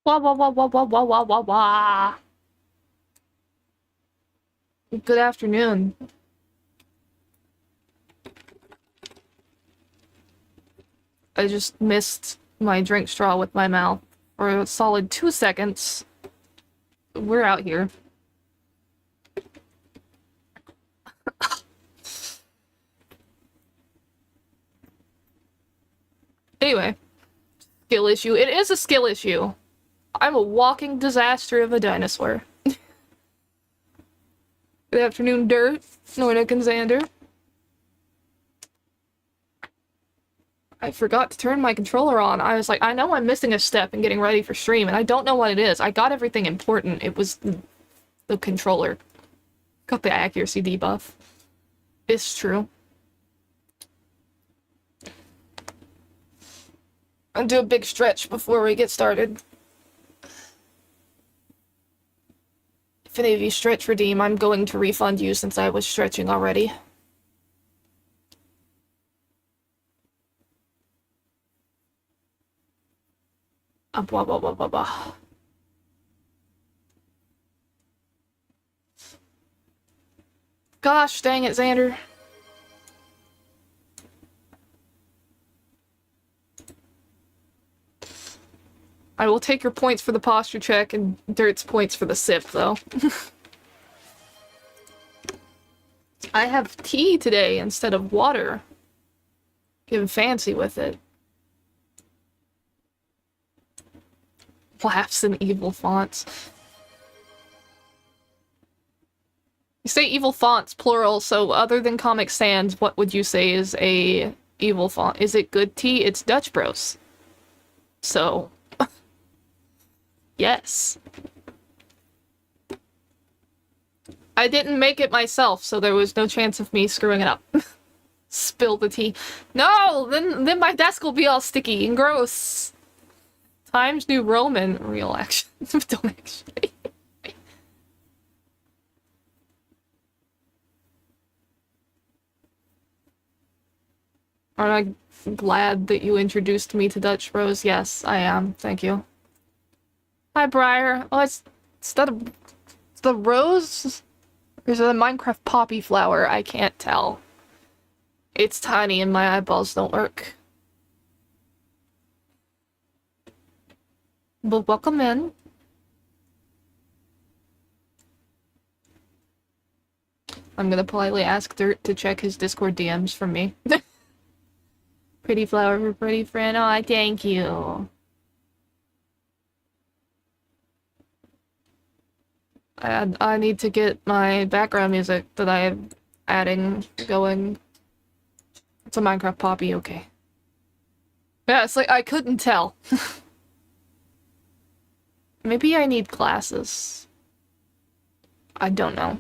Wah wah wah wah wah wah wah wah wah. Good afternoon. I just missed my drink straw with my mouth for a solid 2 seconds. We're out here. Anyway, skill issue. It is a skill issue. I'm a walking disaster of a dinosaur. Good afternoon, Dirt, Nordic, and Xander. I forgot to turn my controller on. I was like, I know I'm missing a step in getting ready for stream, and I don't know what it is. I got everything important. It was the controller. Got the accuracy debuff. It's true. I'll do a big stretch before we get started. If any of you stretch redeem, I'm going to refund you since I was stretching already. Blah, blah, blah, blah, blah. Gosh dang it, Xander. I will take your points for the posture check and Dirt's points for the sip, though. I have tea today instead of water. Getting fancy with it. Laughs in evil fonts. You say evil fonts, plural, so other than Comic Sans, what would you say is a evil font? Is it good tea? It's Dutch Bros. So, yes. I didn't make it myself, so there was no chance of me screwing it up. Spill the tea. No! Then my desk will be all sticky and gross. Times New Roman. Real action. Don't actually. Aren't I glad that you introduced me to Dutch Bros? Yes, I am. Thank you. Hi, Briar. Oh, it's the rose? Or is it a Minecraft poppy flower? I can't tell. It's tiny and my eyeballs don't work. But welcome in. I'm gonna politely ask Dirt to check his Discord DMs from me. Pretty flower for pretty friend. Oh, I thank you. I need to get my background music that I'm adding going. It's a Minecraft poppy, okay. Yeah, it's like I couldn't tell. Maybe I need glasses. I don't know.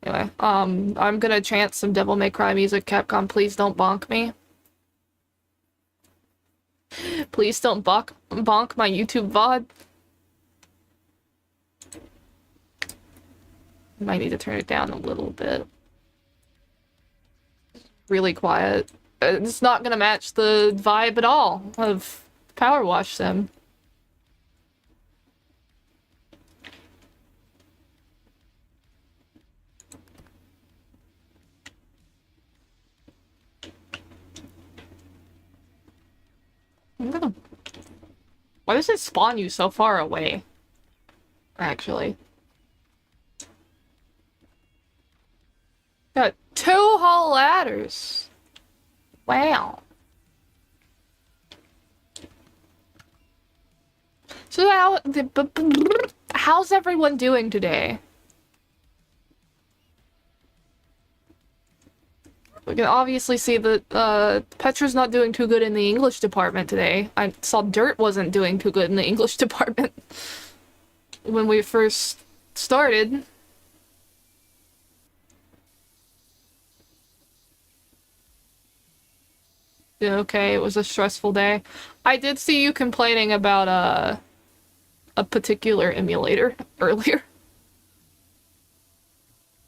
Anyway, I'm gonna chant some Devil May Cry music. Capcom, please don't bonk me. Please don't bonk my YouTube VOD. Might need to turn it down a little bit. Really quiet. It's not gonna match the vibe at all of Power Wash Sim. Why does it spawn you so far away? Actually. Got 2 whole ladders. Wow. So how's everyone doing today? We can obviously see that Petra's not doing too good in the English department today. I saw Dirt wasn't doing too good in the English department when we first started. Yeah, okay, it was a stressful day. I did see you complaining about a particular emulator earlier.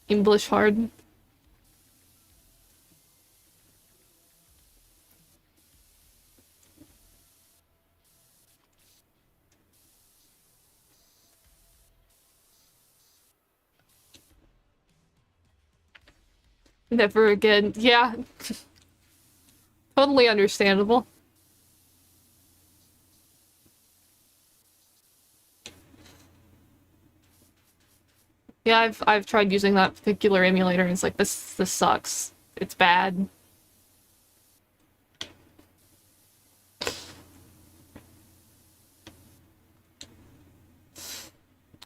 English hard. Never again. Yeah, totally understandable. Yeah, I've tried using that particular emulator and it's like this sucks. It's bad.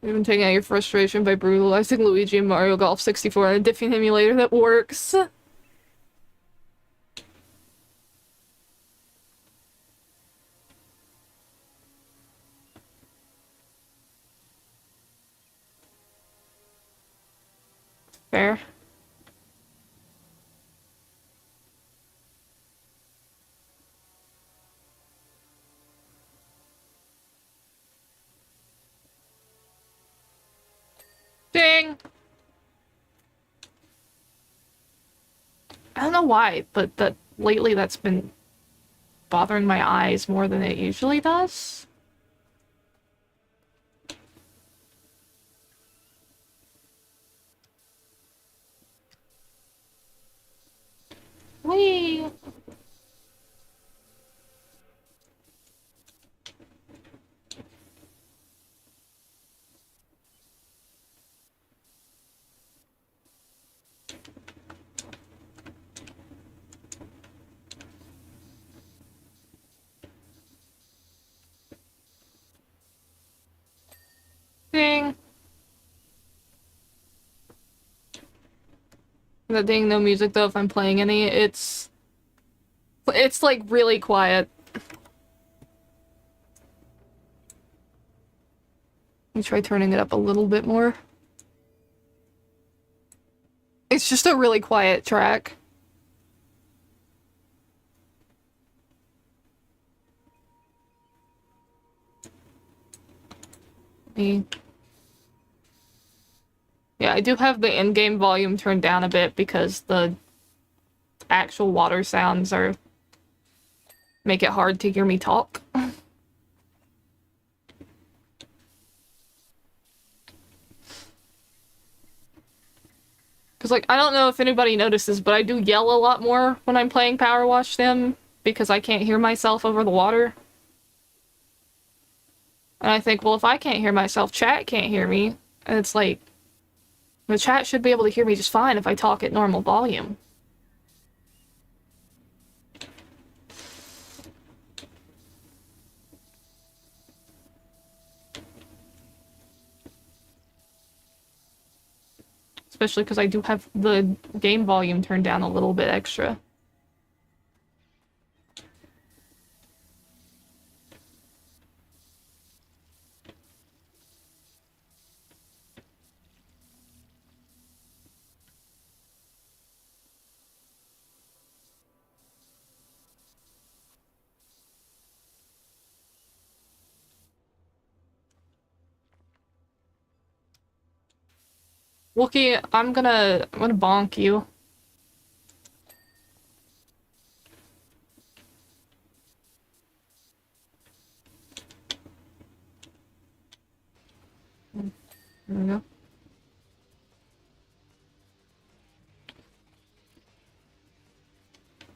Even taking out your frustration by brutalizing Luigi and Mario Golf 64 on a different emulator that works. Fair. Ding! I don't know why, but that lately that's been bothering my eyes more than it usually does. Whee! Ding! That ding, no music though if I'm playing any. It's like really quiet. Let me try turning it up a little bit more. It's just a really quiet track. Me. Yeah, I do have the in-game volume turned down a bit because the actual water sounds are make it hard to hear me talk. Because, like, I don't know if anybody notices, but I do yell a lot more when I'm playing Power Wash Them because I can't hear myself over the water. And I think, well, if I can't hear myself, chat can't hear me. And it's like, the chat should be able to hear me just fine if I talk at normal volume. Especially because I do have the game volume turned down a little bit extra. Wookie, I'm gonna bonk you. There we go.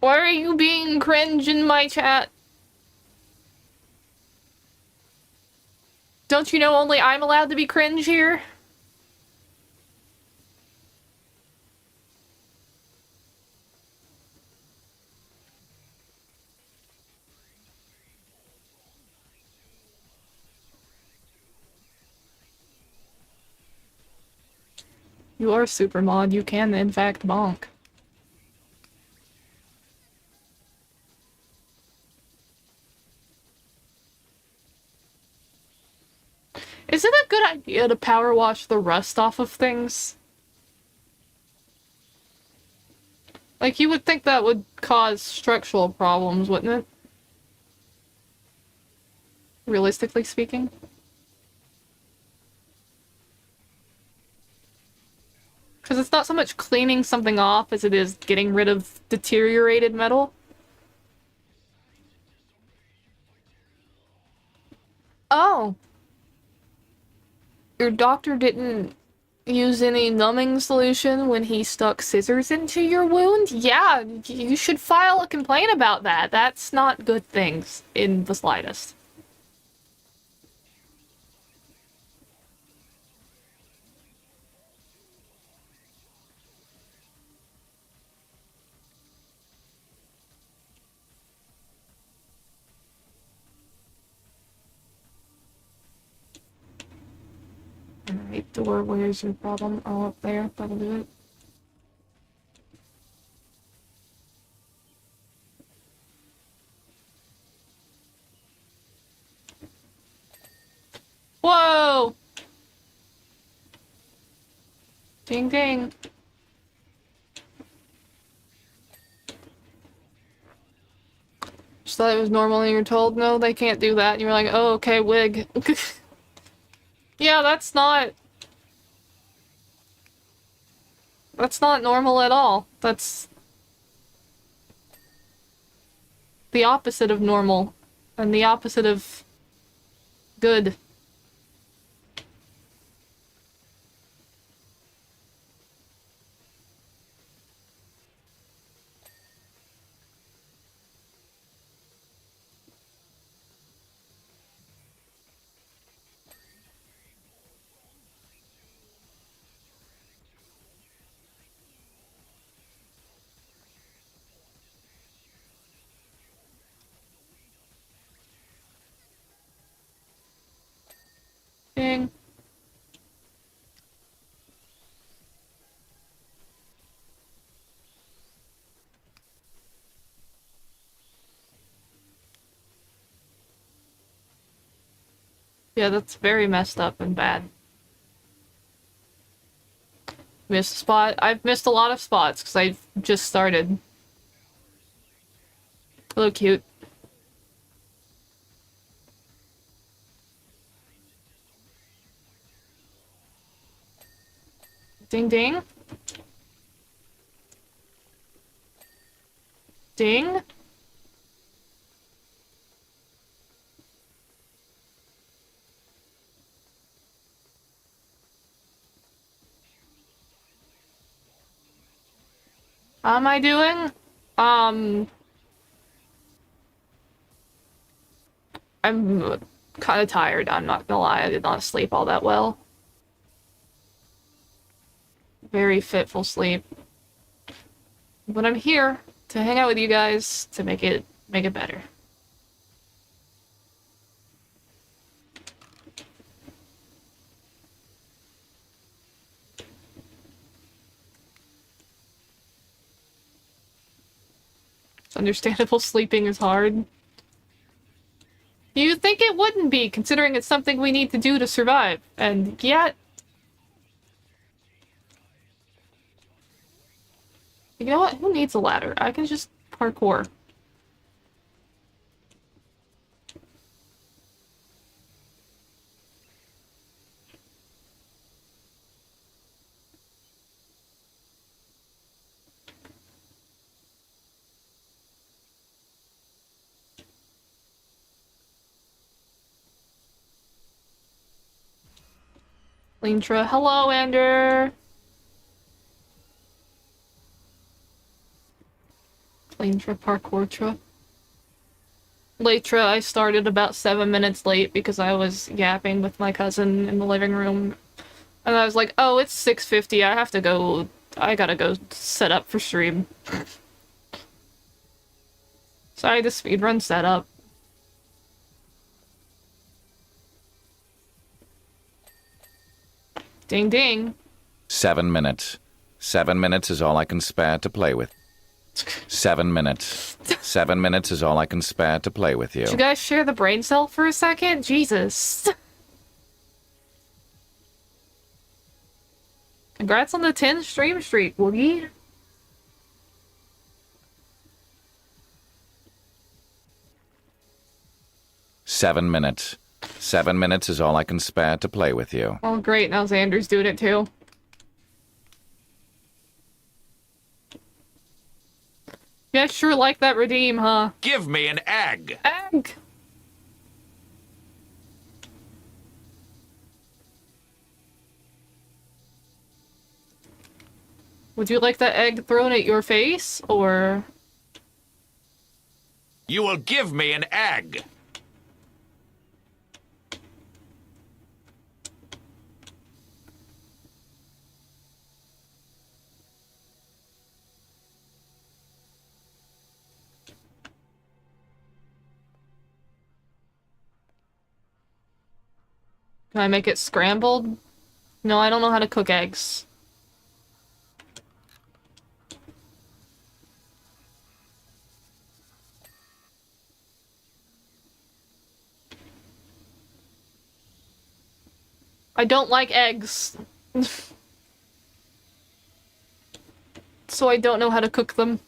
Why are you being cringe in my chat? Don't you know only I'm allowed to be cringe here? You are super mod, you can in fact bonk. Is it a good idea to power wash the rust off of things? Like, you would think that would cause structural problems, wouldn't it? Realistically speaking. Because it's not so much cleaning something off as it is getting rid of deteriorated metal. Oh. Your doctor didn't use any numbing solution when he stuck scissors into your wound? Yeah, you should file a complaint about that. That's not good things in the slightest. Alright, door, where's your problem? Oh, up there. That'll do it. Whoa! Ding ding. Just thought it was normal and you're told, no, they can't do that. And you're like, oh, okay, wig. Yeah, that's not normal at all. That's the opposite of normal. And the opposite of good. Ding. Yeah, that's very messed up and bad. Missed a spot. I've missed a lot of spots because I've just started. Hello, cute. Ding ding. Ding. How am I doing? I'm kind of tired, I'm not gonna lie. I did not sleep all that well. Very fitful sleep. But I'm here to hang out with you guys to make it better. It's understandable sleeping is hard. You'd think it wouldn't be, considering it's something we need to do to survive. And yet... You know what? Who needs a ladder? I can just parkour. Lintra. Hello, Ender! Lintra parkourtra. Latetra, I started about 7 minutes late because I was yapping with my cousin in the living room. And I was like, oh, it's 6:50, I gotta go set up for stream. Sorry, the speedrun setup. Ding ding. 7 minutes. 7 minutes is all I can spare to play with. 7 minutes. 7 minutes is all I can spare to play with you. Did you guys share the brain cell for a second? Jesus. Congrats on the 10 stream streak, Woogie. Seven minutes. 7 minutes is all I can spare to play with you. Oh, great. Now Xander's doing it, too. You guys sure like that redeem, huh? Give me an egg! Egg! Would you like that egg thrown at your face, or... You will give me an egg. Can I make it scrambled? No, I don't know how to cook eggs. I don't like eggs. So I don't know how to cook them.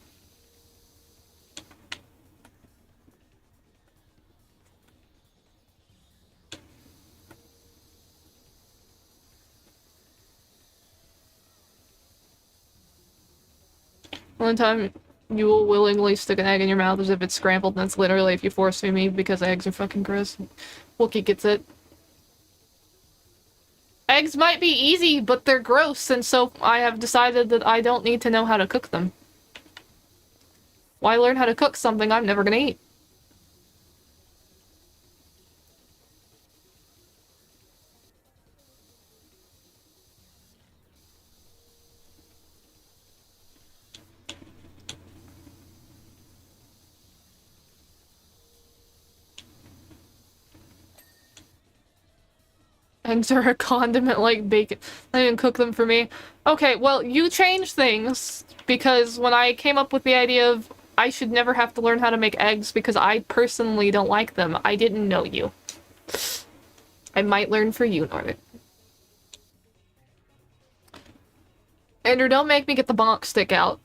One time, you will willingly stick an egg in your mouth as if it's scrambled, and that's literally if you force feed me because eggs are fucking gross. Wookie gets it. Eggs might be easy, but they're gross, and so I have decided that I don't need to know how to cook them. Why learn how to cook something I'm never gonna eat? Eggs are a condiment like bacon. They didn't cook them for me. Okay, well, you changed things, because when I came up with the idea of I should never have to learn how to make eggs because I personally don't like them, I didn't know you. I might learn for you, Nordic. Andrew, don't make me get the bonk stick out.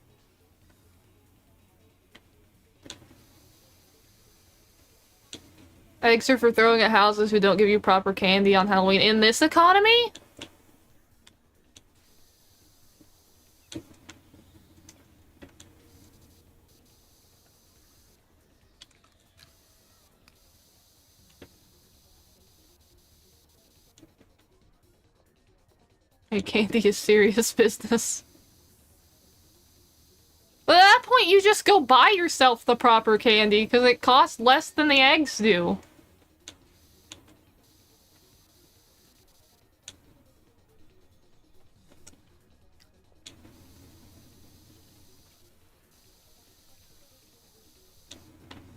Eggs are for throwing at houses who don't give you proper candy on Halloween. In this economy? Hey, candy is serious business. But at that point, you just go buy yourself the proper candy, because it costs less than the eggs do.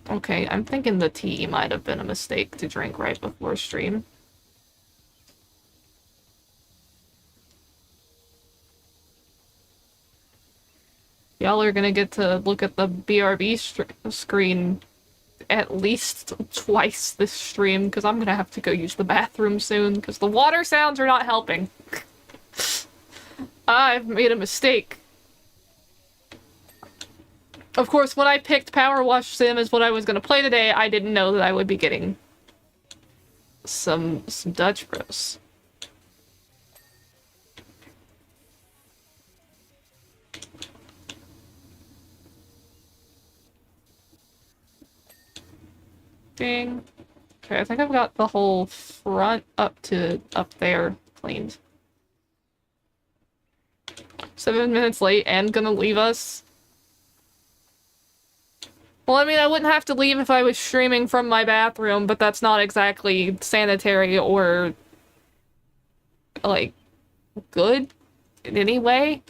Okay, I'm thinking the tea might have been a mistake to drink right before stream. Y'all are gonna get to look at the BRB screen at least twice this stream, because I'm gonna have to go use the bathroom soon, because the water sounds are not helping. I've made a mistake. Of course, when I picked Power Wash Sim as what I was gonna play today, I didn't know that I would be getting some Dutch Bros. Ding. Okay, I think I've got the whole front up there cleaned. 7 minutes late and gonna leave us. Well, I mean, I wouldn't have to leave if I was streaming from my bathroom, but that's not exactly sanitary or, like, good in any way.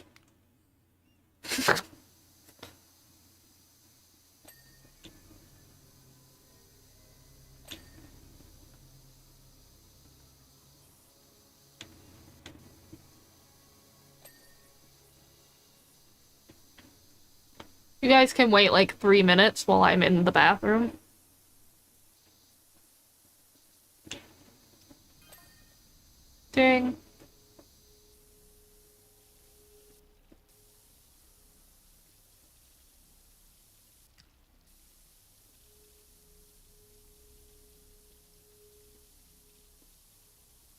You guys can wait like 3 minutes while I'm in the bathroom. Ding.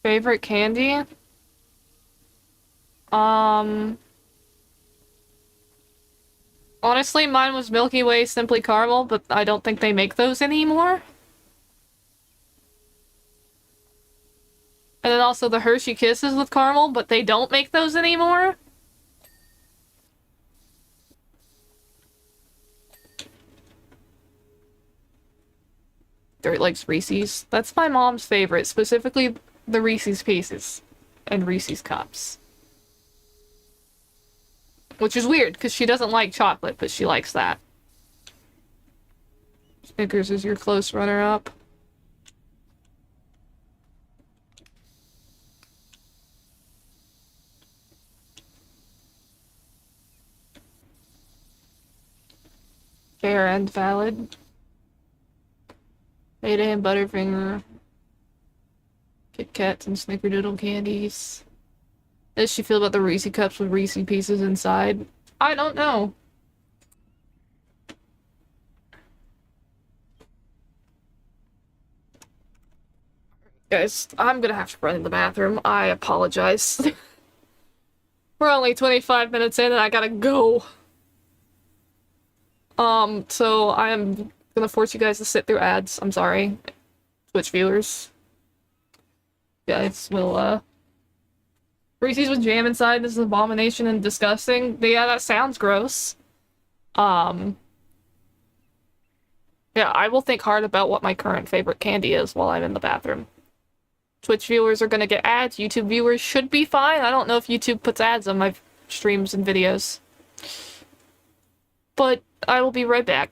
Favorite candy? Honestly, mine was Milky Way Simply Caramel, but I don't think they make those anymore. And then also the Hershey Kisses with caramel, but they don't make those anymore. sister likes Reese's. That's my mom's favorite, specifically the Reese's Pieces and Reese's Cups. Which is weird, because she doesn't like chocolate, but she likes that. Snickers is your close runner-up. Fair and valid. Mayday and Butterfinger. Kit Kats and Snickerdoodle candies. How does she feel about the Reese cups with Reese pieces inside? I don't know. Guys, I'm gonna have to run in the bathroom. I apologize. We're only 25 minutes in and I gotta go. So I am gonna force you guys to sit through ads. I'm sorry. Twitch viewers. Guys, will, Reese's with jam inside. This is an abomination and disgusting. Yeah, that sounds gross. Yeah, I will think hard about what my current favorite candy is while I'm in the bathroom. Twitch viewers are gonna get ads. YouTube viewers should be fine. I don't know if YouTube puts ads on my streams and videos. But I will be right back.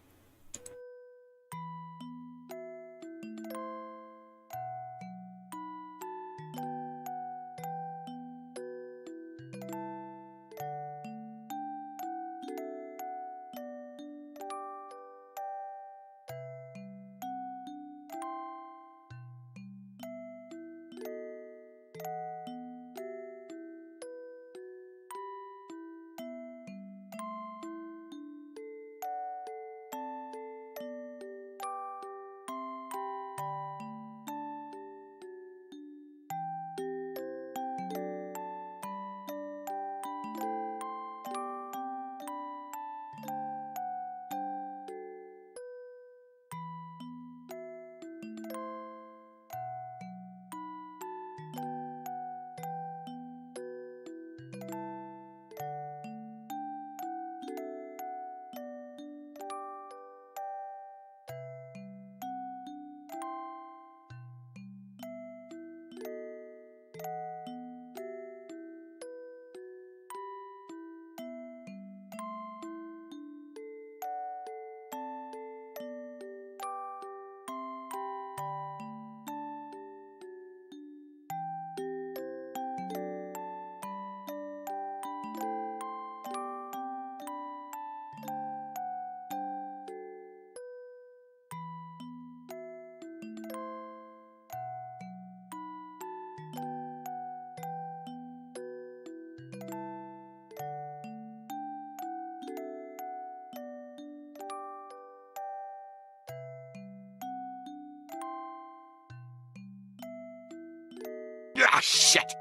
Ah, shit!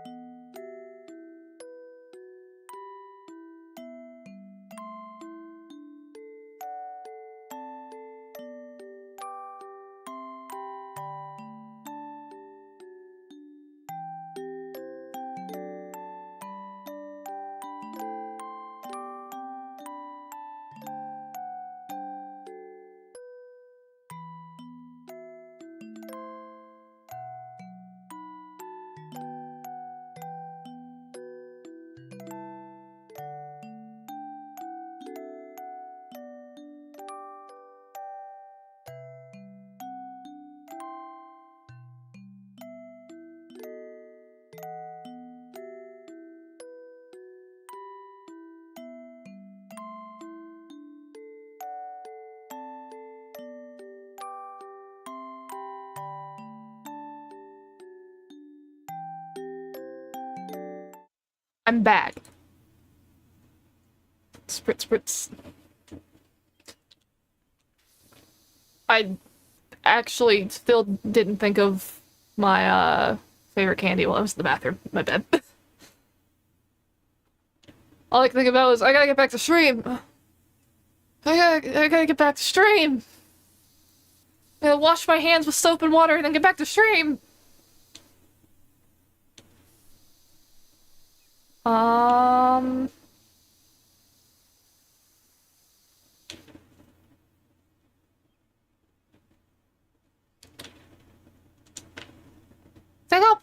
I'm back. Spritz, spritz. I actually still didn't think of my, favorite candy while I was in the bathroom. My bad. All I could think about was, I gotta get back to stream. I gotta get back to stream. I gotta wash my hands with soap and water and then get back to stream.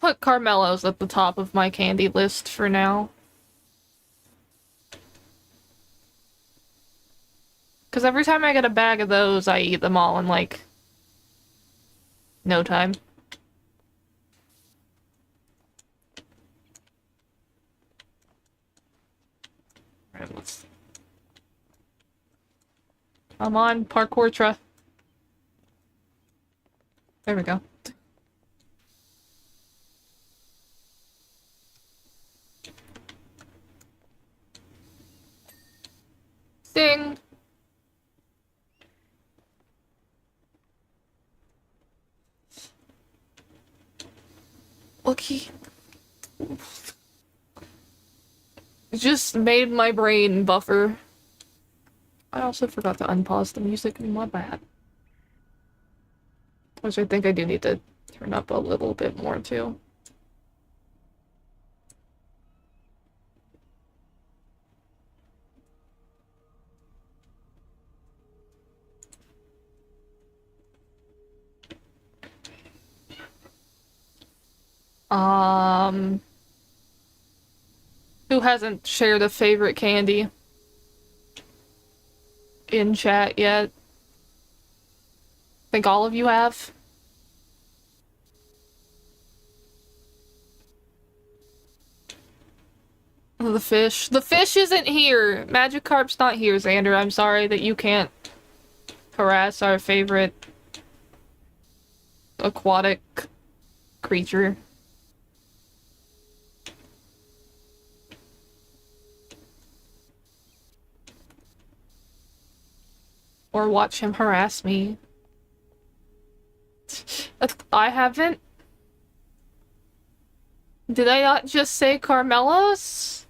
put Carmelos at the top of my candy list for now. Because every time I get a bag of those, I eat them all in, like, no time. Alright, let's... Come on, parkour. There we go. Ding! Lucky. It just made my brain buffer. I also forgot to unpause the music, my bad. Which I think I do need to turn up a little bit more too. Who hasn't shared a favorite candy in chat yet? Think all of you have? The fish. The fish isn't here! Magikarp's not here, Xander. I'm sorry that you can't harass our favorite aquatic creature. Or watch him harass me. I haven't. Did I not just say Carmelos?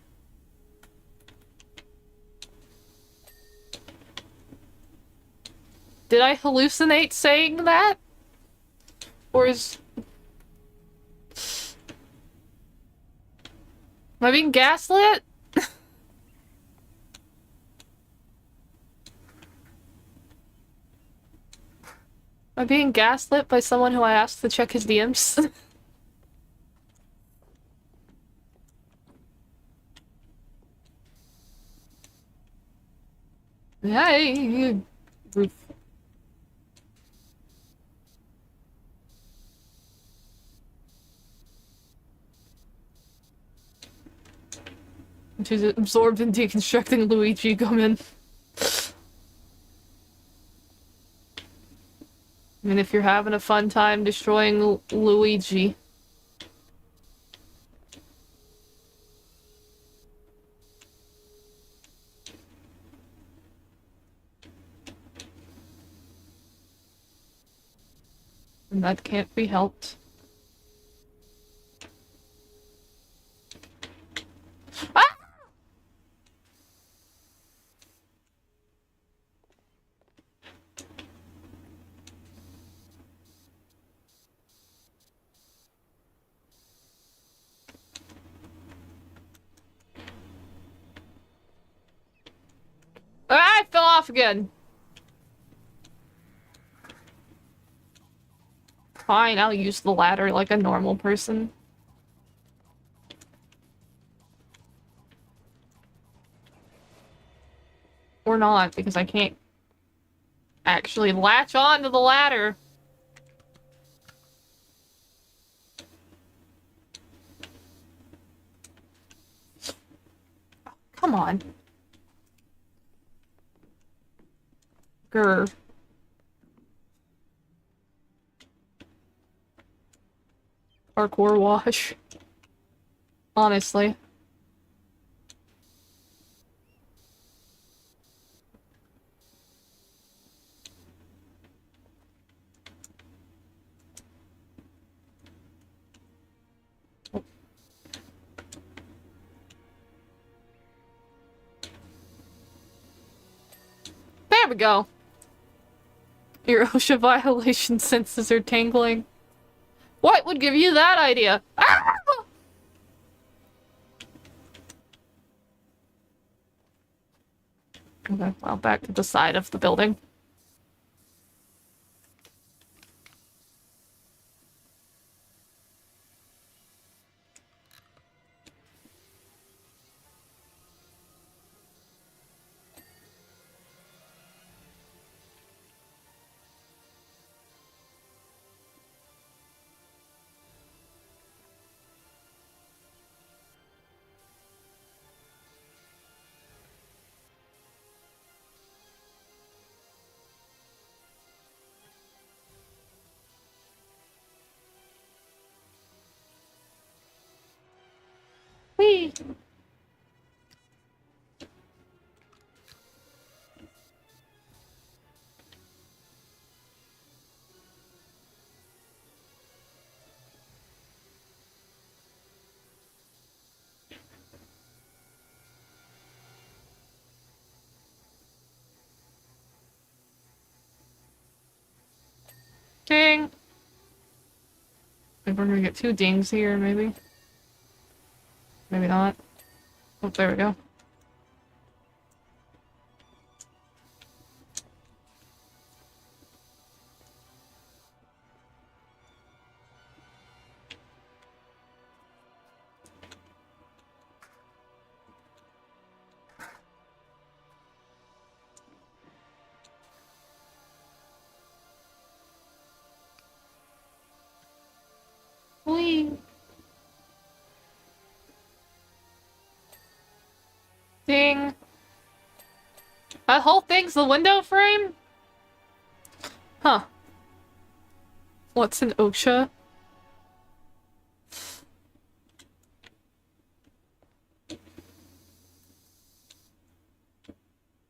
Did I hallucinate saying that? Or is... Am I being gaslit? Am I being gaslit by someone who I asked to check his DMs? Hey, roof. She's absorbed in deconstructing Luigi. Come in. I mean, if you're having a fun time destroying Luigi. And that can't be helped. Ah! I fell off again. Fine, I'll use the ladder like a normal person. Or not, because I can't actually latch on to the ladder. Come on. Grr. Parkour wash. Honestly. There we go. Your OSHA violation senses are tingling. What would give you that idea? Ah! Okay, well, back to the side of the building. Whee! Ding! Maybe we're gonna get 2 dings here, maybe. Maybe not. Oh, there we go. Whee! Ding! That whole thing's the window frame? Huh. What's an OSHA?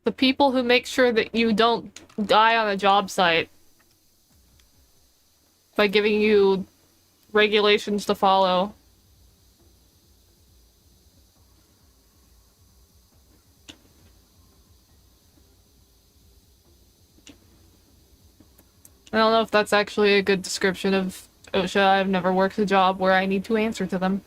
The people who make sure that you don't die on a job site by giving you regulations to follow. I don't know if that's actually a good description of OSHA. I've never worked a job where I need to answer to them.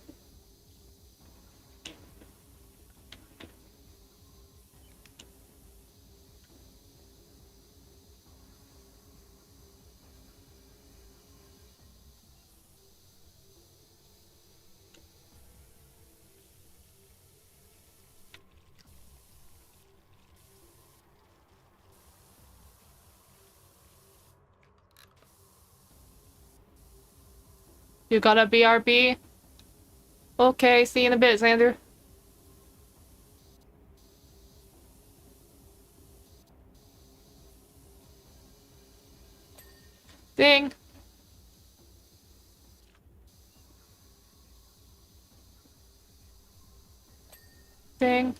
You got a BRB? Okay, see you in a bit, Xander. Ding. Ding.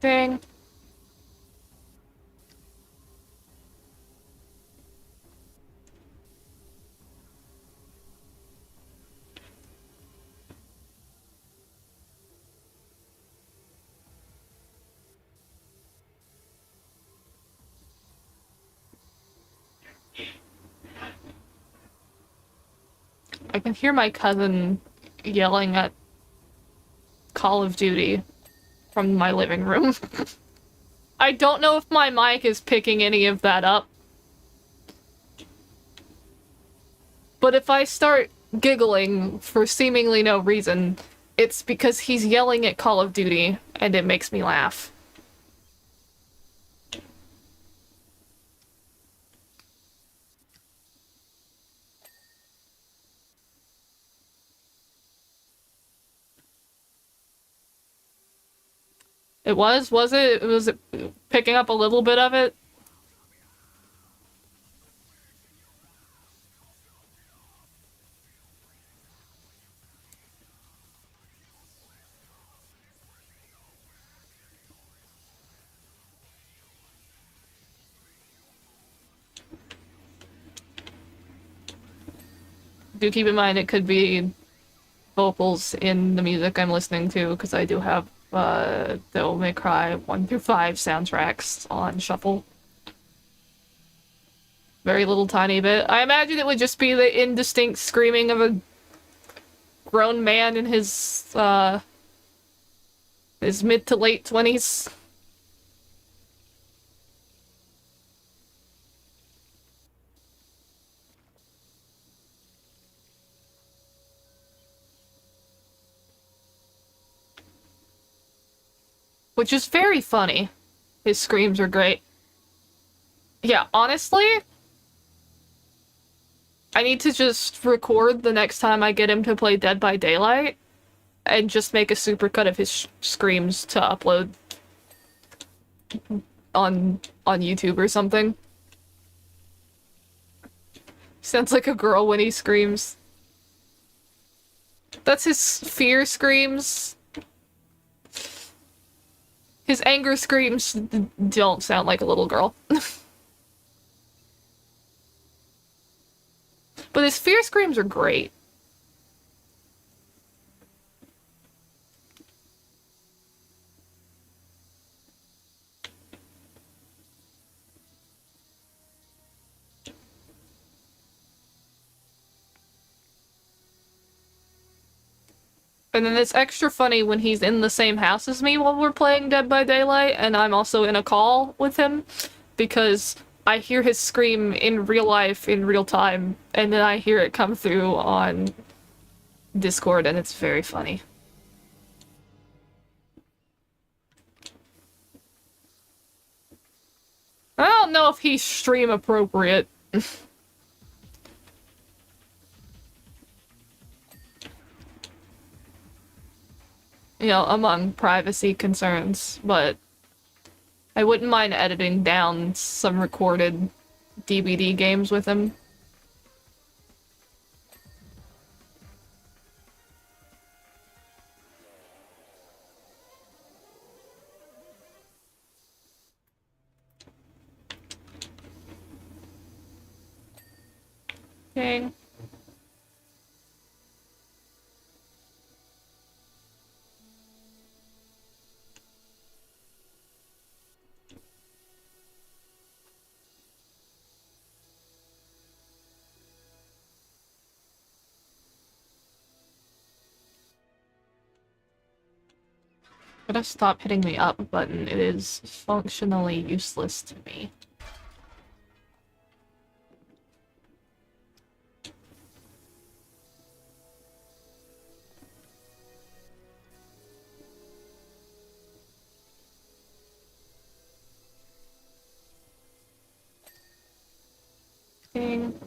Ding. I can hear my cousin yelling at Call of Duty from my living room. I don't know if my mic is picking any of that up. But if I start giggling for seemingly no reason, it's because he's yelling at Call of Duty, and it makes me laugh. It was? Was it? Was it picking up a little bit of it? Do keep in mind it could be vocals in the music I'm listening to, because I do have Devil May Cry 1 through 5 soundtracks on shuffle. Very little tiny bit. I imagine it would just be the indistinct screaming of a grown man in his mid to late 20s. Which is very funny. His screams are great. Yeah, honestly, I need to just record the next time I get him to play Dead by Daylight and just make a supercut of his screams to upload on YouTube or something. sounds like a girl when he screams. That's his fear screams. His anger screams don't sound like a little girl. But his fear screams are great. And then it's extra funny when he's in the same house as me while we're playing Dead by Daylight, and I'm also in a call with him, because I hear his scream in real life, in real time, and then I hear it come through on Discord, and it's very funny. I don't know if he's stream appropriate. You know, among privacy concerns, but I wouldn't mind editing down some recorded DVD games with him. Okay. Gotta stop hitting the up button. It is functionally useless to me. Ding.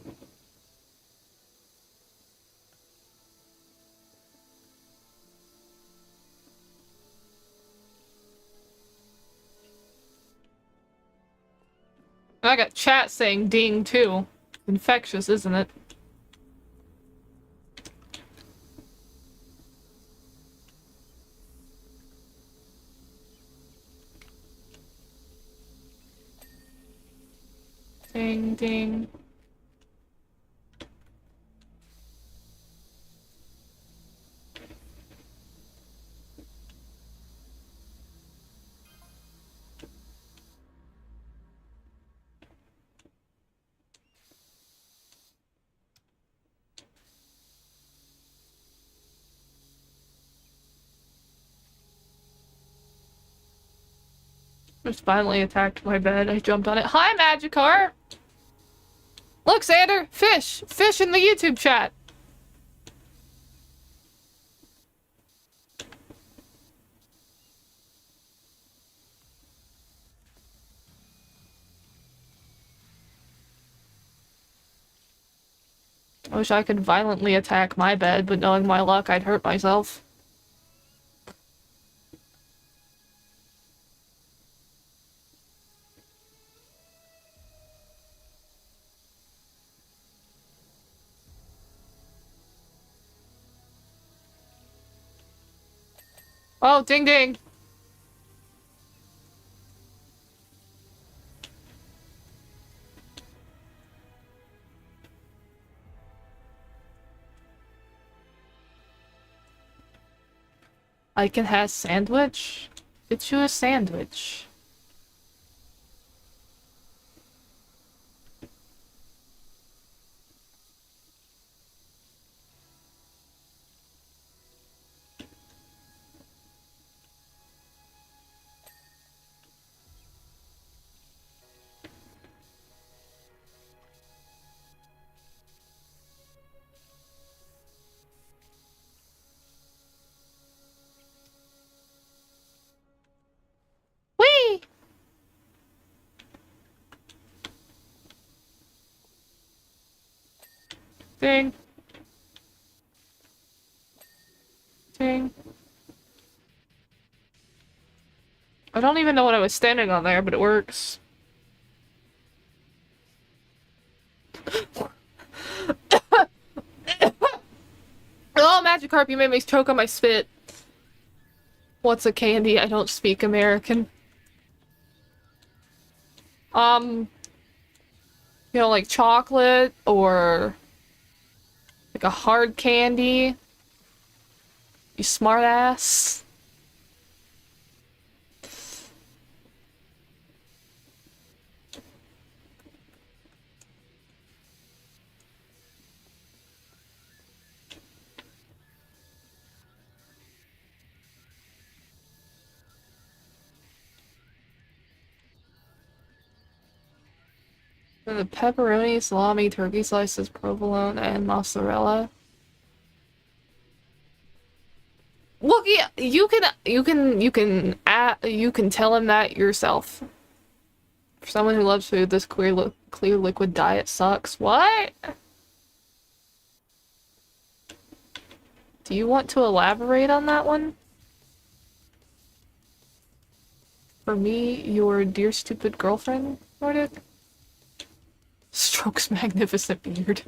I got chat saying ding too. Infectious, isn't it? Ding ding. Just finally attacked my bed. I jumped on it. Hi, Magikarp! Look, Xander! Fish! Fish in the YouTube chat! I wish I could violently attack my bed, but knowing my luck, I'd hurt myself. Oh, ding ding! I can have sandwich? Get you a sandwich. Whee! Ding. Ding. I don't even know what I was standing on there, but it works. Oh, Magikarp, you made me choke on my spit. What's a candy? I don't speak American. Um, like chocolate or like a hard candy. You smartass. The pepperoni, salami, turkey slices, provolone, and mozzarella. Look, yeah, you can tell him that yourself. For someone who loves food, this clear liquid diet sucks. What? Do you want to elaborate on that one? For me, your dear stupid girlfriend, Nordic? Strokes magnificent beard.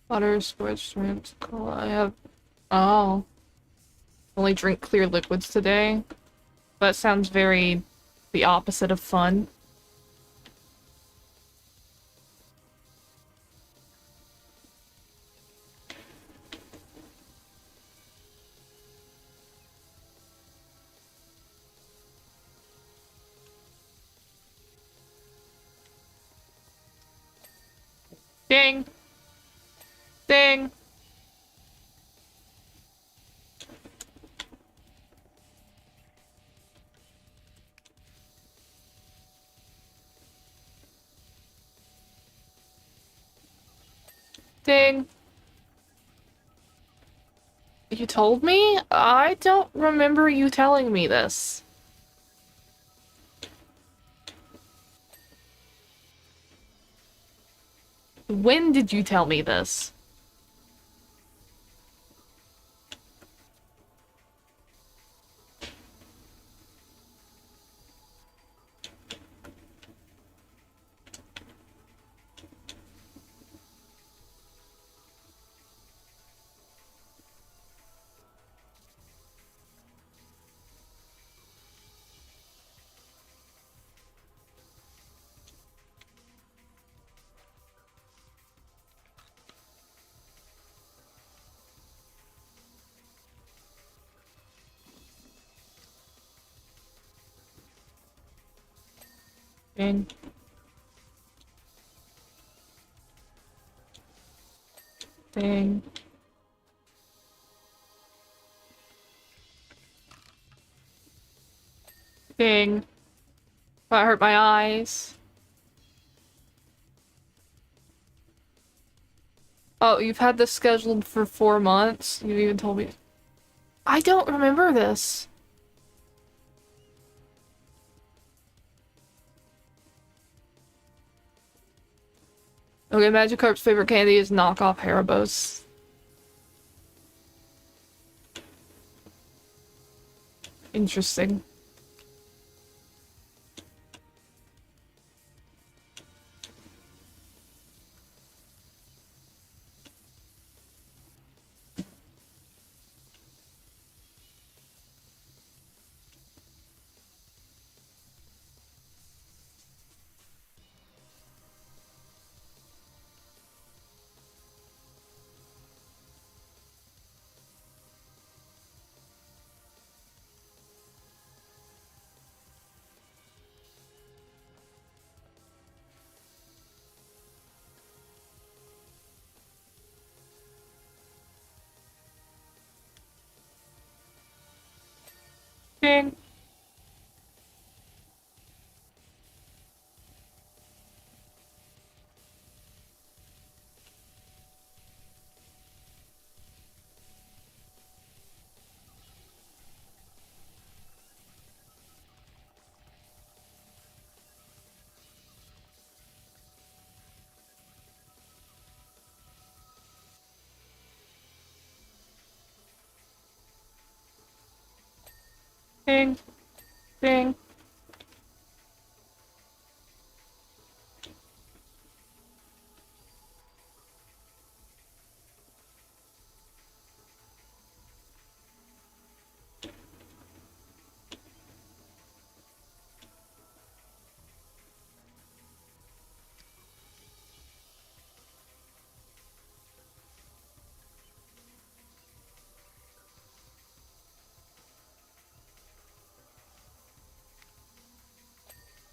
Butter, sports shrimp, cola. I have. Oh. Only drink clear liquids today. That sounds very the opposite of fun. Ding! Ding! Ding! You told me? I don't remember you telling me this. When did you tell me this? Ding. Ding. Ding. That hurt my eyes. Oh, you've had this scheduled for 4 months? You even told me. I don't remember this. Okay, Magikarp's favorite candy is knockoff Haribos. Interesting. Ding. Ding. Ding.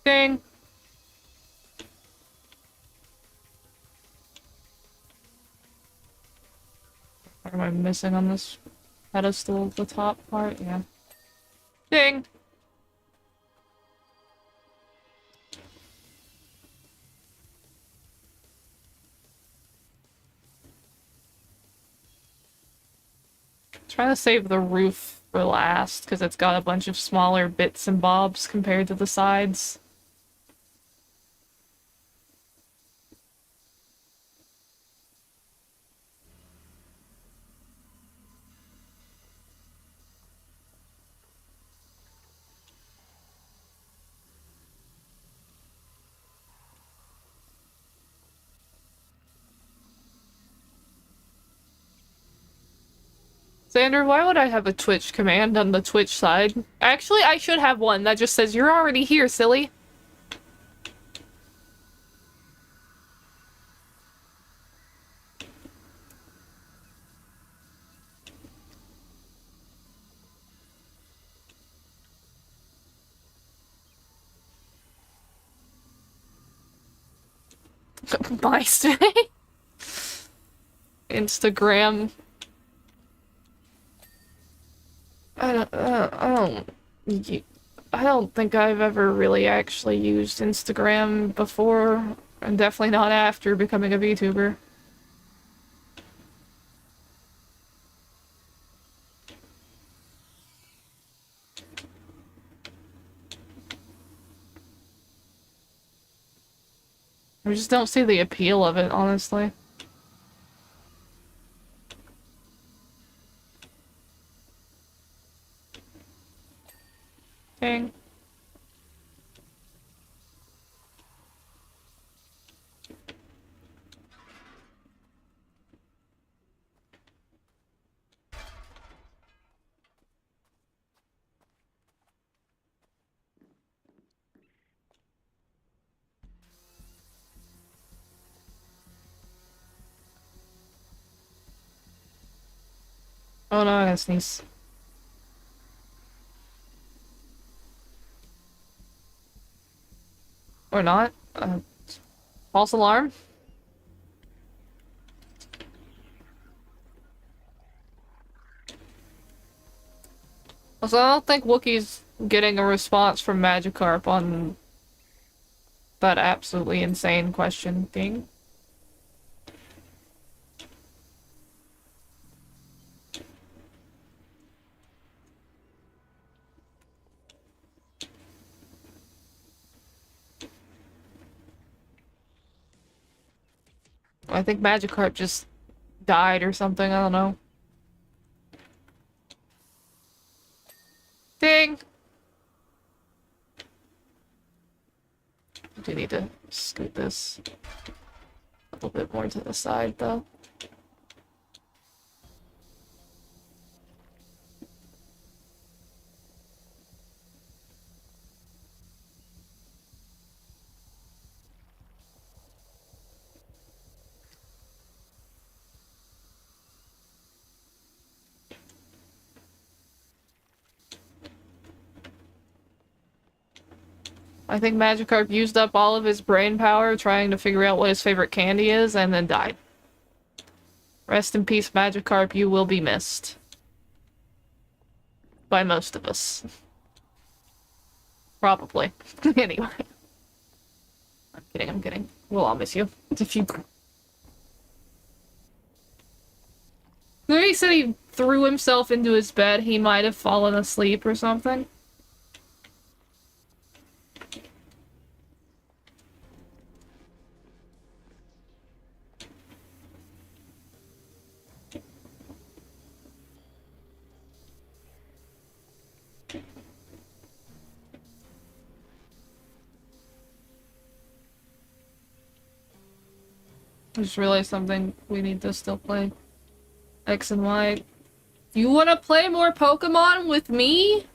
Ding. What am I missing on this pedestal? The top part? Yeah. Ding. Trying to save the roof for last, because it's got a bunch of smaller bits and bobs compared to the sides. Xander, why would I have a Twitch command on the Twitch side? Actually, I should have one that just says, "You're already here, silly." MySpace. Instagram. I don't think I've ever really actually used Instagram before, and definitely not after becoming a VTuber. I just don't see the appeal of it, honestly. Dang. Oh no, I gotta sneeze. Or not. False alarm? Also, I don't think Wookiee's getting a response from Magikarp on that absolutely insane question thing. I think Magikarp just died or something, I don't know. Ding! I do need to scoot this a little bit more to the side, though. I think Magikarp used up all of his brain power trying to figure out what his favorite candy is, and then died. Rest in peace, Magikarp, you will be missed. By most of us. Probably. Anyway. I'm kidding. We'll all miss you. If you... When he said he threw himself into his bed, he might have fallen asleep or something. I just realized something we need to still play. X and Y. You wanna play more Pokemon with me?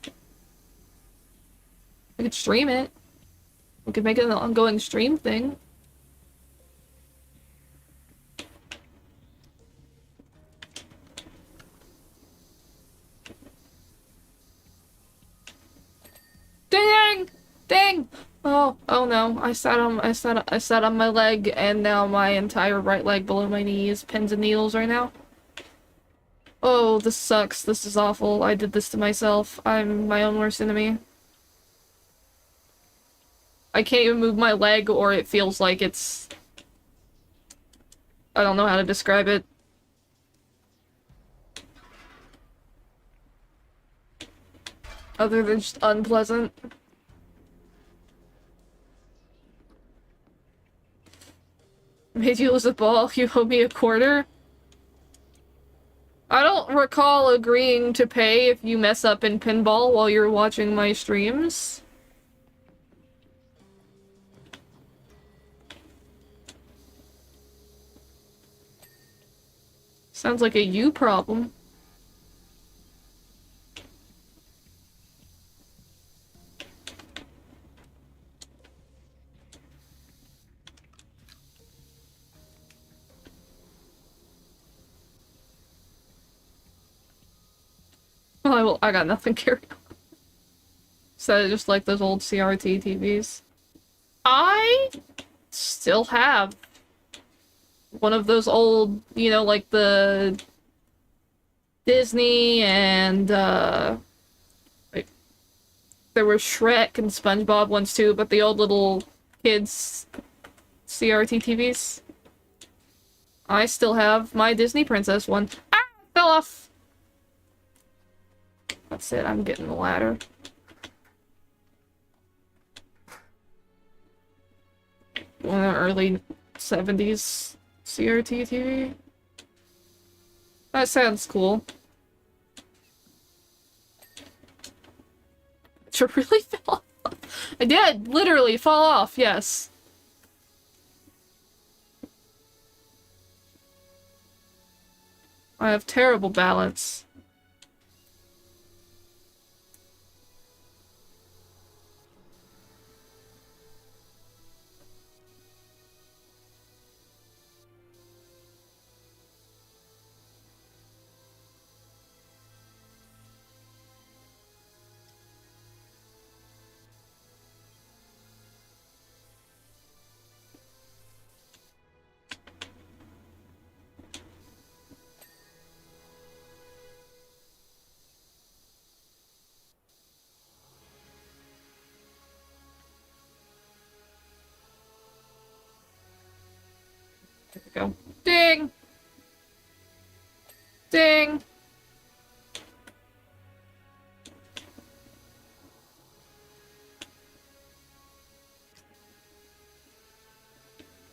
We could stream it. We could make it an ongoing stream thing. Ding! Ding! Oh no. I sat on my leg and now my entire right leg below my knee is pins and needles right now. Oh, this sucks. This is awful. I did this to myself. I'm my own worst enemy. I can't even move my leg or it feels like it's... I don't know how to describe it. Other than just unpleasant. Made you lose a ball, you owe me a quarter? I don't recall agreeing to pay if you mess up in pinball while you're watching my streams. Sounds like a you problem. I got nothing carried on. So just like those old CRT TVs. I still have one of those old, you know, like the Disney and, like, there were Shrek and SpongeBob ones too, but the old little kids CRT TVs. I still have my Disney Princess one. Ah! Fell off! That's it, I'm getting the ladder. One of the early 70s CRT TV. That sounds cool. Did you really fell off? I did literally fall off, yes. I have terrible balance. There we go. Ding! Ding!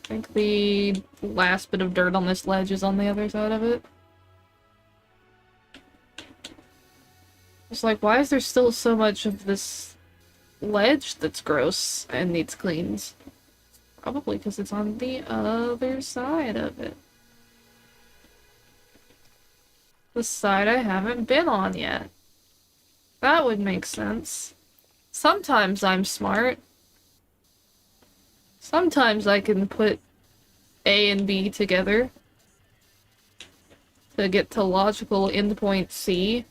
I think the last bit of dirt on this ledge is on the other side of it. It's like, why is there still so much of this ledge that's gross and needs cleans? Probably because it's on the other side of it. The side I haven't been on yet. That would make sense. Sometimes I'm smart. Sometimes I can put A and B together to get to logical endpoint C.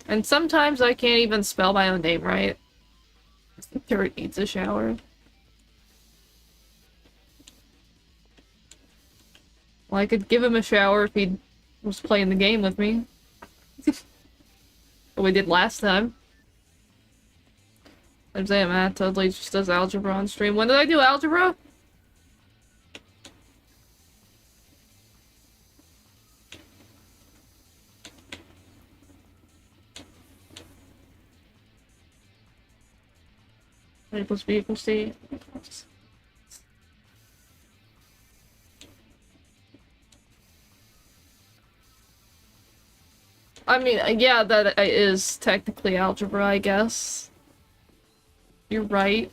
And sometimes I can't even spell my own name right. Dirt needs a shower. Well, I could give him a shower if he was playing the game with me. What we did last time. I'm saying Matt totally just does algebra on stream. When did I do algebra? A plus B equals C. I mean, yeah, that is technically algebra, I guess. You're right.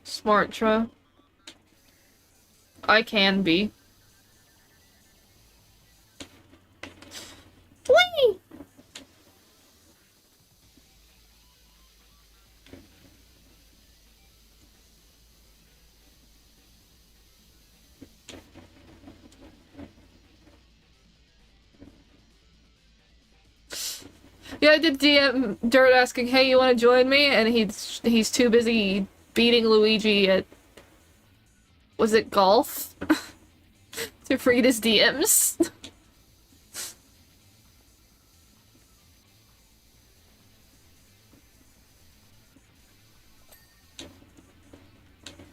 Smart, Tro. I can be. Whee! Yeah, I did DM Dirt asking, hey, you want to join me? And he's too busy beating Luigi at... Was it golf? To read his DMs.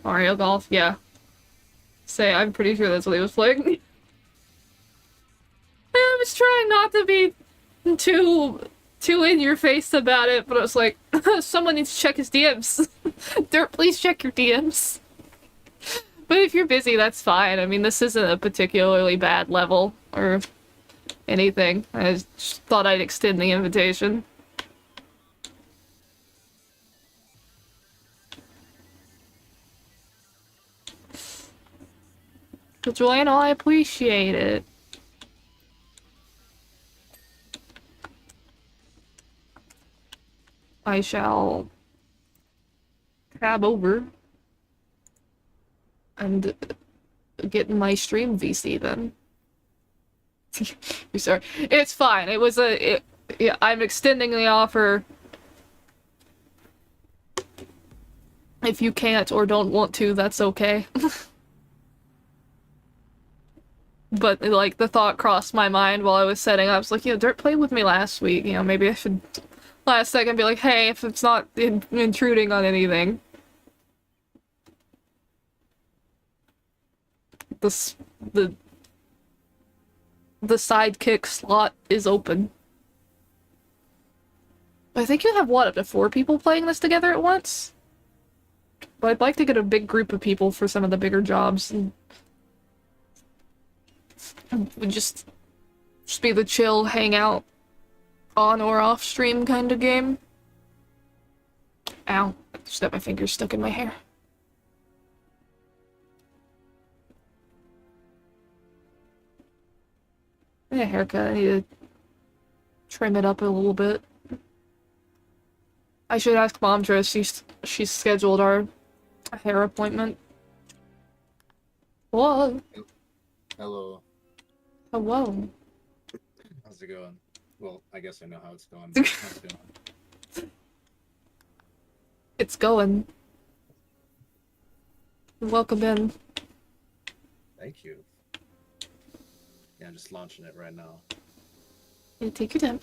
Mario Golf, yeah. Say, I'm pretty sure that's what he was playing. I was trying not to be too in your face about it, but I was like, someone needs to check his DMs. Dirt, please check your DMs. But if you're busy, that's fine. I mean, this isn't a particularly bad level or anything. I just thought I'd extend the invitation. But Joanna, I appreciate it. I shall tab over and get in my stream VC then. Sorry. It's fine. It was yeah, I'm extending the offer. If you can't or don't want to, that's okay. But, like, the thought crossed my mind while I was setting up. I was like, you know, Dirt played with me last week. You know, maybe I should last second be like, hey, if it's not intruding on anything. The sidekick slot is open. I think you have, what, up to 4 people playing this together at once? But I'd like to get a big group of people for some of the bigger jobs. And would just be the chill, hang out, on or off stream kind of game. Ow. Just got my fingers stuck in my hair. I need a haircut. I need to trim it up a little bit. I should ask Mom if she's scheduled our hair appointment. Whoa. Hello. Hello. How's it going? Well, I guess I know how it's going. How's it going? It's going. Welcome in. Thank you. Yeah, I'm just launching it right now. Yeah, take your time.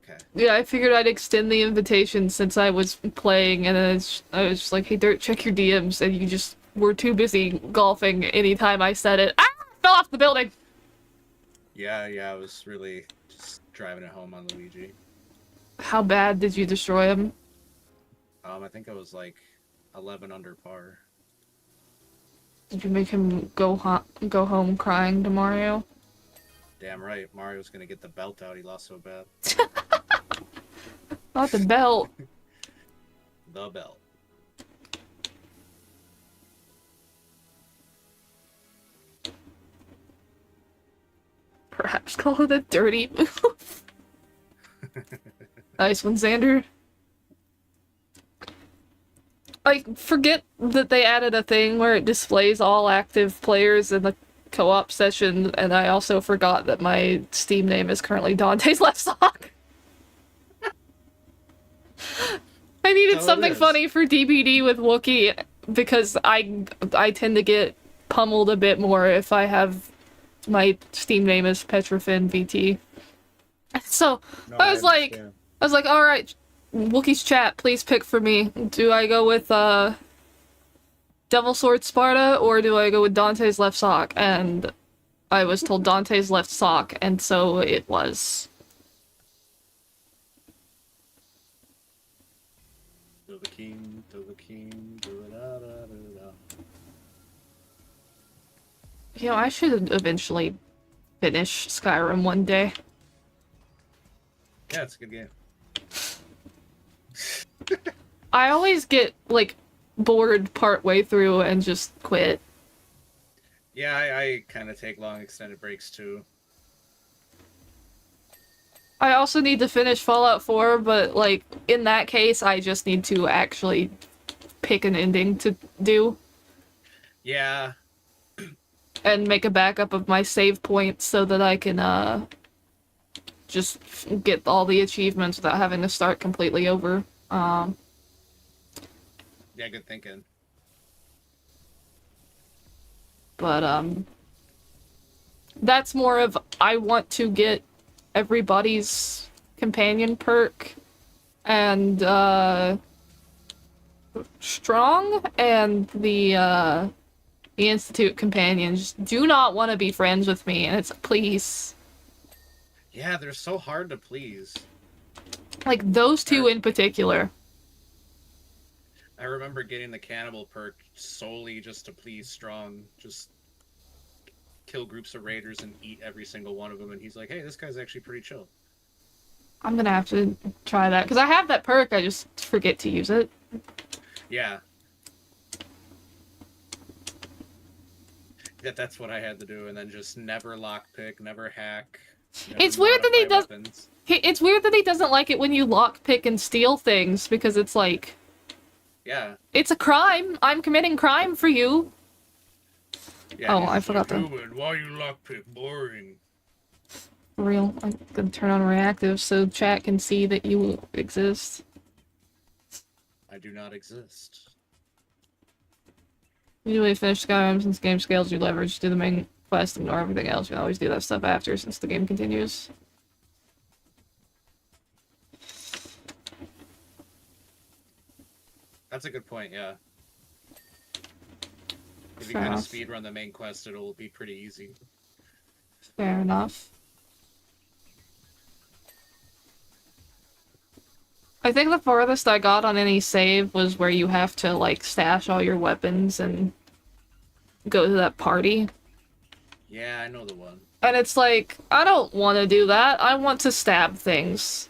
Okay. Yeah, I figured I'd extend the invitation since I was playing, and then I was just like, hey, Dirt, check your DMs, and you just were too busy golfing anytime I said it. Ah! Fell off the building! Yeah, I was really just driving it home on Luigi. How bad did you destroy him? I think I was like 11 under par. Did you make him go home crying to Mario? Damn right, Mario's gonna get the belt out, he lost so bad. Not the belt. The belt. Perhaps call it a dirty move. Nice one, Xander. I forget that they added a thing where it displays all active players in the co-op session, and I also forgot that my Steam name is currently Dante's Left Sock. I needed something funny for DBD with Wookiee, because I tend to get pummeled a bit more if I have my Steam name is Petrofin VT. So No, I was like, understand. all right, Wookiee's chat, please pick for me. Do I go with Devil Sword Sparta, or do I go with Dante's Left Sock? And I was told Dante's Left Sock, and so it was. To the king, do it, da, da, da, da. You know, I should eventually finish Skyrim one day. Yeah, it's a good game. I always get, like, bored partway through and just quit. Yeah, I kind of take long extended breaks too. I also need to finish Fallout 4, but, like, in that case, I just need to actually pick an ending to do Yeah, and make a backup of my save points so that I can, just get all the achievements without having to start completely over. yeah, good thinking. But, that's more of I want to get everybody's companion perk and, strong and the Institute companions do not want to be friends with me, and it's please. Yeah, they're so hard to please. Like, those two in particular. I remember getting the cannibal perk solely just to please Strong. Just kill groups of raiders and eat every single one of them. And he's like, hey, this guy's actually pretty chill. I'm gonna have to try that, because I have that perk, I just forget to use it. Yeah. That's what I had to do. And then just never lockpick, never hack. Never It's weird that he does. weapons. It's weird that he doesn't like it when you lockpick and steal things, because it's like, Yeah. it's a crime. I'm committing crime for you. Yeah, Oh, I forgot that. Why you lockpick? Boring. For real. I'm gonna turn on reactive so chat can see that you exist. I do not exist. Usually finish Skyrim since game scales you leverage, do the main quest, ignore everything else. You can always do that stuff after since the game continues. That's a good point, yeah. If you Fair kind of enough. speedrun the main quest, it'll be pretty easy. Fair enough. I think the farthest I got on any save was where you have to, like, stash all your weapons and go to that party. Yeah, I know the one. And it's like, I don't want to do that. I want to stab things.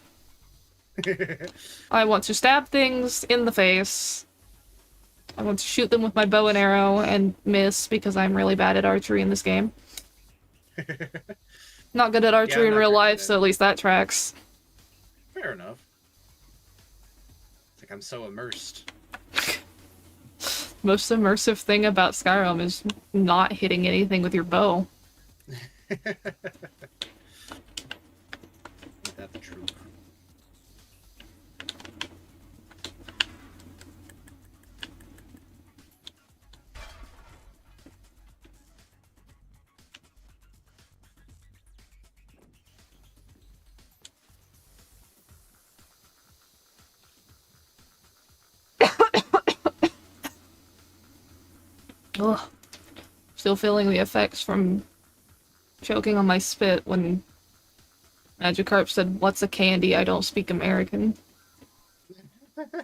I want to stab things in the face. I want to shoot them with my bow and arrow and miss because I'm really bad at archery in this game. Not good at archery in not real very life, good at so at least that tracks. Fair enough. It's like I'm so immersed. Most immersive thing about Skyrim is not hitting anything with your bow. Ain't that the truth? Ugh. Still feeling the effects from choking on my spit when Magikarp said, "What's a candy? I don't speak American." And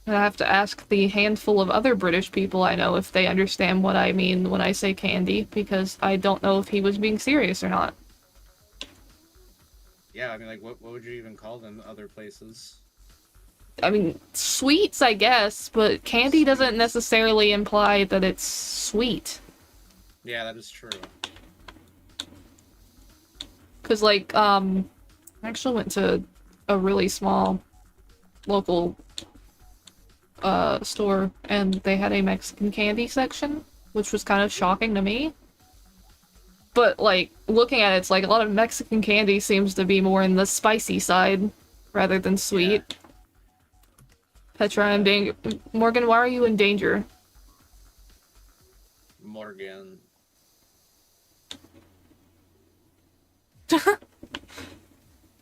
I have to ask the handful of other British people I know if they understand what I mean when I say candy, because I don't know if he was being serious or not. Yeah, I mean, like, what would you even call them other places? I mean, sweets, I guess, but candy doesn't necessarily imply that it's sweet. Yeah, that is true. Because, like, I actually went to a really small local store, and they had a Mexican candy section, which was kind of shocking to me. But, like, looking at it, it's like a lot of Mexican candy seems to be more in the spicy side rather than sweet. Yeah. Petra, I'm danger. Morgan, why are you in danger? Morgan.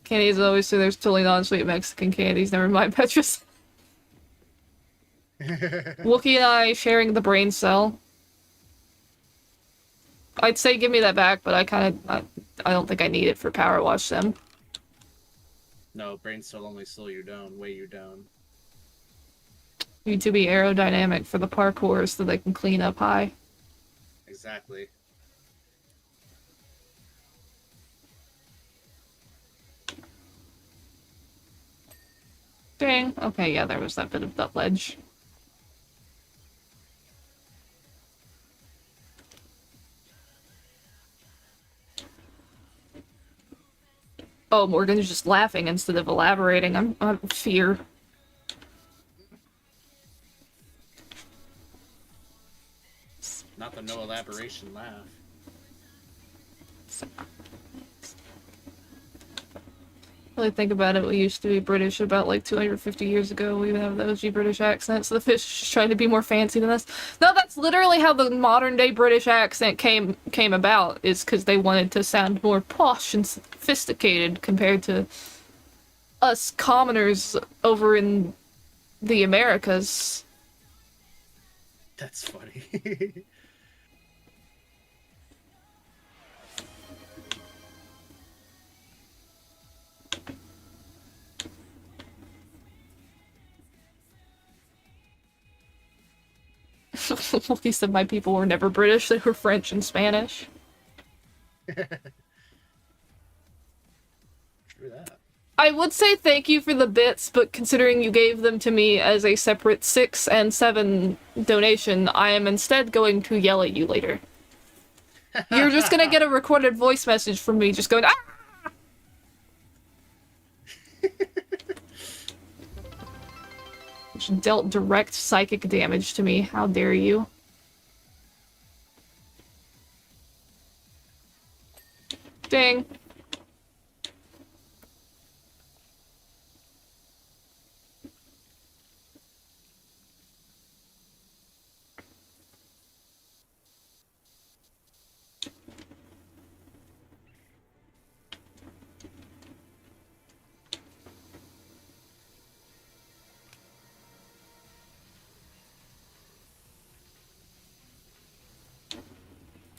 Candies always say there's totally non-sweet Mexican candies. Never mind, Petra's. Wookie and I sharing the brain cell. I'd say give me that back, but I don't think I need it for Power Wash them. No, brain cell only slow you down, weigh you down. Need to be aerodynamic for the parkour so they can clean up high. Exactly. Dang. Okay, yeah, there was that bit of that ledge. Oh, Morgan's just laughing instead of elaborating. I'm fear. Not the no elaboration laugh. Really think about it, we used to be British about like 250 years ago. We would have the OG British accents. The fish is just trying to be more fancy than us. No, that's literally how the modern day British accent came about, is because they wanted to sound more posh and sophisticated compared to us commoners over in the Americas. That's funny. He said my people were never British, they were French and Spanish. True that. I would say thank you for the bits, but considering you gave them to me as a separate 6 and 7 donation, I am instead going to yell at you later. You're just gonna get a recorded voice message from me just going, ah! Which dealt direct psychic damage to me. How dare you? Dang.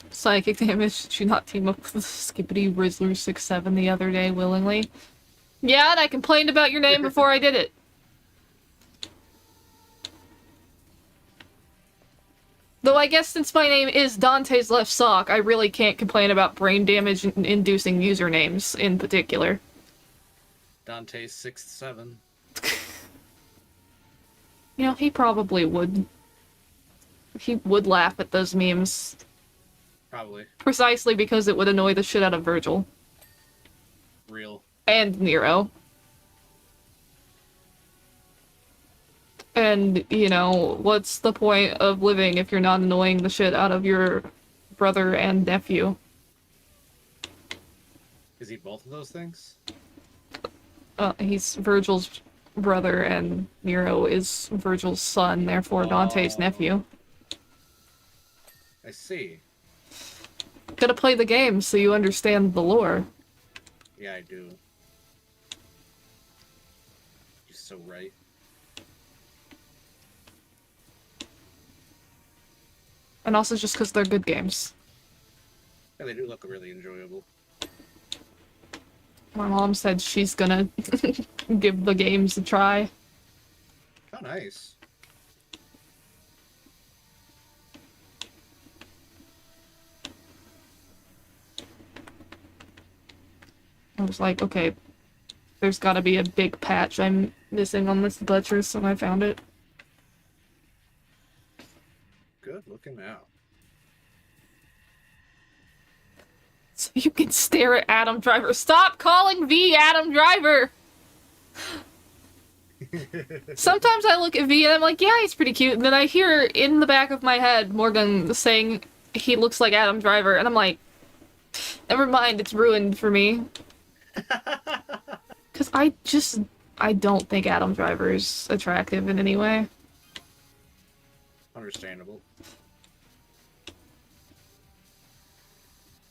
Psychic damage. Did you not team up with Skippity Rizzler 6-7 the other day willingly? Yeah, and I complained about your name before I did it. Though I guess since my name is Dante's Left Sock, I really can't complain about brain damage inducing usernames in particular. Dante 6-7. You know, he probably would. He would laugh at those memes. Probably. Precisely because it would annoy the shit out of Virgil. Real. And Nero. And, you know, what's the point of living if you're not annoying the shit out of your brother and nephew? Is he both of those things? He's Virgil's brother and Nero is Virgil's son, therefore Dante's nephew. I see. Gotta play the game so you understand the lore. Yeah, I do. You're so right. And also just because they're good games. Yeah, they do look really enjoyable. My mom said she's gonna give the games a try. Oh, nice. I was like, okay, there's gotta be a big patch I'm missing on this buttress, and I found it. Good looking out. So you can stare at Adam Driver. Stop calling V Adam Driver! Sometimes I look at V and I'm like, yeah, he's pretty cute, and then I hear in the back of my head Morgan saying he looks like Adam Driver, and I'm like, never mind, it's ruined for me. Because I don't think Adam Driver is attractive in any way. Understandable.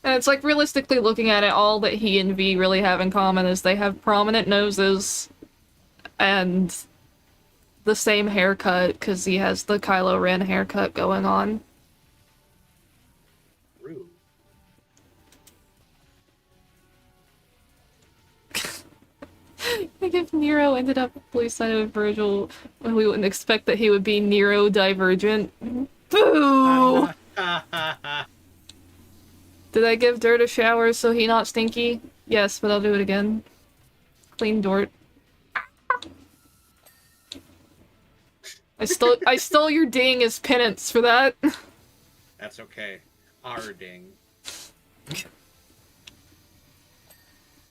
And it's like, realistically looking at it, all that he and V really have in common is they have prominent noses and the same haircut, because he has the Kylo Ren haircut going on. Rude. Like, if Nero ended up blue side of Virgil, we wouldn't expect that he would be Nero divergent. Boo! Did I give Dirt a shower so he not stinky? Yes, but I'll do it again. Clean Dort. I stole your ding as penance for that. That's okay. Our ding.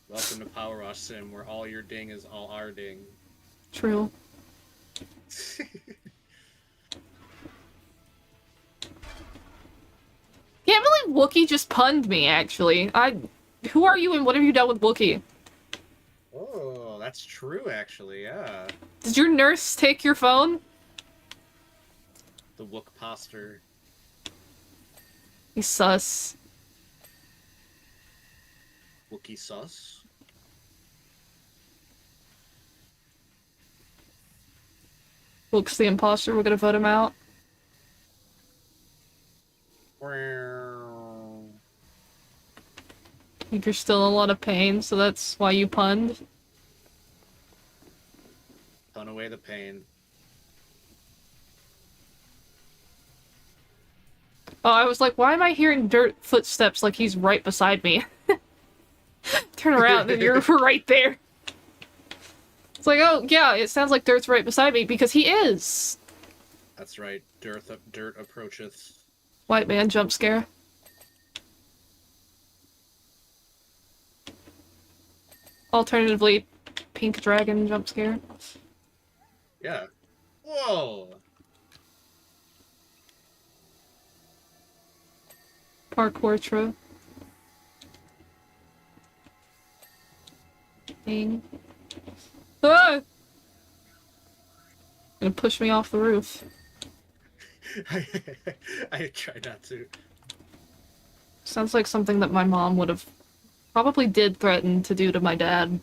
Welcome to Power Wash Sim, where all your ding is all our ding. True. Can't believe Wookie just punned me, actually. Who are you and what have you done with Wookie? Oh, that's true, actually, yeah. Did your nurse take your phone? The Wook poster. He's sus. Wookie sus? Wook's the imposter, we're gonna vote him out. Wow. I think you're still in a lot of pain, so that's why you punned. Pun away the pain. Oh, I was like, why am I hearing dirt footsteps like he's right beside me? Turn around and you're right there. It's like, oh, yeah, it sounds like Dirt's right beside me, because he is! That's right, dirt approacheth. White man jump scare. Alternatively, pink dragon jump scare. Yeah. Whoa! Parkour true. Ding. Ah! Gonna push me off the roof. I try not to. Sounds like something that my mom would have probably did threaten to do to my dad.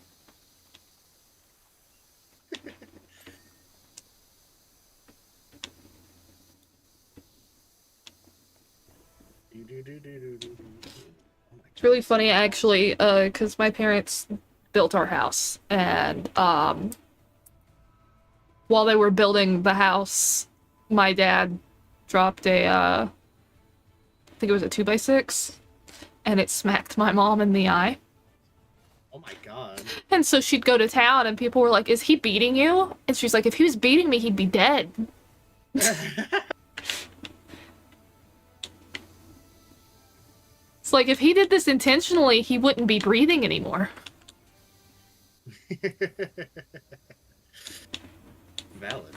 It's really funny, actually, because my parents built our house, and, while they were building the house, my dad dropped I think it was a 2x6, and it smacked my mom in the eye. Oh my god. And so she'd go to town, and people were like, is he beating you? And she's like, if he was beating me, he'd be dead. It's like, if he did this intentionally, he wouldn't be breathing anymore. Valid.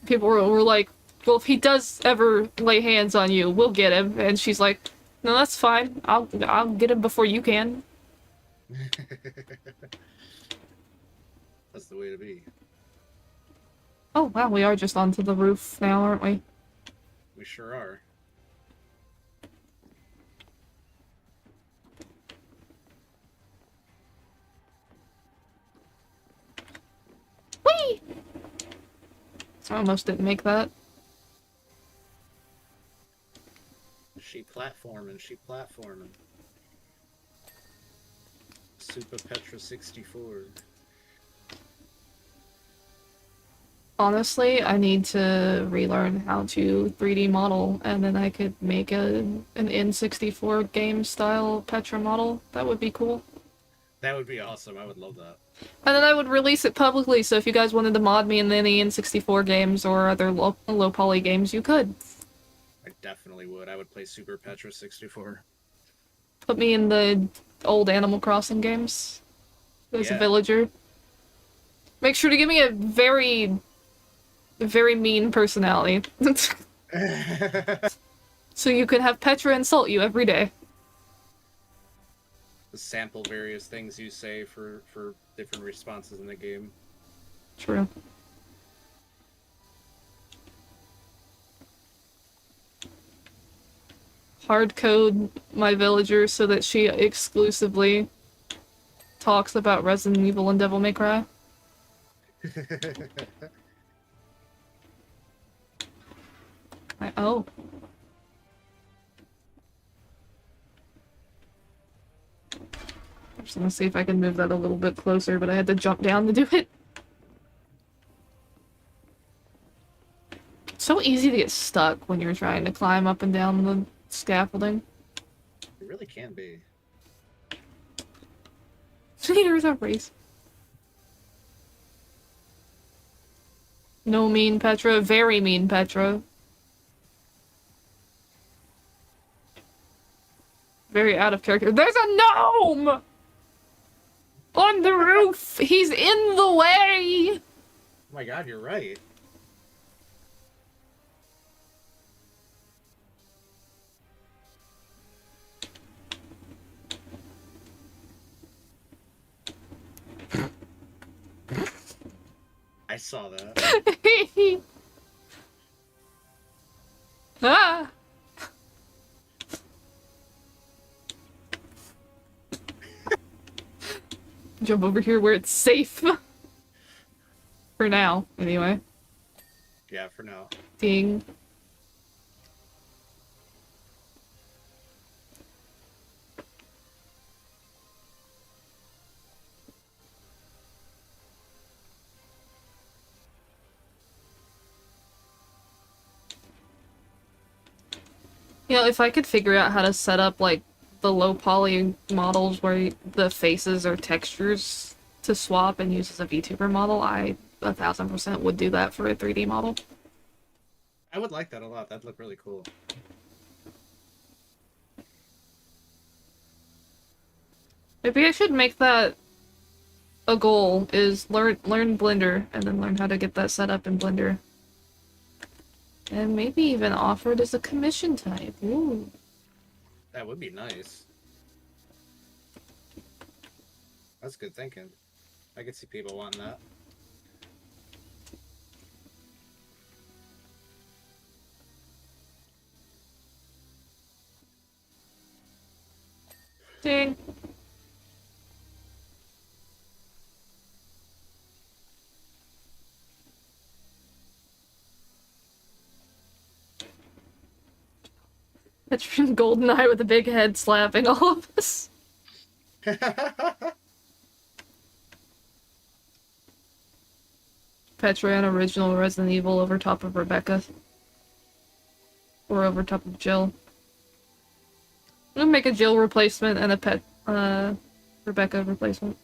People were like, well, if he does ever lay hands on you, we'll get him. And she's like, no, that's fine. I'll get him before you can. That's the way to be. Oh, wow, we are just onto the roof now, aren't we? We sure are. Whee! I almost didn't make that. She platforming. Super Petra 64. Honestly, I need to relearn how to 3D model, and then I could make an N64 game style Petra model. That would be cool. That would be awesome. I would love that. And then I would release it publicly, so if you guys wanted to mod me in any N64 games or other low poly games, you could. I definitely would. I would play Super Petra 64. Put me in the old Animal Crossing games as a villager. Make sure to give me a very mean personality. So you can have Petra insult you every day. Sample various things you say for different responses in the game. True. Hard code my villager so that she exclusively talks about Resident Evil and Devil May Cry. Oh. I'm just gonna see if I can move that a little bit closer, but I had to jump down to do it. It's so easy to get stuck when you're trying to climb up and down the scaffolding. It really can be. Here's a race. No mean Petra, very mean Petra. Very out of character. There's a gnome! On the roof! He's in the way! Oh my god, you're right. I saw that. Ah! Jump over here where it's safe. For now, anyway. Yeah, for now. Ding. You know, if I could figure out how to set up, like, the low poly models where the faces are textures to swap and use as a VTuber model, I 1000% would do that for a 3D model. I would like that a lot. That'd look really cool. Maybe I should make that a goal, is learn Blender, and then learn how to get that set up in Blender. And maybe even offer it as a commission type. Ooh. That would be nice. That's good thinking. I could see people wanting that. Ding. Picturing GoldenEye with a big head slapping all of us. Petra and original Resident Evil over top of Rebecca. Or over top of Jill. I'm gonna make a Jill replacement and a Rebecca replacement.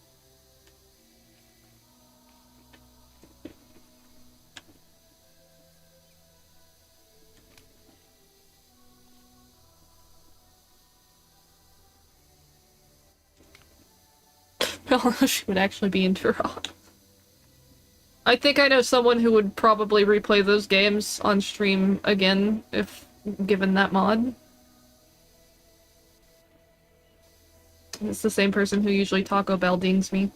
I don't know if she would actually be into Raw. I think I know someone who would probably replay those games on stream again if given that mod. It's the same person who usually Taco Bell dings me.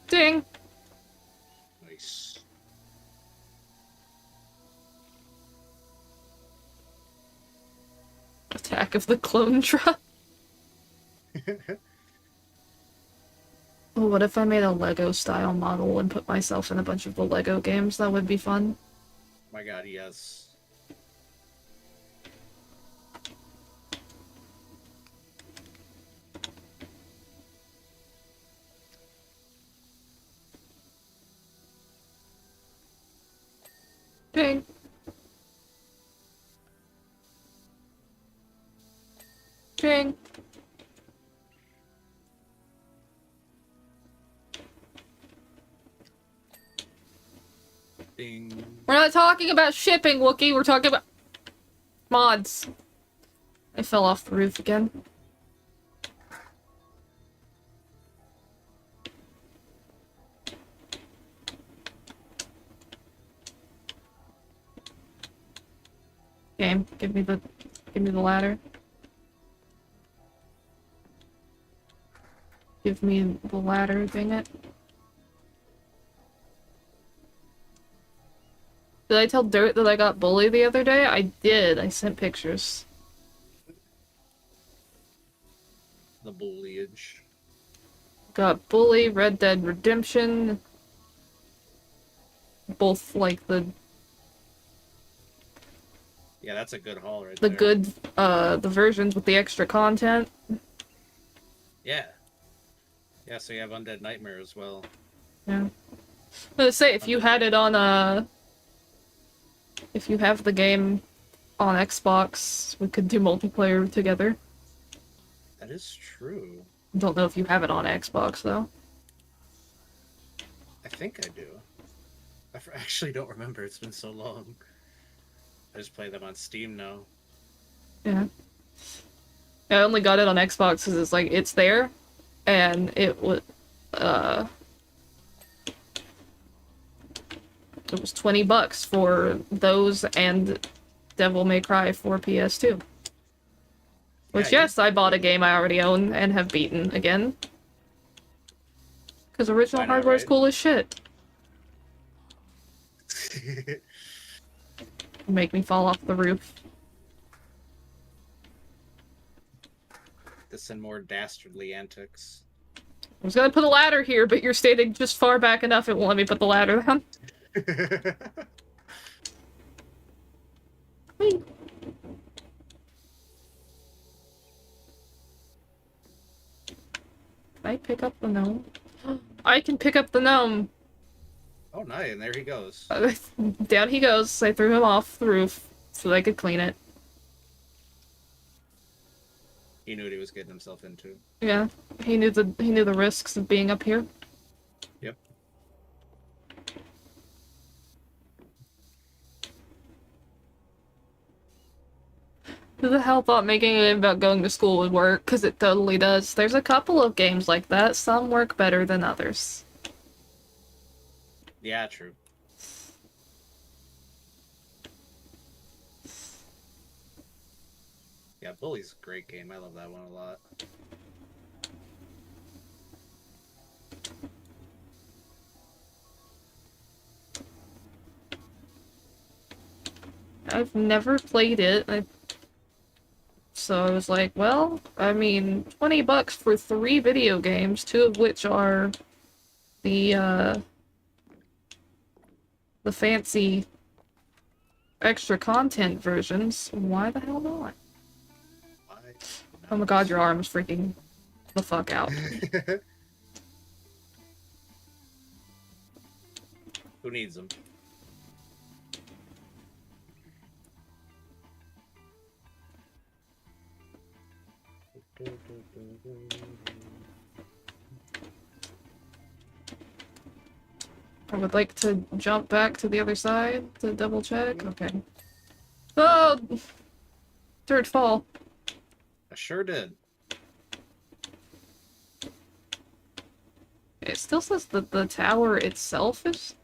Ding! Nice. Attack of the Clone Truck. Oh, what if I made a Lego style model and put myself in a bunch of the Lego games? That would be fun. My god, yes. Ding. Ding. Ding. We're not talking about shipping, Wookie. We're talking about mods. I fell off the roof again. Game, give me the ladder. Give me the ladder, dang it. Did I tell Dirt that I got bullied the other day? I did. I sent pictures. The bulliage. Got Bully, Red Dead Redemption. Both like the Yeah, that's a good haul right the there. good the versions with the extra content. Yeah. Yeah, so you have Undead Nightmare as well. Yeah. I was gonna say if you had it on if you have the game on Xbox, we could do multiplayer together. That is true. Don't know if you have it on Xbox, though. I think I do. Actually don't remember. It's been so long. I just play them on Steam now. Yeah. I only got it on Xbox because it's like, it's there, and it was, it was $20 for those and Devil May Cry for PS2. Which, Yeah, yes, I bought a game I already own and have beaten again. Because original Why not, hardware is right? cool as shit. Make me fall off the roof. This and more dastardly antics. I was gonna put a ladder here, but you're standing just far back enough it won't let me put the ladder down. Whee! Can I pick up the gnome? I can pick up the gnome! Oh, nice, and there he goes. Down he goes. I threw him off the roof so they could clean it. He knew what he was getting himself into. Yeah, he knew the risks of being up here. Yep. Who the hell thought making a game about going to school would work? Because it totally does. There's a couple of games like that. Some work better than others. Yeah, true. Yeah, Bully's a great game. I love that one a lot. I've never played it. So I was like, well, I mean, $20 for 3 video games, 2 of which are the fancy extra content versions. Why the hell not? Why Oh my god, your arm's freaking the fuck out. Who needs them? I would like to jump back to the other side to double check. Okay. Oh! Dirt fall. I sure did. It still says that the tower itself is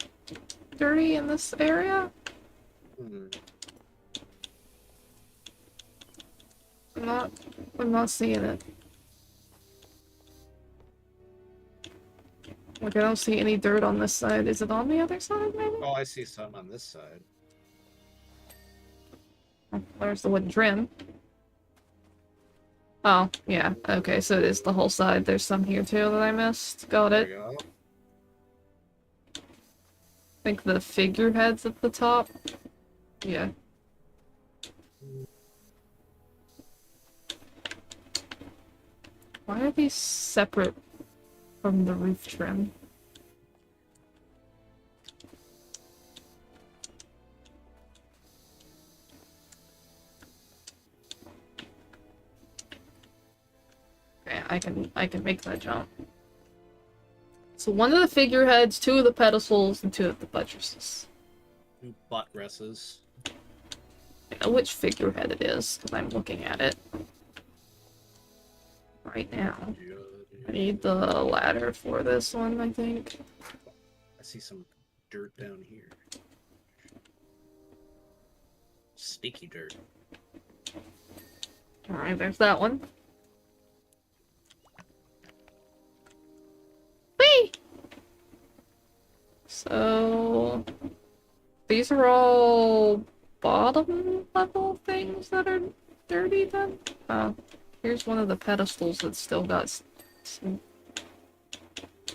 dirty in this area. Hmm. I'm not seeing it. Like, I don't see any dirt on this side. Is it on the other side, maybe? Oh, I see some on this side. Oh, there's the wooden trim. Oh, yeah. Okay, so it is the whole side. There's some here, too, that I missed. Got There it. we go. I think the figurehead's at the top. Yeah. Why are these separate from the roof trim? Okay, I can make that jump. So one of the figureheads, 2 of the pedestals, and 2 of the buttresses. New butt dresses. I know which figurehead it is, because I'm looking at it right now. I need the ladder for this one, I think. I see some dirt down here. Sticky dirt. Alright, there's that one. Whee! So... these are all bottom level things that are dirty then? Here's one of the pedestals that's still got some...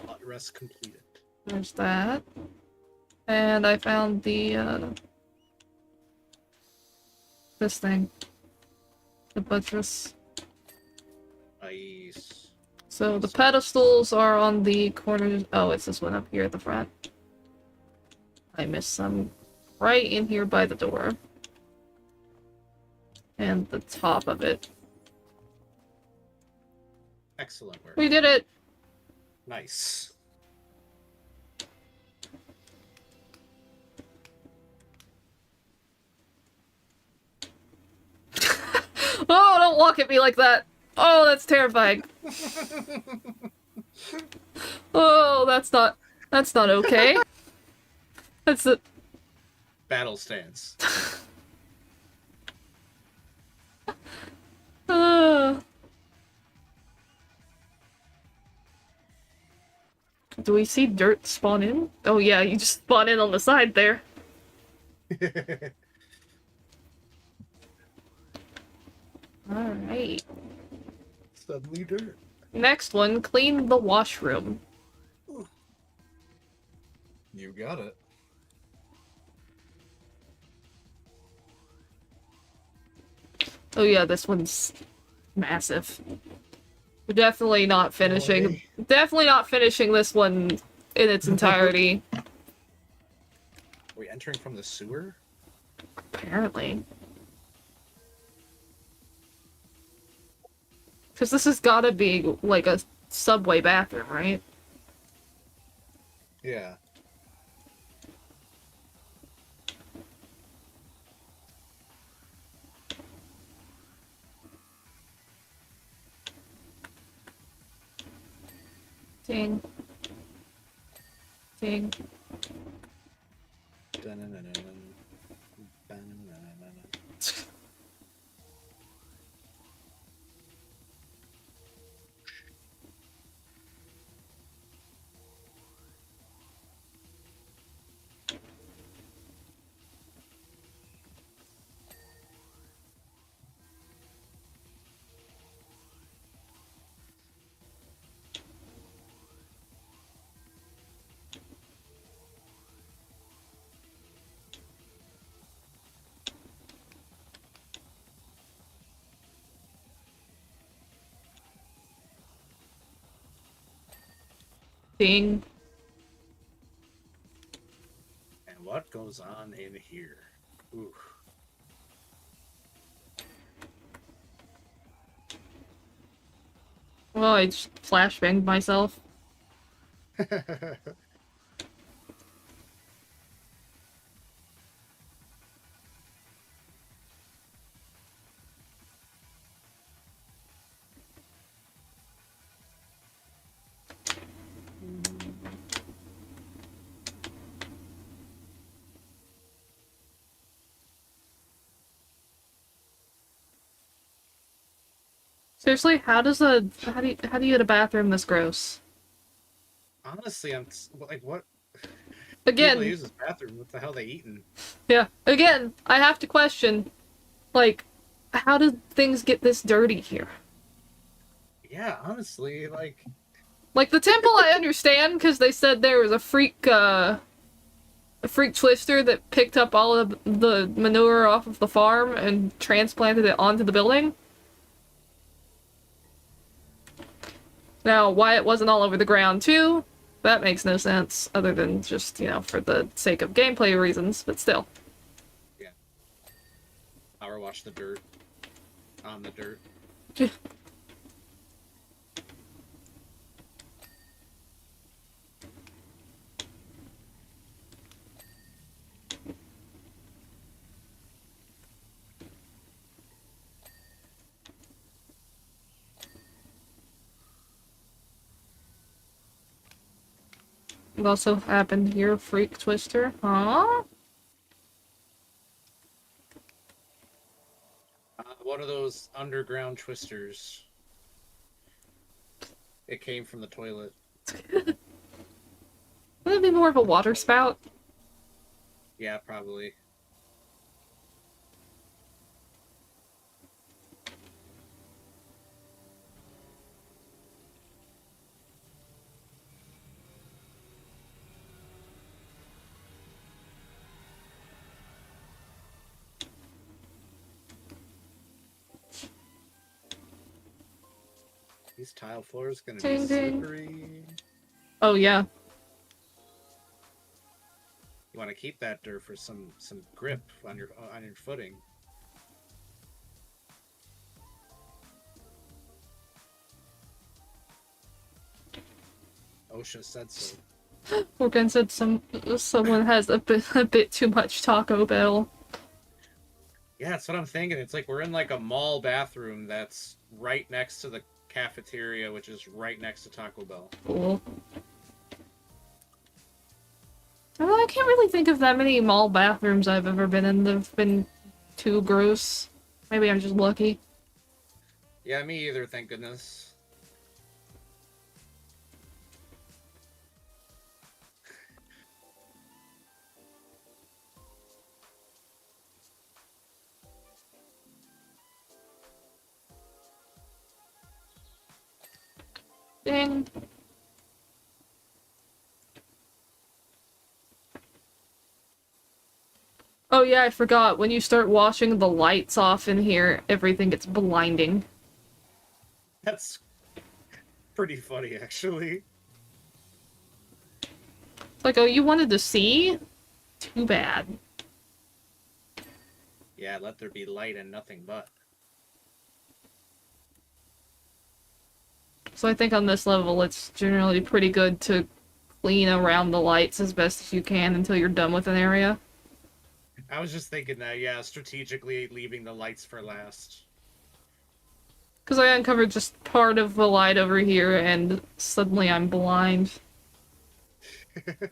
Butt rest completed. There's that. And I found the, this thing. The buttress. Nice. So the pedestals are on the corners. Oh, it's this one up here at the front. I missed some right in here by the door. And the top of it. Excellent work. We did it! Nice. Oh, don't walk at me like that! Oh, that's terrifying. Oh, that's not okay. That's a... Battle stance. Do we see dirt spawn in? Oh yeah, you just spawn in on the side there. Alright. Suddenly dirt. Next one, clean the washroom. You got it. Oh yeah, this one's massive. We're definitely not finishing. Boy. Definitely not finishing this one in its entirety. Are we entering from the sewer? Apparently. Because this has gotta be, like, a subway bathroom, right? Yeah. Ding. Ding. Ding. And what goes on in here? Ooh. Well, I just flashbanged myself. Seriously, how do you get a bathroom this gross? Honestly, I'm like, what? People Again, use this bathroom. What the hell they eating? yeah. Again, I have to question, like, how did things get this dirty here? Yeah, honestly, like, Like the temple, I understand because they said there was a freak twister that picked up all of the manure off of the farm and transplanted it onto the building. Now, why it wasn't all over the ground too, that makes no sense, other than just, you know, for the sake of gameplay reasons, but still. yeah. Power wash the dirt on the dirt. It also happened here, freak twister. Huh? One of those underground twisters. It came from the toilet. Would it be more of a water spout? Yeah, probably. These tile floors gonna be Ding, ding. slippery. Oh yeah. You want to keep that dirt for some grip on your footing. OSHA said so. Morgan said someone has a bit too much Taco Bell. Yeah, that's what I'm thinking. It's like we're in like a mall bathroom that's right next to the cafeteria, which is right next to Taco Bell. Cool. I can't really think of that many mall bathrooms I've ever been in that have been too gross. Maybe I'm just lucky. Yeah, me either, thank goodness. Ding. Oh yeah, I forgot. When you start washing the lights off in here, everything gets blinding. That's pretty funny, actually. It's like, oh, you wanted to see? Too bad. Yeah, let there be light and nothing but. So I think on this level, it's generally pretty good to clean around the lights as best as you can until you're done with an area. I was just thinking that, yeah, strategically leaving the lights for last. Because I uncovered just part of the light over here, and suddenly I'm blind. Blinded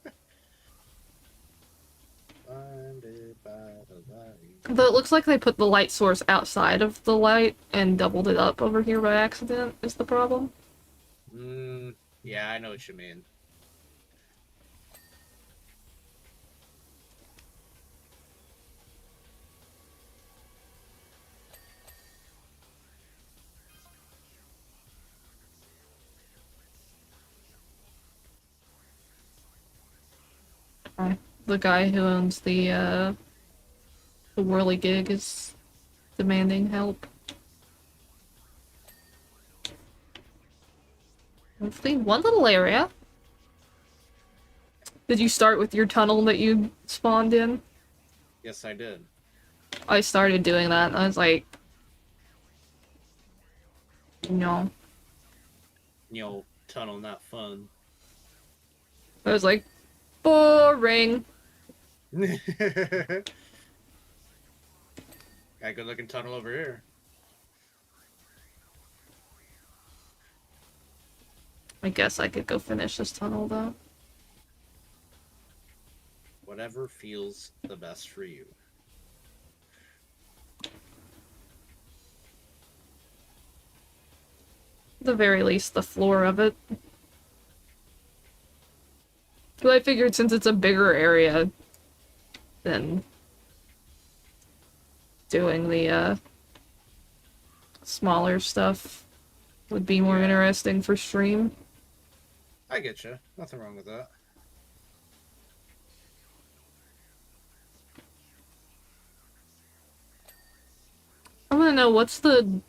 by the light. Though it looks like they put the light source outside of the light and doubled it up over here by accident, is the problem. Yeah, I know what you mean. The guy who owns the whirly gig is demanding help. Hopefully, one little area. Did you start with your tunnel that you spawned in? Yes, I did. I started doing that, and I was like, no. Tunnel not fun. I was like, boring. Got a good looking tunnel over here. I guess I could go finish this tunnel, though. Whatever feels the best for you. At the very least, the floor of it. But I figured since it's a bigger area, then doing the smaller stuff would be more interesting for stream. I get you. Nothing wrong with that. I want to know, what's the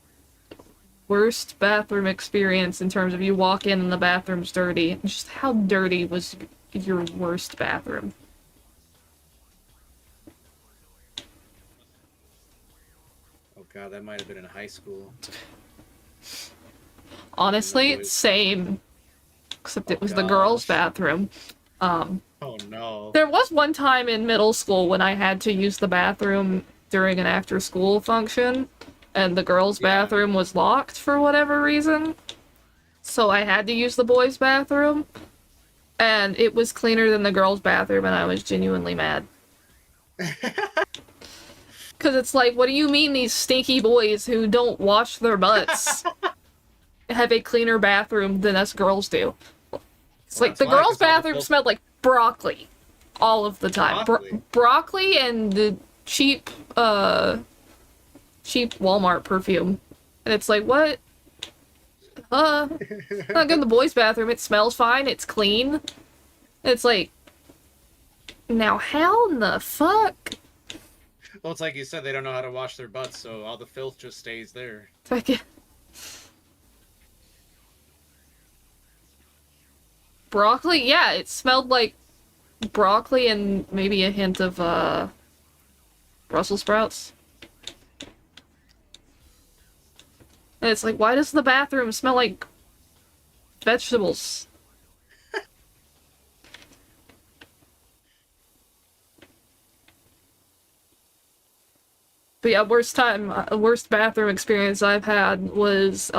worst bathroom experience in terms of you walk in and the bathroom's dirty? Just how dirty was your worst bathroom? Oh god, that might have been in high school. Honestly, same. Except it was the girls' bathroom. Oh no. There was one time in middle school when I had to use the bathroom during an after-school function, and the girls' bathroom was locked for whatever reason. So I had to use the boys' bathroom, and it was cleaner than the girls' bathroom, and I was genuinely mad. Because it's like, what do you mean these stinky boys who don't wash their butts have a cleaner bathroom than us girls do? It's like the girls' bathroom smelled like broccoli all of the time. Broccoli and the cheap Walmart perfume. And it's like, what? Not good in the boys' bathroom. It smells fine. It's clean. It's like, now how in the fuck? Well, it's like you said, they don't know how to wash their butts, so all the filth just stays there. Broccoli? Yeah, it smelled like broccoli and maybe a hint of, Brussels sprouts. And it's like, why does the bathroom smell like vegetables? But yeah, worst bathroom experience I've had was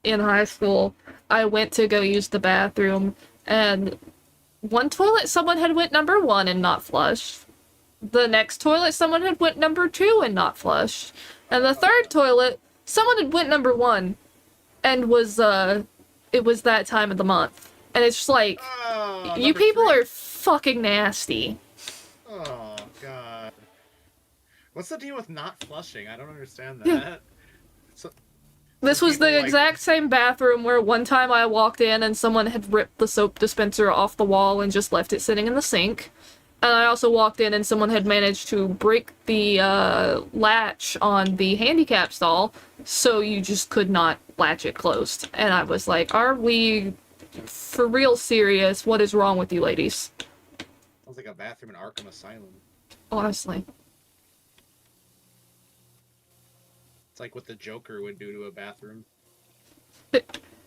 in high school. I went to go use the bathroom, and one toilet someone had went number one and not flushed. The next toilet someone had went number two and not flushed. And the third toilet someone had went number one and was it was that time of the month. And it's just like, Oh, you number people three. are fucking nasty. Oh god. What's the deal with not flushing? I don't understand Yeah. that. So, This some was people the like- exact same bathroom where one time I walked in and someone had ripped the soap dispenser off the wall and just left it sitting in the sink. And I also walked in and someone had managed to break the latch on the handicap stall, so you just could not latch it closed. And I was like, are we for real serious? What is wrong with you ladies? Sounds like a bathroom in Arkham Asylum. Honestly. It's like what the Joker would do to a bathroom. And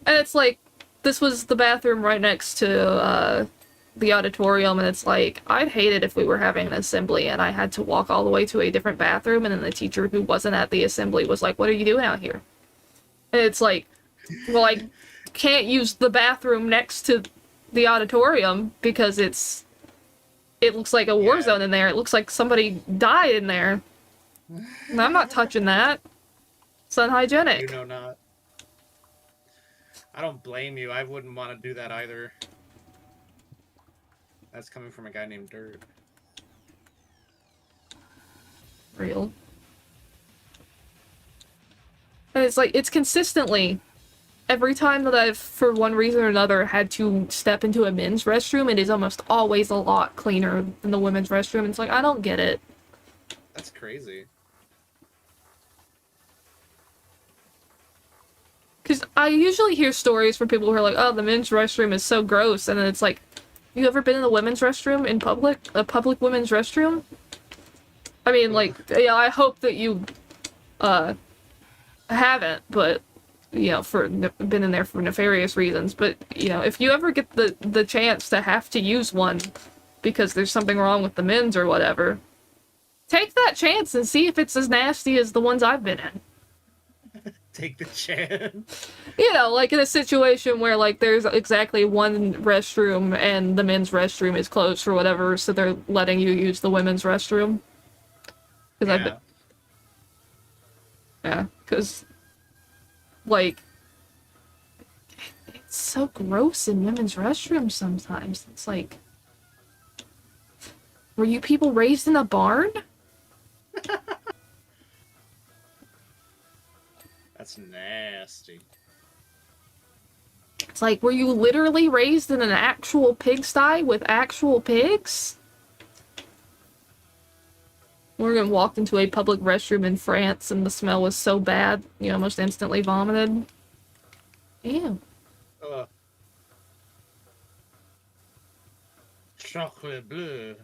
it's like, this was the bathroom right next to the auditorium, and it's like, I'd hate it if we were having an assembly and I had to walk all the way to a different bathroom, and then the teacher who wasn't at the assembly was like, what are you doing out here? And it's like, well, I can't use the bathroom next to the auditorium because it looks like a war Yeah. zone in there. It looks like somebody died in there. And I'm not touching that. It's unhygienic. You know not. I don't blame you. I wouldn't want to do that either. That's coming from a guy named Dirt. Real. And it's like, it's consistently, every time that I've, for one reason or another, had to step into a men's restroom, it is almost always a lot cleaner than the women's restroom. It's like, I don't get it. That's crazy. Because I usually hear stories from people who are like, oh, the men's restroom is so gross, and then it's like, you ever been in the women's restroom in public? A public women's restroom? I mean, like, yeah, I hope that you, haven't, but, you know, been in there for nefarious reasons, but, you know, if you ever get the chance to have to use one because there's something wrong with the men's or whatever, take that chance and see if it's as nasty as the ones I've been in. Take the chance. You know, like in a situation where, like, there's exactly one restroom and the men's restroom is closed for whatever, so they're letting you use the women's restroom. Because Yeah. because, like, it's so gross in women's restrooms sometimes. It's like, were you people raised in a barn? That's nasty. It's like, were you literally raised in an actual pigsty with actual pigs? Morgan walked into a public restroom in France and the smell was so bad, you almost instantly vomited. Ew. Ugh. Chocolate bleu.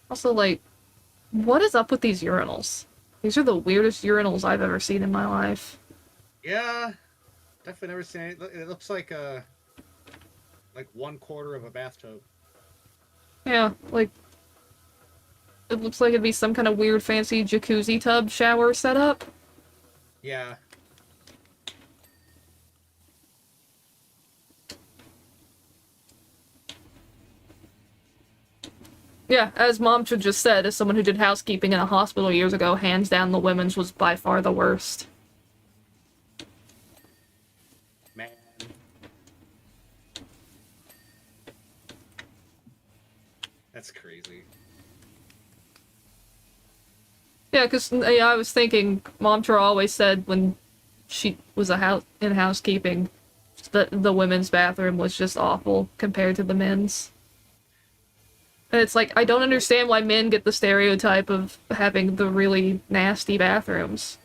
Also, like, what is up with these urinals? These are the weirdest urinals I've ever seen in my life. Yeah. Definitely never seen it. It looks like like 1/4 of a bathtub. Yeah, like, it looks like it'd be some kind of weird fancy jacuzzi tub shower setup. Yeah. Yeah, as Mom should just said, as someone who did housekeeping in a hospital years ago, hands down the women's was by far the worst. Man. That's crazy. Yeah, because I was thinking, Mom Chur always said when she was in housekeeping that the women's bathroom was just awful compared to the men's. And it's like, I don't understand why men get the stereotype of having the really nasty bathrooms.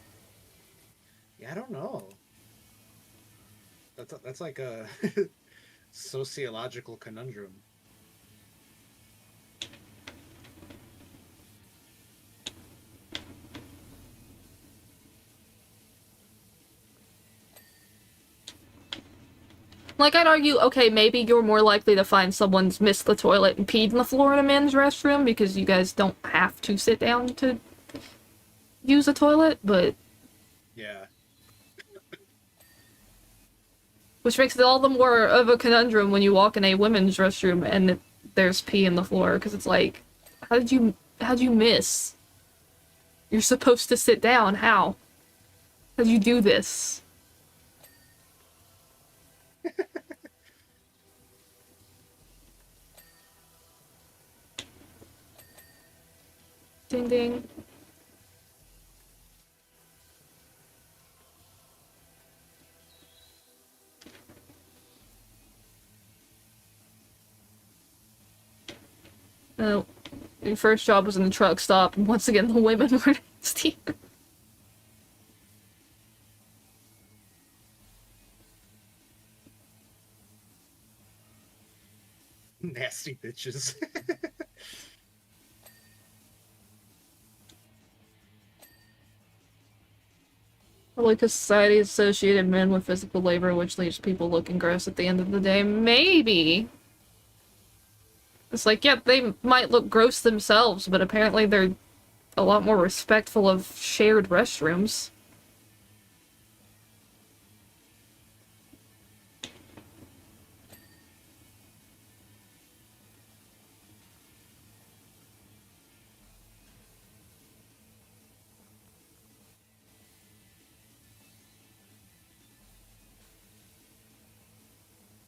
Yeah, I don't know. That's like a sociological conundrum. Like, I'd argue, okay, maybe you're more likely to find someone's missed the toilet and peed in the floor in a men's restroom because you guys don't have to sit down to use a toilet, but... Yeah. Which makes it all the more of a conundrum when you walk in a women's restroom and there's pee in the floor, because it's like, how'd you miss? You're supposed to sit down, how? How'd you do this? Ding ding. Oh, your first job was in the truck stop, and once again the women were nasty. Nasty bitches. Probably because society associated men with physical labor, which leaves people looking gross at the end of the day. Maybe. It's like, yeah, they might look gross themselves, but apparently they're a lot more respectful of shared restrooms.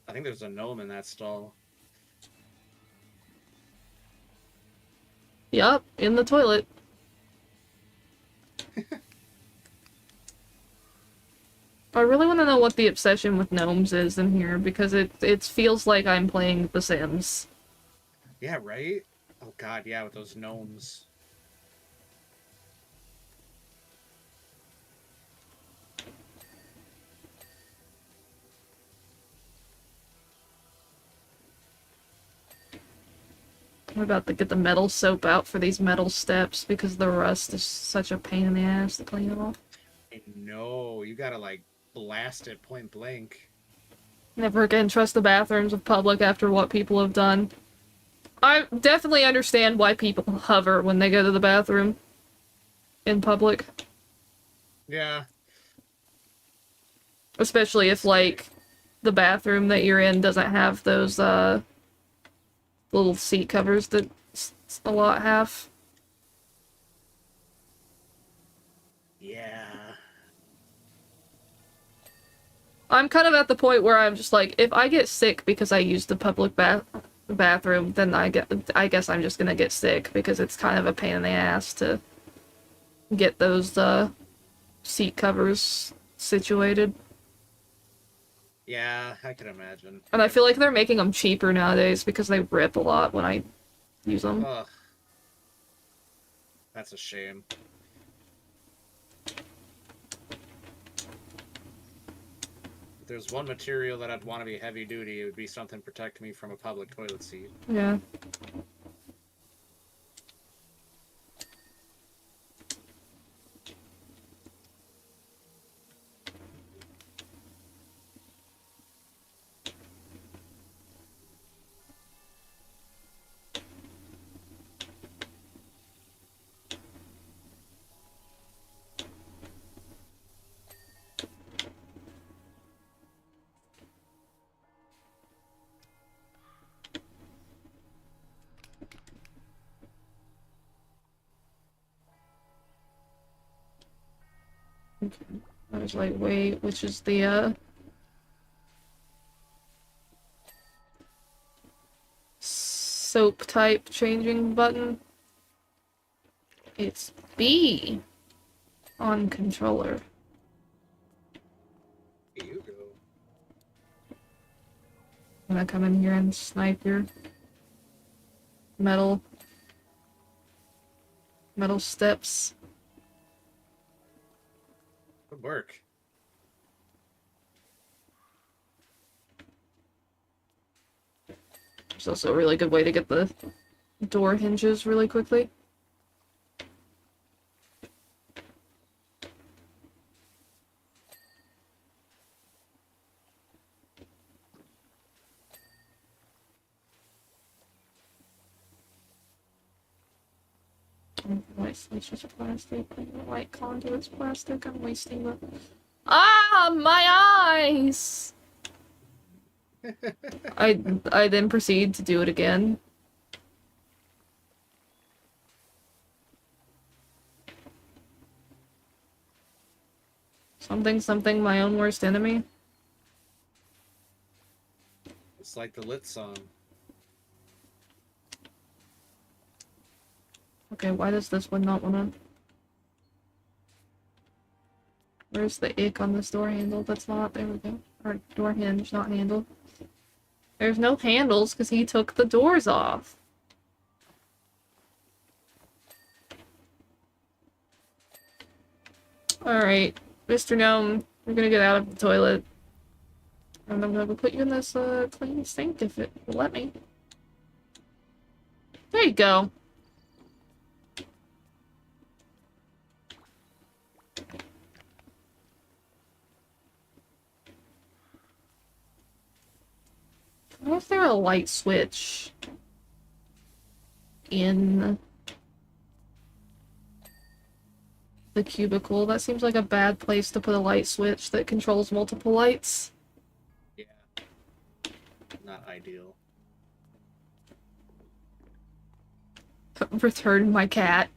I think there's a gnome in that stall. Yup, in the toilet. I really want to know what the obsession with gnomes is in here, because it feels like I'm playing The Sims. Yeah, right? Oh god, yeah, with those gnomes. I'm about to get the metal soap out for these metal steps, because the rust is such a pain in the ass to clean off. No, you gotta, like, blast it point blank. Never again trust the bathrooms of public after what people have done. I definitely understand why people hover when they go to the bathroom in public. Yeah. Especially if, like, the bathroom that you're in doesn't have those, little seat covers that a lot have. Yeah. I'm kind of at the point where I'm just like, if I get sick because I use the public bathroom, then I guess I'm just gonna get sick, because it's kind of a pain in the ass to get those, seat covers situated. Yeah, I can imagine. And I feel like they're making them cheaper nowadays because they rip a lot when I use them. Ugh. That's a shame. If there's one material that I'd want to be heavy duty, it would be something to protect me from a public toilet seat. Yeah. Okay. I was like, wait, which is the, soap type changing button? It's B on controller. Here you go. I'm gonna come in here and snipe your metal steps. Good work. It's also a really good way to get the door hinges really quickly. White switches plastic. White conduits plastic. I'm wasting the. Ah, my eyes! I then proceed to do it again. Something, my own worst enemy. It's like the lit song. Okay, why does this one not wanna... Where's the ick on this door handle? That's not... There we go. Or door hinge, not handle. There's no handles because he took the doors off. Alright, Mr. Gnome, you're gonna get out of the toilet. And I'm gonna put you in this clean sink if it will let me. There you go. Why is there a light switch in the cubicle? That seems like a bad place to put a light switch that controls multiple lights. Yeah. Not ideal. Return my cat.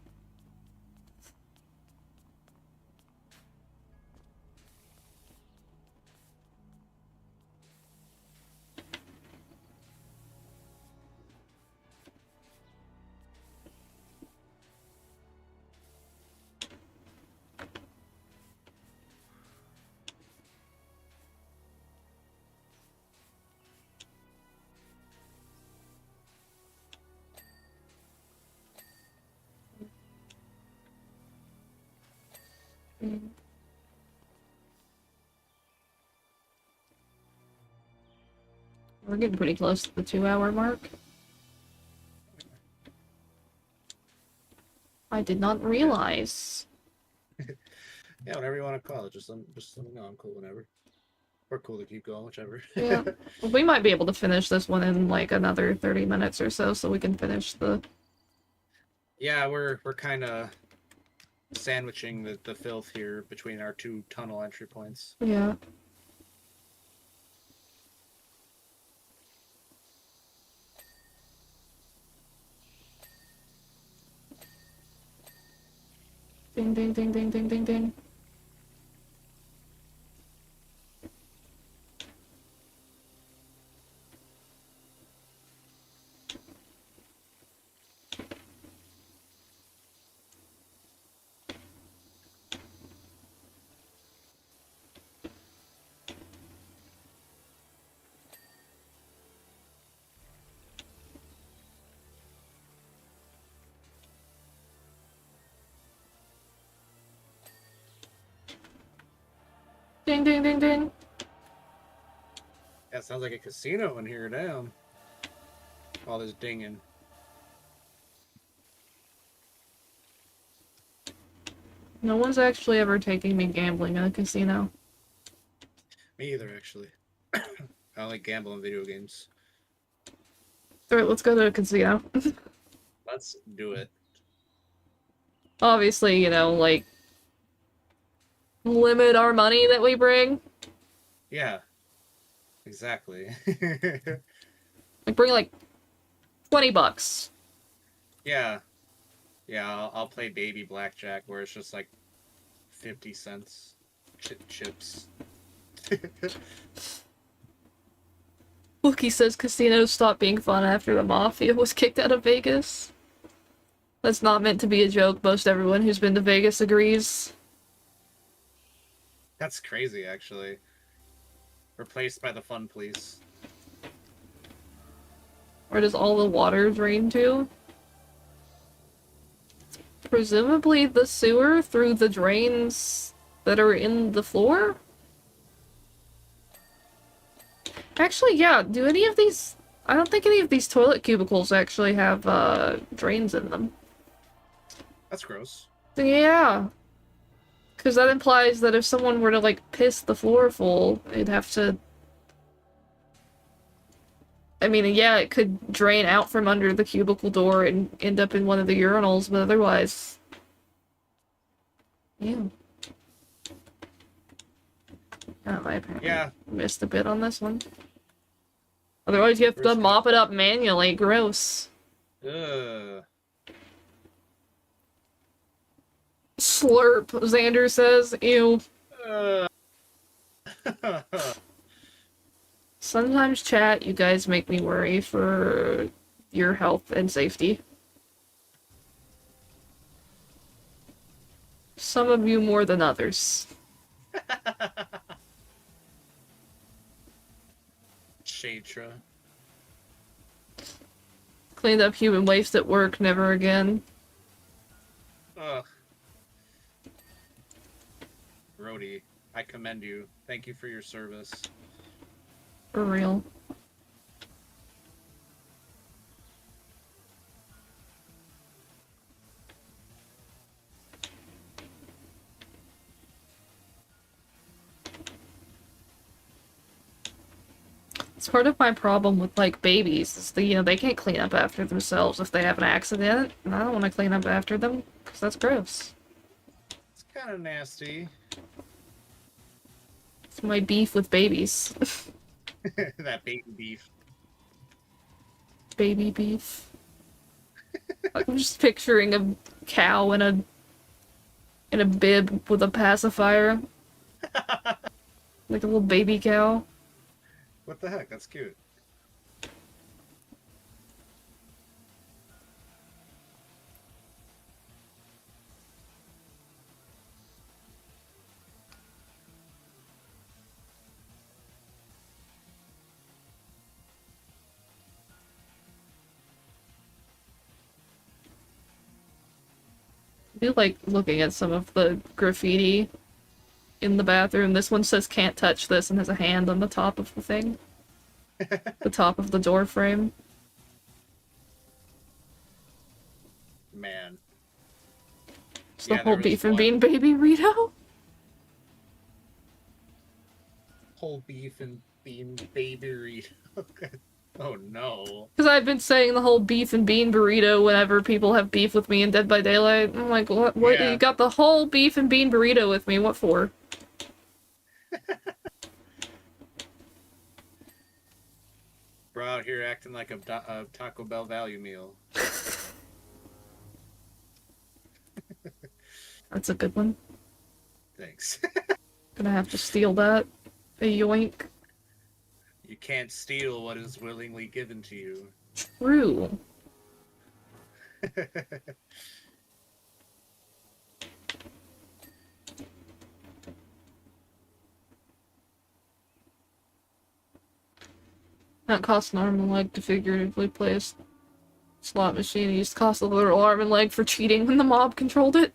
We're getting pretty close to the 2-hour mark. I did not realize. Yeah, whatever you want to call it. Just let me know. I'm cool whenever. We're cool to keep going, whichever. Yeah. We might be able to finish this one in like another 30 minutes or so we can finish the... Yeah, we're kind of sandwiching the filth here between our two tunnel entry points. Yeah. Ding, ding, ding, ding, ding, ding, ding. Ding, ding, ding, ding. Yeah, sounds like a casino in here now. All this dinging. No one's actually ever taking me gambling in a casino. Me either, actually. I don't like gambling video games. Alright, let's go to a casino. Let's do it. Obviously, you know, like, limit our money that we bring. Yeah. Exactly. Like, bring like 20 bucks. Yeah. Yeah, I'll play baby blackjack where it's just like 50 cents. Chips. Wookie says casinos stopped being fun after the Mafia was kicked out of Vegas. That's not meant to be a joke. Most everyone who's been to Vegas agrees. That's crazy, actually. Replaced by the fun police. Where does all the water drain to? Presumably the sewer through the drains that are in the floor? Actually, yeah, do any of these... I don't think any of these toilet cubicles actually have, drains in them. That's gross. Yeah. Because that implies that if someone were to, like, piss the floor full, they'd have to... I mean, yeah, it could drain out from under the cubicle door and end up in one of the urinals, but otherwise, yeah. Oh, I apparently Yeah. missed a bit on this one. Otherwise, you have to mop it up manually. Gross. Ugh. Slurp, Xander says. Ew. Sometimes, chat, you guys make me worry for your health and safety. Some of you more than others. Shadra. Cleaned up human waste at work, never again. Ugh. Rhodey, I commend you. Thank you for your service. For real. It's part of my problem with, like, babies, is that, they can't clean up after themselves if they have an accident, and I don't want to clean up after them, because that's gross. It's kind of nasty. It's my beef with babies. That baby beef. Baby beef. I'm just picturing a cow in a bib with a pacifier. Like a little baby cow. What the heck? That's cute. I do like looking at some of the graffiti in the bathroom. This one says can't touch this and has a hand on the top of the thing. The top of the door frame. Man. It's the Yeah, whole there was beef and one- bean baby Rito. Whole beef and bean baby burrito. Oh no. Because I've been saying the whole beef and bean burrito whenever people have beef with me in Dead by Daylight. I'm like, what? Yeah. You got the whole beef and bean burrito with me. What for? Bro out here acting like a Taco Bell value meal. That's a good one. Thanks. Gonna have to steal that. A yoink. You can't steal what is willingly given to you. True. That costs an arm and leg to figuratively play a slot machine. It used to cost a literal arm and leg for cheating when the mob controlled it.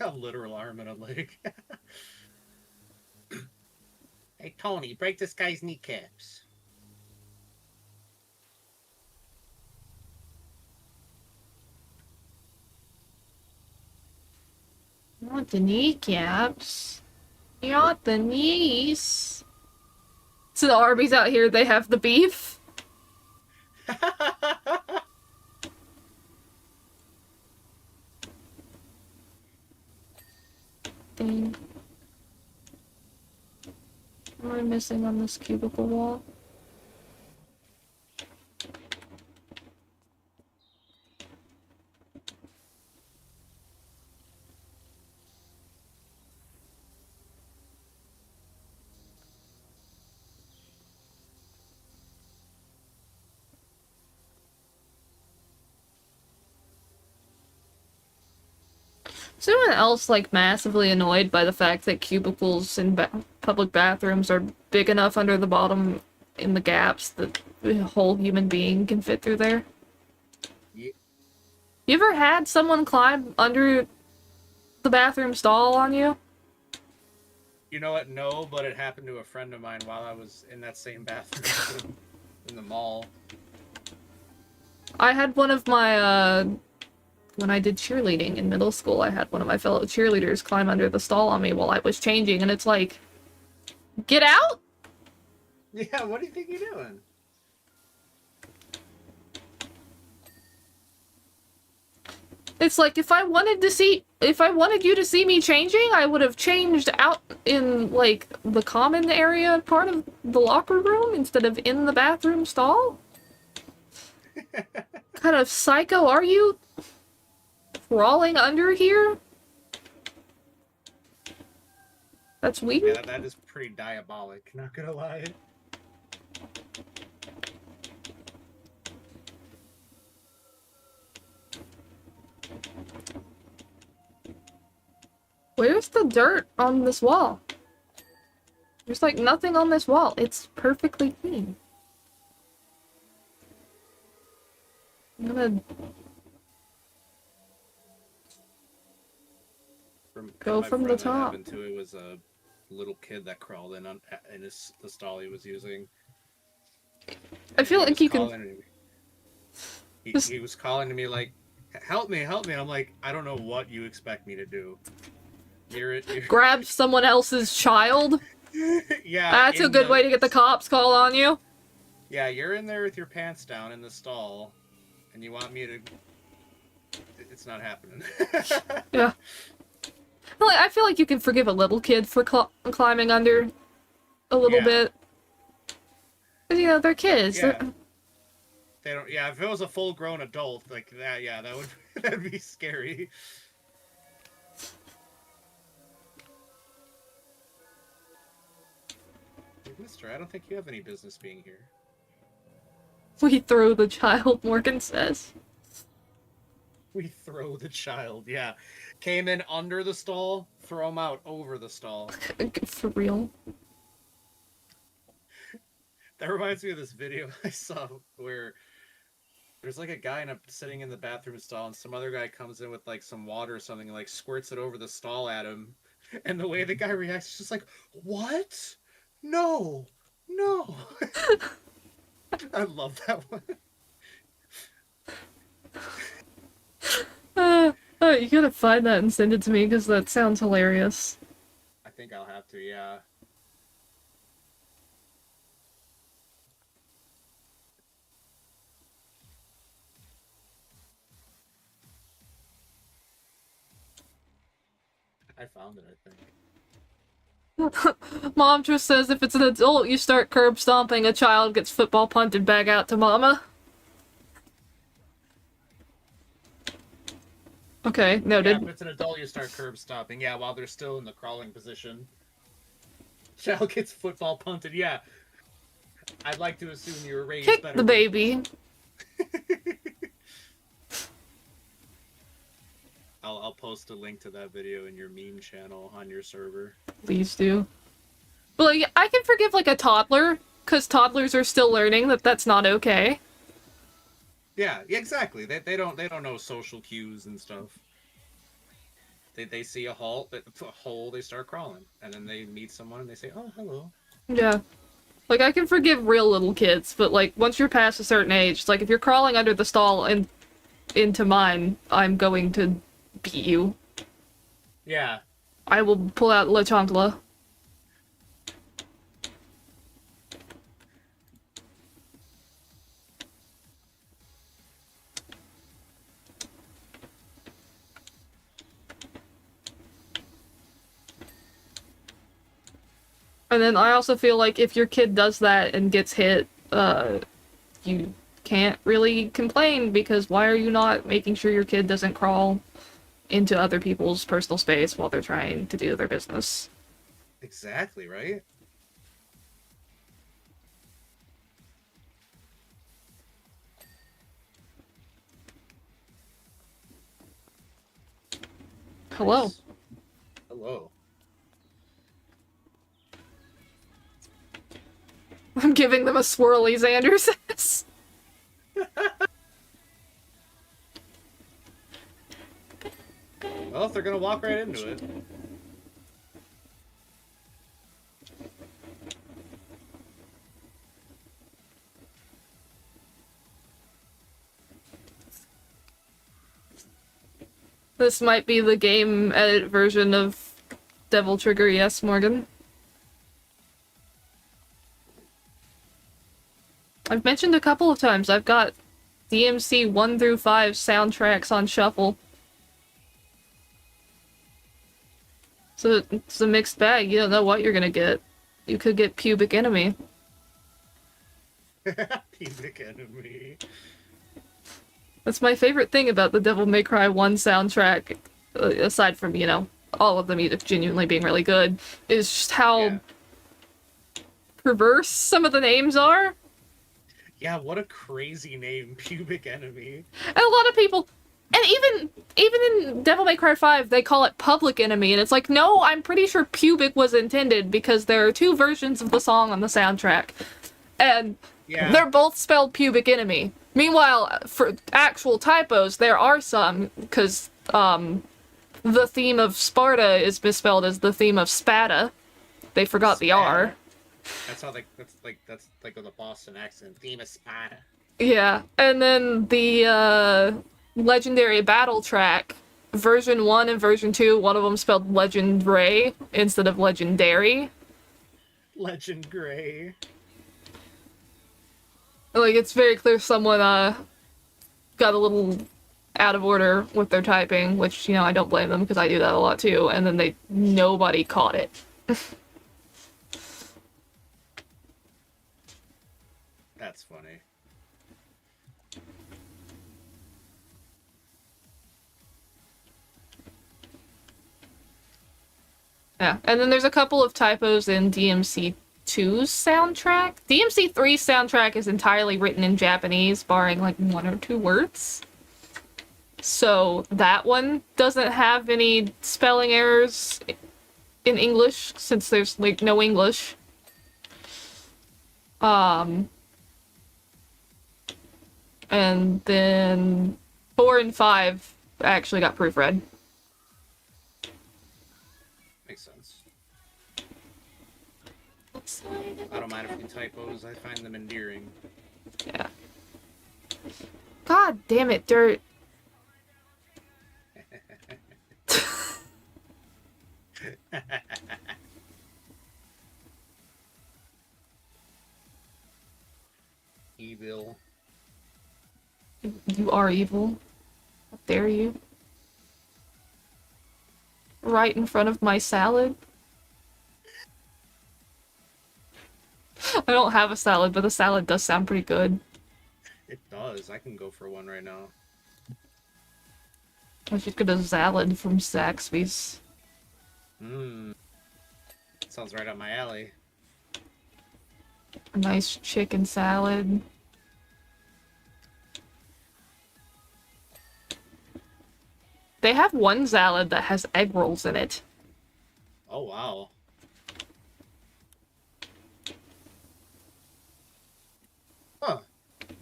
A literal arm and a leg. Hey, Tony, break this guy's kneecaps. Not the kneecaps. Not the knees. So the Arby's out here, they have the beef. Dang. What am I missing on this cubicle wall? Is anyone else, like, massively annoyed by the fact that cubicles in public bathrooms are big enough under the bottom in the gaps that a whole human being can fit through there? Yeah. You ever had someone climb under the bathroom stall on you? You know what? No, but it happened to a friend of mine while I was in that same bathroom in the mall. I had one of my, when I did cheerleading in middle school, I had one of my fellow cheerleaders climb under the stall on me while I was changing, and it's like, get out? Yeah, what do you think you're doing? It's like if I wanted you to see me changing, I would have changed out in like the common area part of the locker room instead of in the bathroom stall. Kind of psycho are you? Crawling under here? That's weird. Yeah, that is pretty diabolic, not gonna lie. Where's the dirt on this wall? There's like nothing on this wall. It's perfectly clean. I'm gonna go from the top. Happened to it was a little kid that crawled in the stall he was using. I feel like you can. He was calling to me like, "Help me, help me!" I'm like, "I don't know what you expect me to do." You're Grab someone else's child? Yeah. That's a good way to get the cops called on you. Yeah, you're in there with your pants down in the stall, and you want me to... It's not happening. Yeah. I feel like you can forgive a little kid for climbing under a little bit. Because, you know, they're kids. Yeah. They don't... Yeah, if it was a full-grown adult, like that, yeah, that would that'd be scary. Mister, I don't think you have any business being here. We throw the child, Morgan says. We throw the child, yeah. Came in under the stall, throw him out over the stall. For real. That reminds me of this video I saw where there's like a guy sitting in the bathroom stall, and some other guy comes in with like some water or something and like squirts it over the stall at him. And the way the guy reacts is just like, "What? No, no." I love that one. Oh, you gotta find that and send it to me because that sounds hilarious. I think I'll have to, yeah. I found it, I think. Mom just says if it's an adult, you start curb stomping, a child gets football punted back out to mama. Okay, noted. Yeah, if it's an adult, you start curb stomping. Yeah, while they're still in the crawling position. Child gets football punted. Yeah. I'd like to assume you were raised Kick better. the baby. I'll post a link to that video in your meme channel on your server. Please do. But like, I can forgive like a toddler, because toddlers are still learning that that's not okay. Yeah, exactly. They don't know social cues and stuff. They see a hole, they start crawling, and then they meet someone and they say, "Oh, hello." Yeah. Like, I can forgive real little kids, but like, once you're past a certain age, it's like if you're crawling under the stall and into mine, I'm going to beat you. Yeah. I will pull out La Chancla. And then I also feel like if your kid does that and gets hit, you can't really complain because why are you not making sure your kid doesn't crawl into other people's personal space while they're trying to do their business? Exactly, right? Hello. Nice. Hello. I'm giving them a swirly, Xander says. Well, if they're gonna walk right into it. This might be the game edit version of Devil Trigger, yes, Morgan. I've mentioned a couple of times, I've got DMC 1 through 5 soundtracks on shuffle. So it's a mixed bag, you don't know what you're gonna get. You could get Pubic Enemy. Pubic Enemy. That's my favorite thing about the Devil May Cry 1 soundtrack, aside from, you know, all of the music genuinely being really good, is just how perverse some of the names are. Yeah, what a crazy name, Pubic Enemy. And a lot of people, and even in Devil May Cry 5, they call it Public Enemy, and it's like, no, I'm pretty sure pubic was intended because there are 2 versions of the song on the soundtrack. And they're both spelled Pubic Enemy. Meanwhile, for actual typos, there are some, because the theme of Sparta is misspelled as the theme of Spada. They forgot the R. That's like with a Boston accent. Theme of Spada. Yeah, and then the Legendary Battle track, version 1 and version 2, one of them spelled Legend Ray instead of Legendary. Legend Gray. Like, it's very clear someone got a little out of order with their typing, which, you know, I don't blame them because I do that a lot too, and then nobody caught it. That's funny. Yeah, and then there's a couple of typos in DMC 2's soundtrack. DMC 3's soundtrack is entirely written in Japanese, barring like 1 or 2 words. So that one doesn't have any spelling errors in English, since there's like no English. And then 4 and 5 actually got proofread. Makes sense. I don't mind a few typos. I find them endearing. Yeah. God damn it, Dirt. Evil. You are evil. How dare you? Right in front of my salad. I don't have a salad, but the salad does sound pretty good. It does. I can go for one right now. I should get a salad from Zaxby's. Sounds right up my alley. A nice chicken salad. They have one salad that has egg rolls in it. Oh, wow. Huh.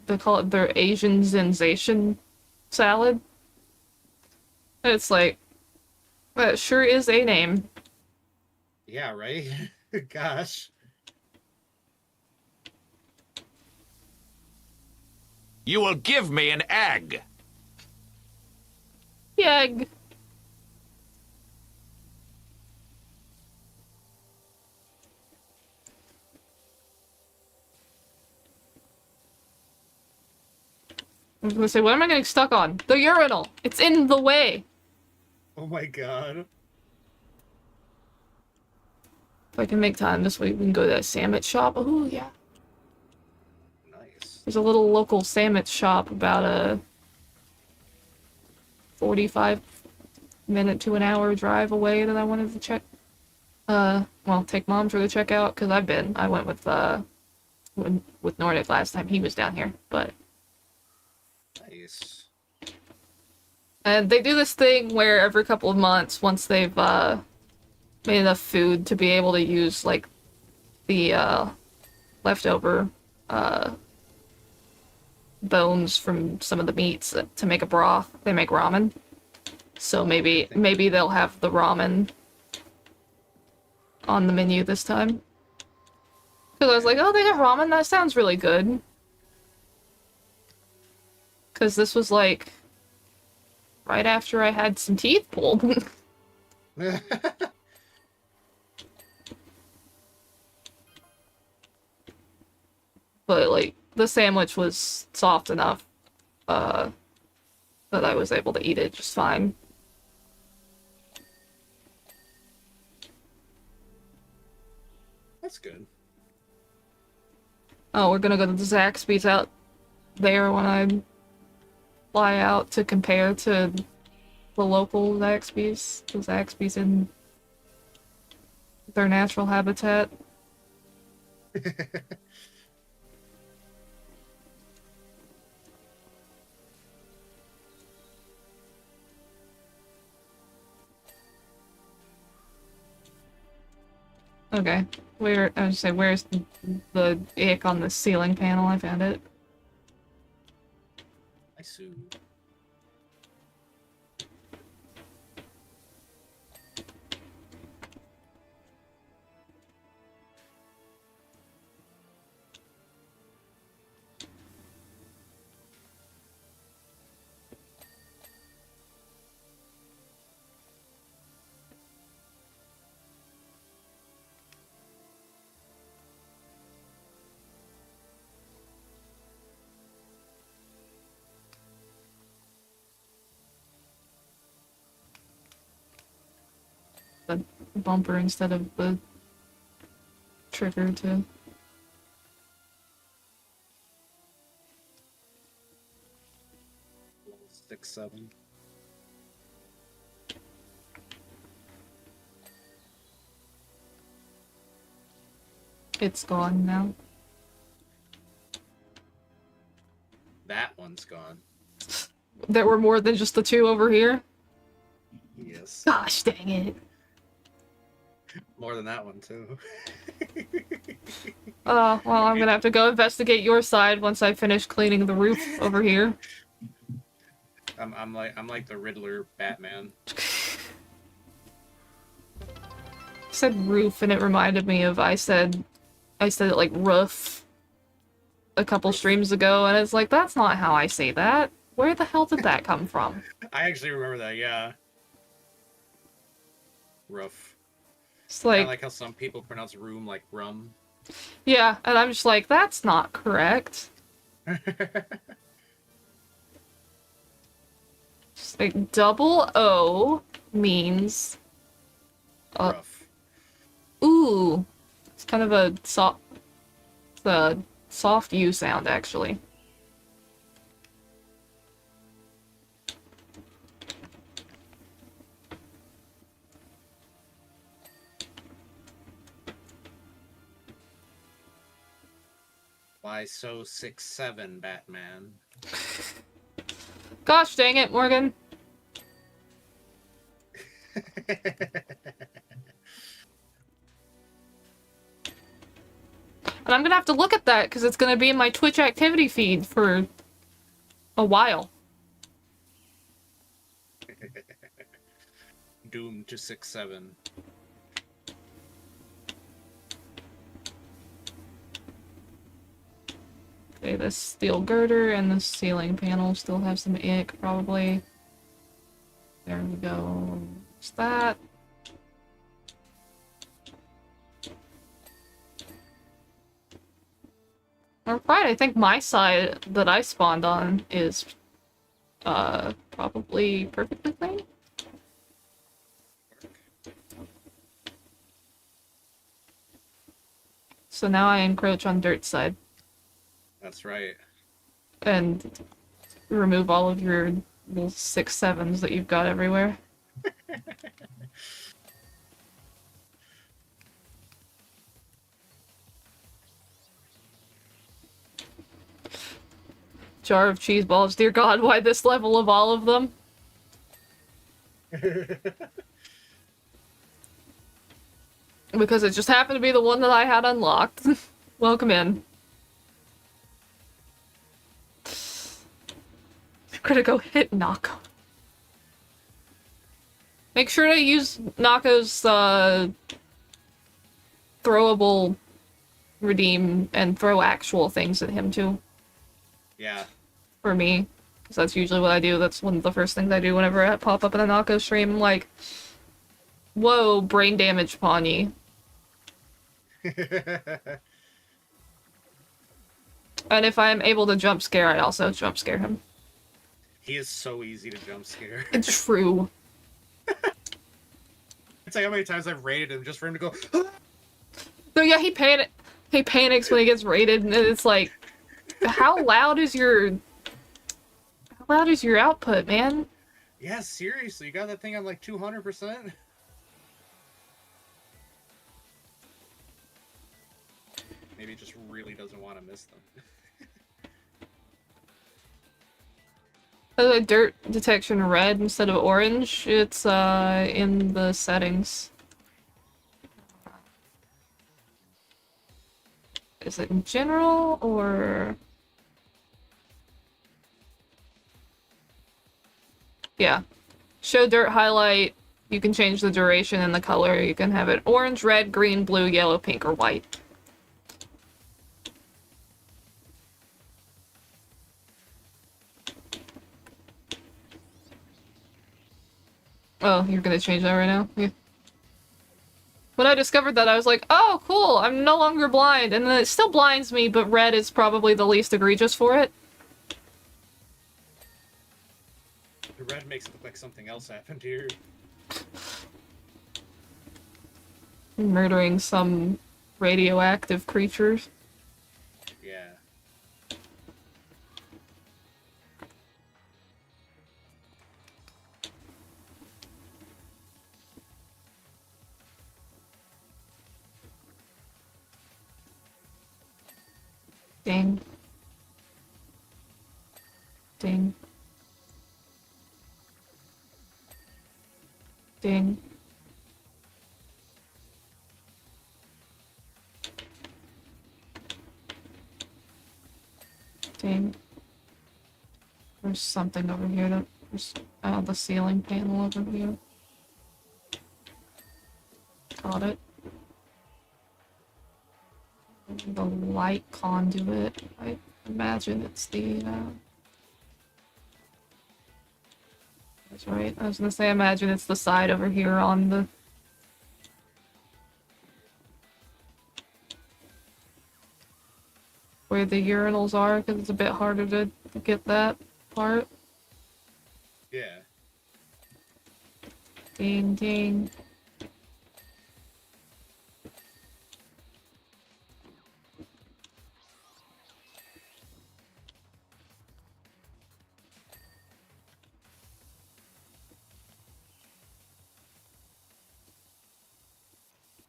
They call it their Asian sensation salad. It's like, that sure is a name. Yeah, right? Gosh. You will give me an egg. Egg. I was gonna say, what am I getting stuck on? The urinal! It's in the way! Oh my god. If I can make time this week, we can go to that sandwich shop. Ooh, yeah. Nice. There's a little local sandwich shop about a 45-minute to an hour drive away that I wanted to check. Well, take Mom for the checkout, because I went with Nordic last time he was down here, but... Nice. And they do this thing where every couple of months, once they've, made enough food to be able to use, like, the, leftover, bones from some of the meats to make a broth, they make ramen. So maybe they'll have the ramen on the menu this time. Because I was like, oh, they got ramen? That sounds really good. Because this was like right after I had some teeth pulled. But, like, the sandwich was soft enough, uh, that I was able to eat it just fine. That's good. Oh, we're gonna go to the Zaxby's out there when I fly out to compare to the local Zaxby's. The Zaxby's in their natural habitat. Okay. Where, I was say, where's the ick on the ceiling panel? I found it. I sue. The bumper instead of the trigger to... 6-7. It's gone now. That one's gone. There were more than just the two over here? Yes. Gosh dang it. More than that one too. Well, I'm gonna have to go investigate your side once I finish cleaning the roof over here. I'm like the Riddler Batman. I said roof and it reminded me of I said it like roof a couple streams ago, and it's like, that's not how I say that. Where the hell did that come from? I actually remember that, yeah. Rough. It's I like, like how some people pronounce room like rum. yeah, and I'm just like, that's not correct. Just like, double O means, Rough. ooh. It's kind of a soft U sound, actually. Why so 6-7, Batman? Gosh dang it, Morgan. And I'm gonna have to look at that, because it's gonna be in my Twitch activity feed for a while. Doomed to 6-7. Okay, this steel girder and the ceiling panel still have some ick, probably. There we go. What's that? Right, I think my side that I spawned on is, probably perfectly clean. So now I encroach on Dirt's side That's right. and remove all of your little 6-7s that you've got everywhere. Jar of cheese balls. Dear God, why this level of all of them? Because it just happened to be the one that I had unlocked. Welcome in. I'm gonna go hit Nako. Make sure to use Nako's, throwable redeem and throw actual things at him too. Yeah. For me. because that's usually what I do. That's one of the first things I do whenever I pop up in a Nako stream. I'm like, whoa, brain damage Pawnee. And if I'm able to jump scare, I also jump scare him. He is so easy to jump scare. It's true. It's like how many times I've raided him just for him to go. So yeah, he panics when he gets raided, and it's like, how loud is your output, man? Yeah, seriously, you got that thing on like 200%. Maybe he just really doesn't want to miss them. The dirt detection red instead of orange, it's in the settings. Is it in general or yeah. Show dirt highlight, you can change the duration and the color. You can have it orange, red, green, blue, yellow, pink, or white. Oh, you're gonna change that right now? Yeah. When I discovered that, I was like, oh, cool, I'm no longer blind. And then it still blinds me, but red is probably the least egregious for it. The red makes it look like something else happened here. Murdering some radioactive creatures. Yeah. Ding. Ding. Ding. Ding. There's something over here that... There's the ceiling panel over here. Got it. The light conduit. I imagine it's the, That's right. I was gonna say, I imagine it's the side over here on the... where the urinals are, because it's a bit harder to get that part. Yeah. Ding, ding.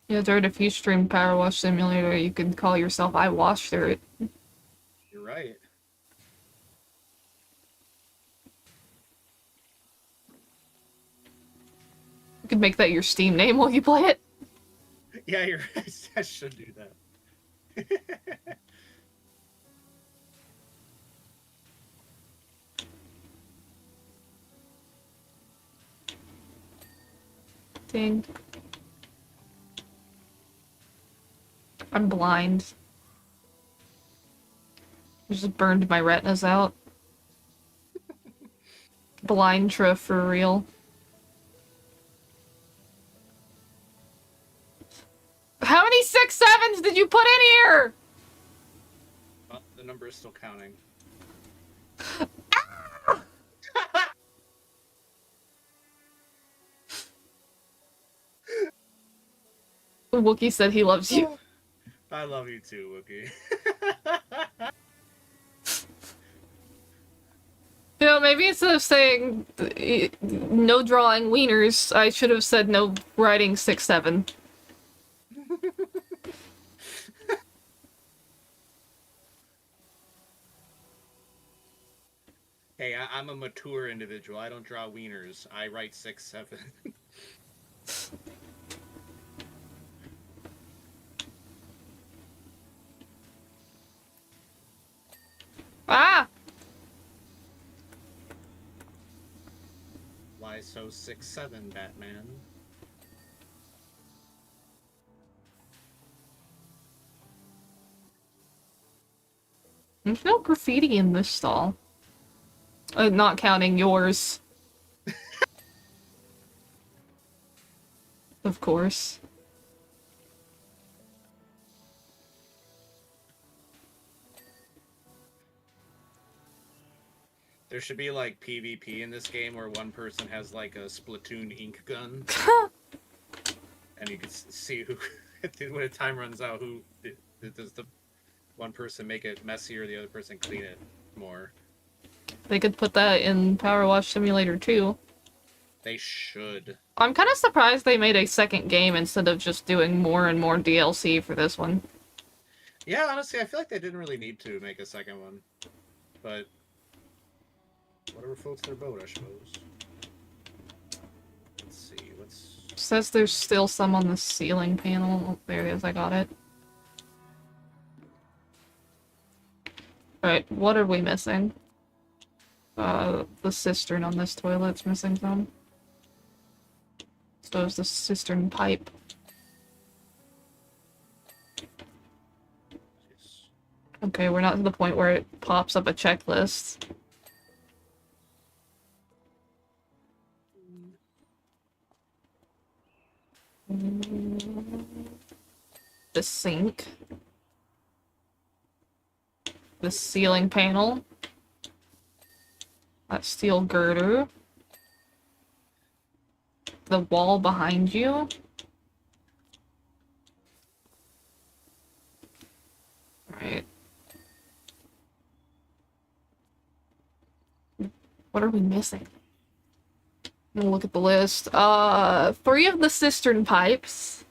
Yeah, Dirt, if you stream Power Wash Simulator, you could call yourself I Wash Dirt. You're right. You could make that your Steam name while you play it. Yeah, you're right. I should do that. Ding. I'm blind. I just burned my retinas out. Blindtra for real. How many 6-7s did you put in here? Well, the number is still counting. Wookie said he loves you. I love you too, Wookie. You know, maybe instead of saying no drawing wieners, I should have said no writing 6-7. Hey, I'm a mature individual. I don't draw wieners. I write 6-7. Ah! Why so 6-7, Batman? There's no graffiti in this stall. Not counting yours. Of course. There should be like PvP in this game where one person has like a Splatoon ink gun, and you can see who, when a time runs out, who does the one person make it messier, the other person clean it more. They could put that in Power Wash Simulator too. They should. I'm kind of surprised they made a second game instead of just doing more and more DLC for this one. Yeah, honestly, I feel like they didn't really need to make a second one, but whatever floats their boat, I suppose. Let's see, what's... Says there's still some on the ceiling panel. Oh, there it is, I got it. Alright, what are we missing? The cistern on this toilet's missing some. So is the cistern pipe. Okay, we're not to the point where it pops up a checklist. The sink. The ceiling panel. That steel girder. The wall behind you. Alright. What are we missing? I'm gonna look at the list. 3 of the cistern pipes.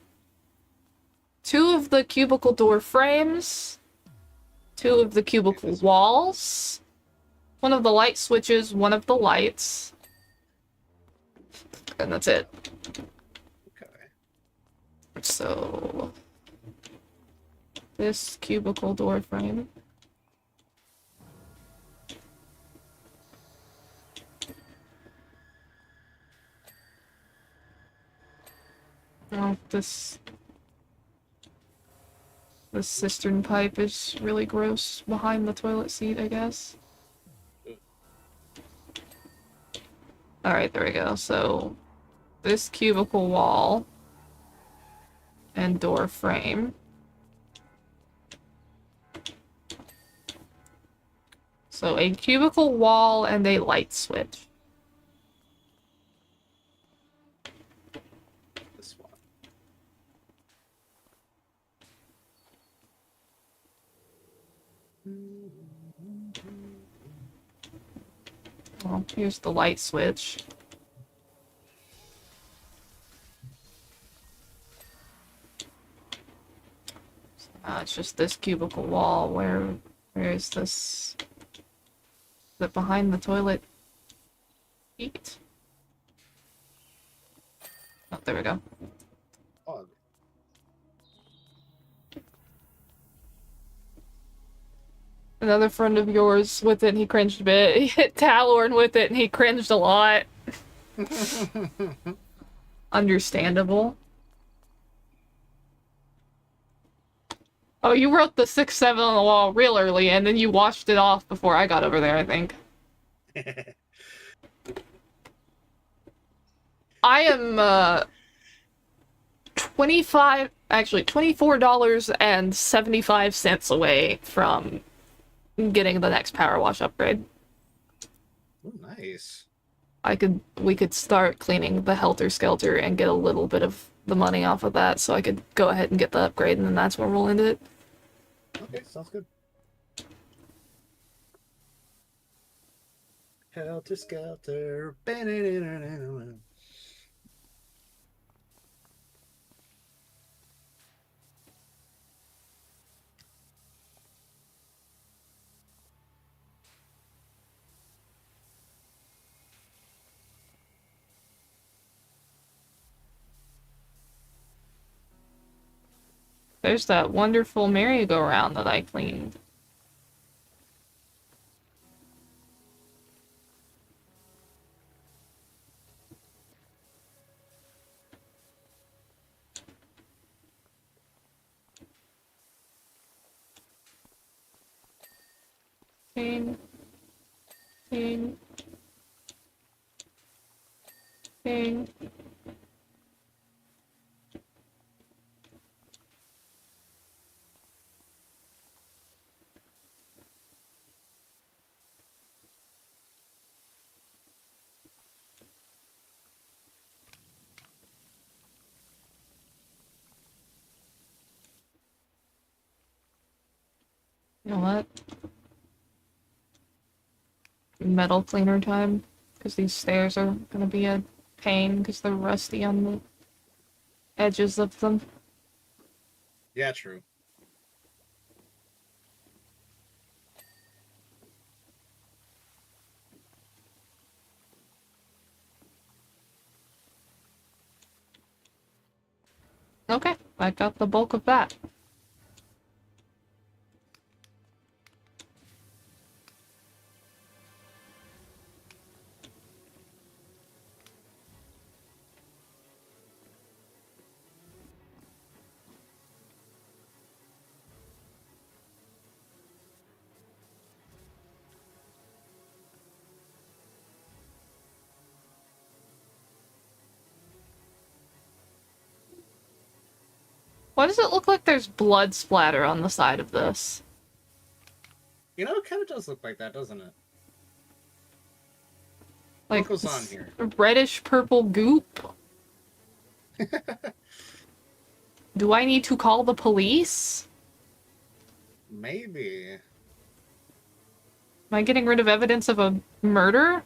2 of the cubicle door frames. 2 of the cubicle walls. 1 of the light switches, 1 of the lights. And that's it. Okay. So... this cubicle door frame. Oh, this cistern pipe is really gross behind the toilet seat, I guess. Alright, there we go. So, this cubicle wall and door frame. So, a cubicle wall and a light switch. This one. Well, here's the light switch. It's just this cubicle wall. Where is this? Is it behind the toilet seat? Oh, there we go. Oh, Another friend of yours with it, and he cringed a bit. He hit Talorn with it, and he cringed a lot. Understandable. Oh, you wrote the 6-7 on the wall real early, and then you washed it off before I got over there, I think. I am, 24.75 away from getting the next power wash upgrade. oh, nice. We could start cleaning the Helter Skelter and get a little bit of the money off of that, so I could go ahead and get the upgrade, and then that's when we'll end it. Okay, sounds good. Helter Skelter. There's that wonderful merry-go-round that I cleaned. Clean. Clean. Okay. You know what? Metal cleaner time. Because these stairs are gonna be a pain because they're rusty on the edges of them. Yeah, true. Okay, I got the bulk of that. Why does it look like there's blood splatter on the side of this? You know, it kind of does look like that, doesn't it? Like What goes on here? reddish purple goop? Do I need to call the police? Maybe. Am I getting rid of evidence of a murder?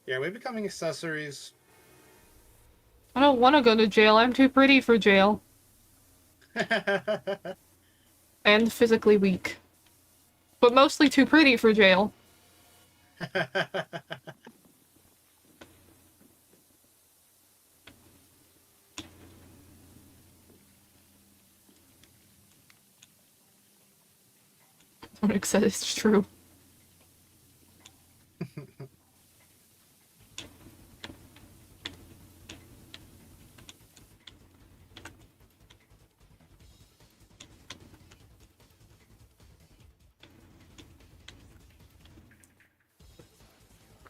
Yeah, we becoming accessories. I don't want to go to jail. I'm too pretty for jail. And physically weak. But mostly too pretty for jail. Onyx said it's true.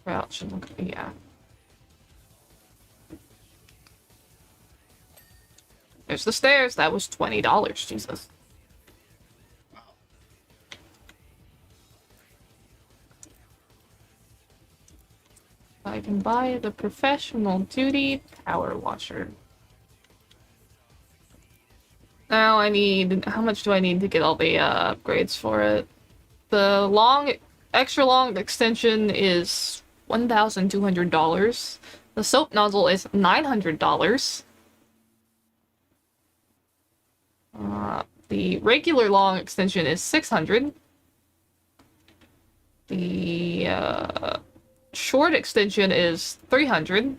Crouch and look. Yeah. There's the stairs. That was $20. Jesus. Wow. I can buy the professional duty power washer. Now I need... How much do I need to get all the upgrades for it? The extra long extension is $1,200. The soap nozzle is $900. The regular long extension is $600. The short extension is $300.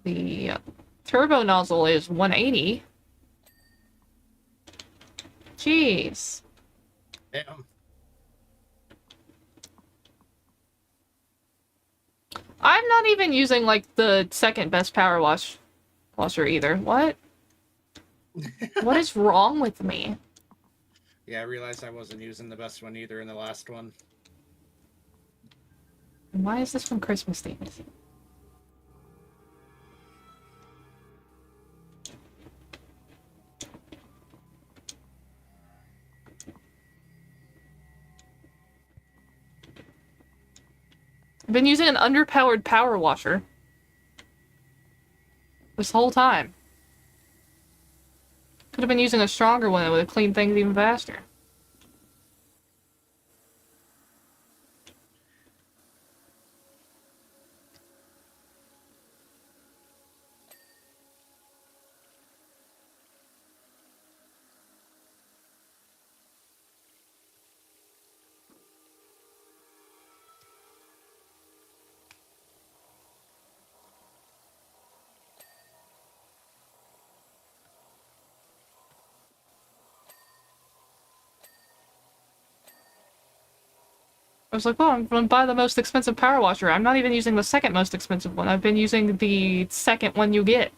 The turbo nozzle is $180. Jeez. Damn. I'm not even using, like, the second best power washer either. What? What is wrong with me? Yeah, I realized I wasn't using the best one either in the last one. And why is this one Christmas themed? I've been using an underpowered power washer this whole time. Could have been using a stronger one that would have cleaned things even faster. I was like, oh, I'm gonna buy the most expensive power washer. I'm not even using the second most expensive one. I've been using the second one you get.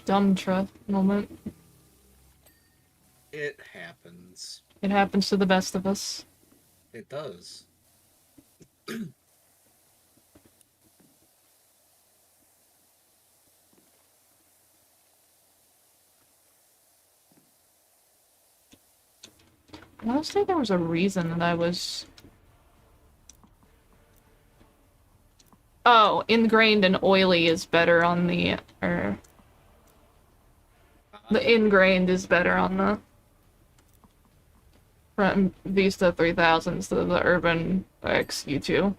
Dumb truck moment. It happens. It happens to the best of us. It does. I was thinking there was a reason that I was... Oh, ingrained and oily is better on the... The ingrained is better on the front Vista 3000 instead of the Urban X U2.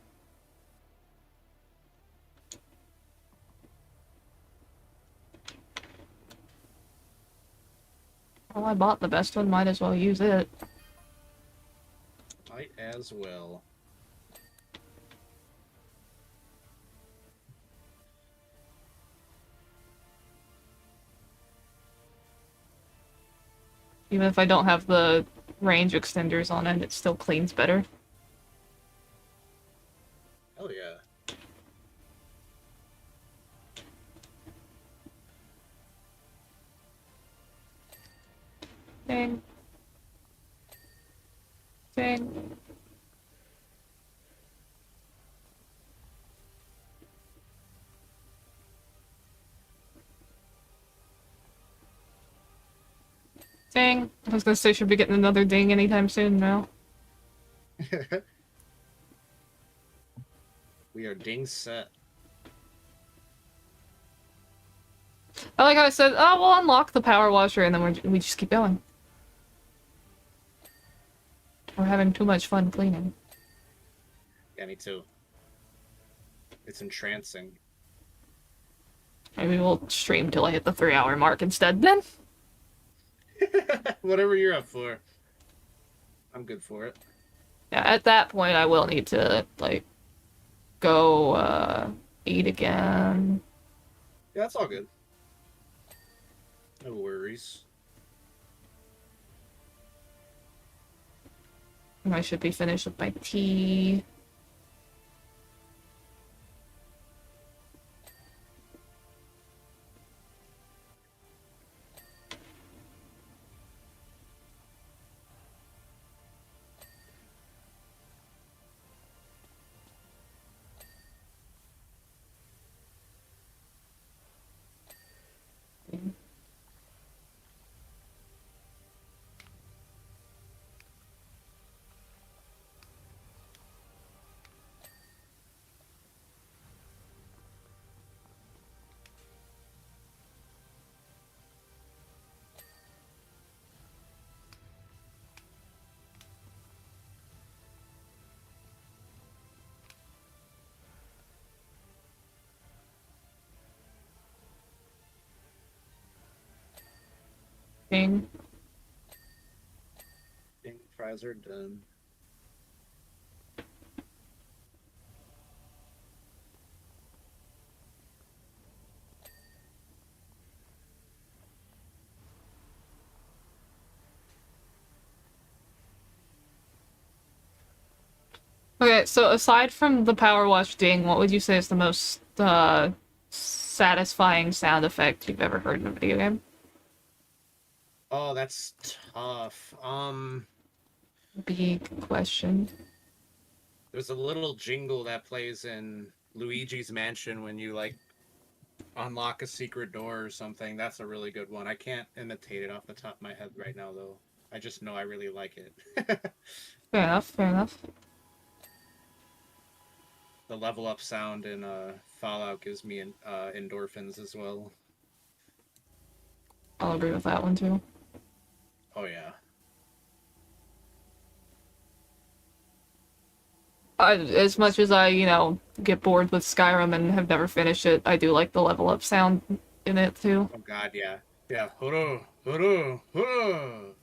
Well, I bought the best one, might as well use it. Might as well. Even if I don't have the range extenders on it, it still cleans better. Hell yeah. Dang. Dang. Dang. I was gonna say, should be getting another ding anytime soon now. We are ding set. I like how I said, oh, we'll unlock the power washer, and then we just keep going. We're having too much fun cleaning. Yeah, me too. It's entrancing. Maybe we'll stream till I hit the 3-hour mark instead, then. Whatever you're up for. I'm good for it. Yeah, at that point, I will need to, like, go, eat again. Yeah, that's all good. No worries. And I should be finished with my tea. Ding. Ding, fries are done. Okay, so aside from the power wash ding, what would you say is the most, satisfying sound effect you've ever heard in a video game? Oh, that's tough. Big question. There's a little jingle that plays in Luigi's Mansion when you, like, unlock a secret door or something. That's a really good one. I can't imitate it off the top of my head right now, though. I just know I really like it. Fair enough, fair enough. The level up sound in Fallout gives me endorphins as well. I'll agree with that one too. Oh yeah. As much as I, get bored with Skyrim and have never finished it, I do like the level up sound in it too. Oh god, yeah. Yeah. Huru, huru, huru.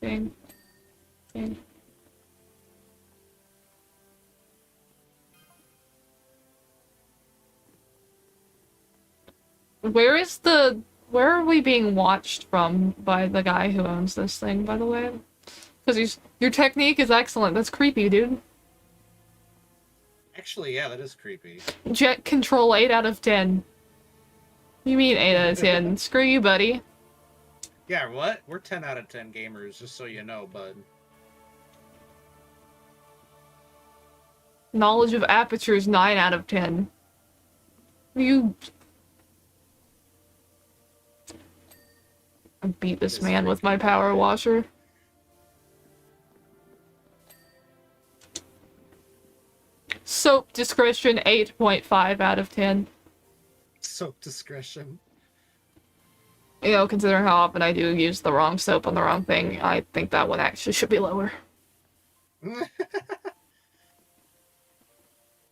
Ding. Ding. Where are we being watched from by the guy who owns this thing, by the way? Because your technique is excellent. That's creepy, dude. Actually, yeah, that is creepy. Jet control 8 out of 10. You mean 8 out of 10? Screw you, buddy. Yeah, what? We're 10 out of 10 gamers, just so you know, bud. Knowledge of aperture is 9 out of 10. You... I beat this man with my power washer. Soap discretion 8.5 out of 10. Soap discretion. You know, considering how often I do use the wrong soap on the wrong thing, I think that one actually should be lower. What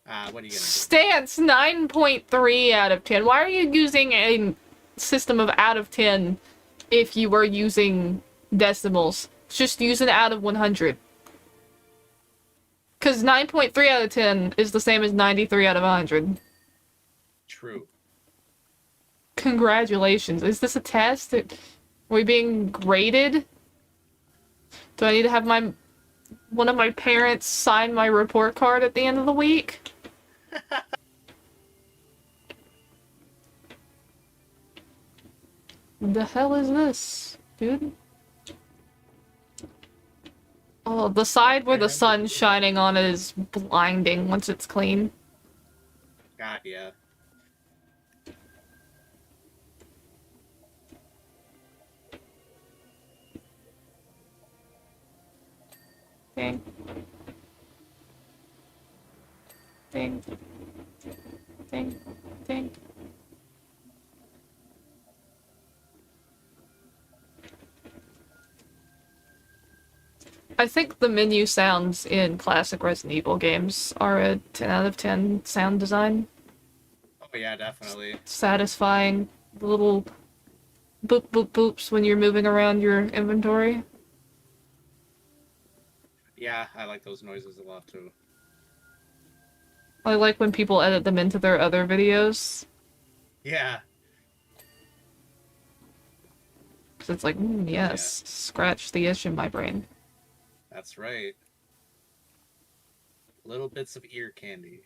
are you gonna do? Stance 9.3 out of 10. Why are you using a system of out of 10 if you were using decimals? Just use an out of 100. Because 9.3 out of 10 is the same as 93 out of 100. True. Congratulations. Is this a test? Are we being graded? Do I need to have one of my parents sign my report card at the end of the week? The hell is this, dude? Oh, the side where the sun's shining on it is blinding once it's clean. God, yeah. Ding. Ding. Ding. Ding. I think the menu sounds in classic Resident Evil games are a 10 out of 10 sound design. Oh yeah, definitely. Satisfying. The little boop boop boops when you're moving around your inventory. Yeah, I like those noises a lot too. I like when people edit them into their other videos. Yeah. Because it's like, yes, scratch the itch in my brain. That's right. Little bits of ear candy.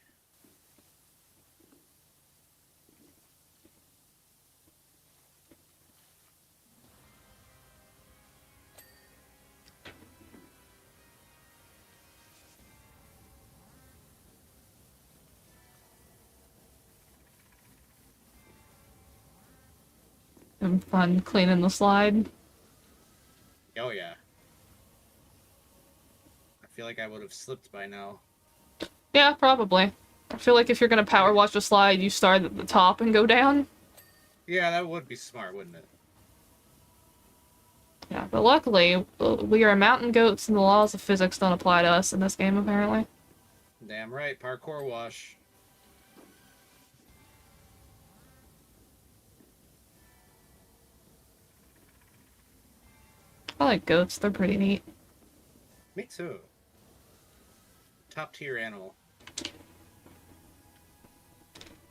And fun cleaning the slide. Oh yeah. I feel like I would have slipped by now. Yeah, probably. I feel like if you're gonna power wash a slide, you start at the top and go down. Yeah, that would be smart, wouldn't it? Yeah, but luckily, we are mountain goats and the laws of physics don't apply to us in this game, apparently. Damn right, parkour wash. I like goats, they're pretty neat. Me too. Top tier animal.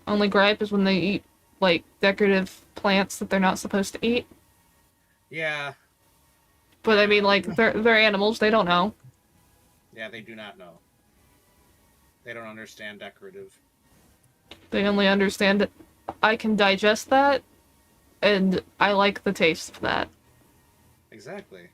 Only gripe is when they eat, like, decorative plants that they're not supposed to eat. Yeah. But I mean, like, they're animals, they don't know. Yeah, they do not know. They don't understand decorative. They only understand that I can digest that, and I like the taste of that. Exactly.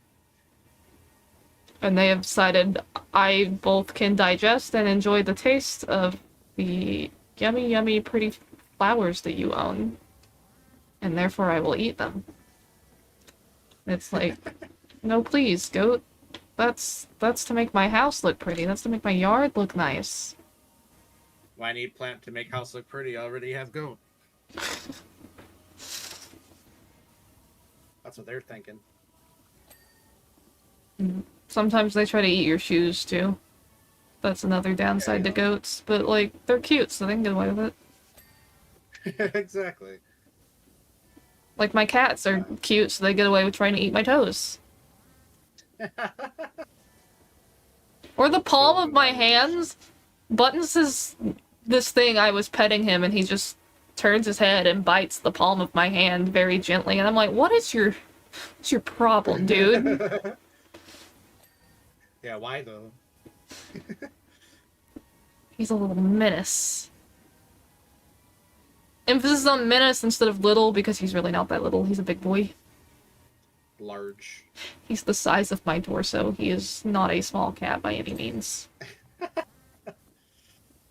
And they have decided I both can digest and enjoy the taste of the yummy, yummy, pretty flowers that you own. And therefore I will eat them. It's like, no please, goat. That's to make my house look pretty. That's to make my yard look nice. Why need plant to make house look pretty? I already have goat. That's what they're thinking. Sometimes they try to eat your shoes too. That's another downside to goats. But like, they're cute, so they can get away with it. Exactly. Like my cats are cute, so they get away with trying to eat my toes. Or the palm of my hands. Buttons is this thing I was petting him and he just turns his head and bites the palm of my hand very gently, and I'm like, what's your problem, dude? Yeah, why though? He's a little menace. Emphasis on menace instead of little, because he's really not that little. He's a big boy. Large. He's the size of my torso. He is not a small cat by any means.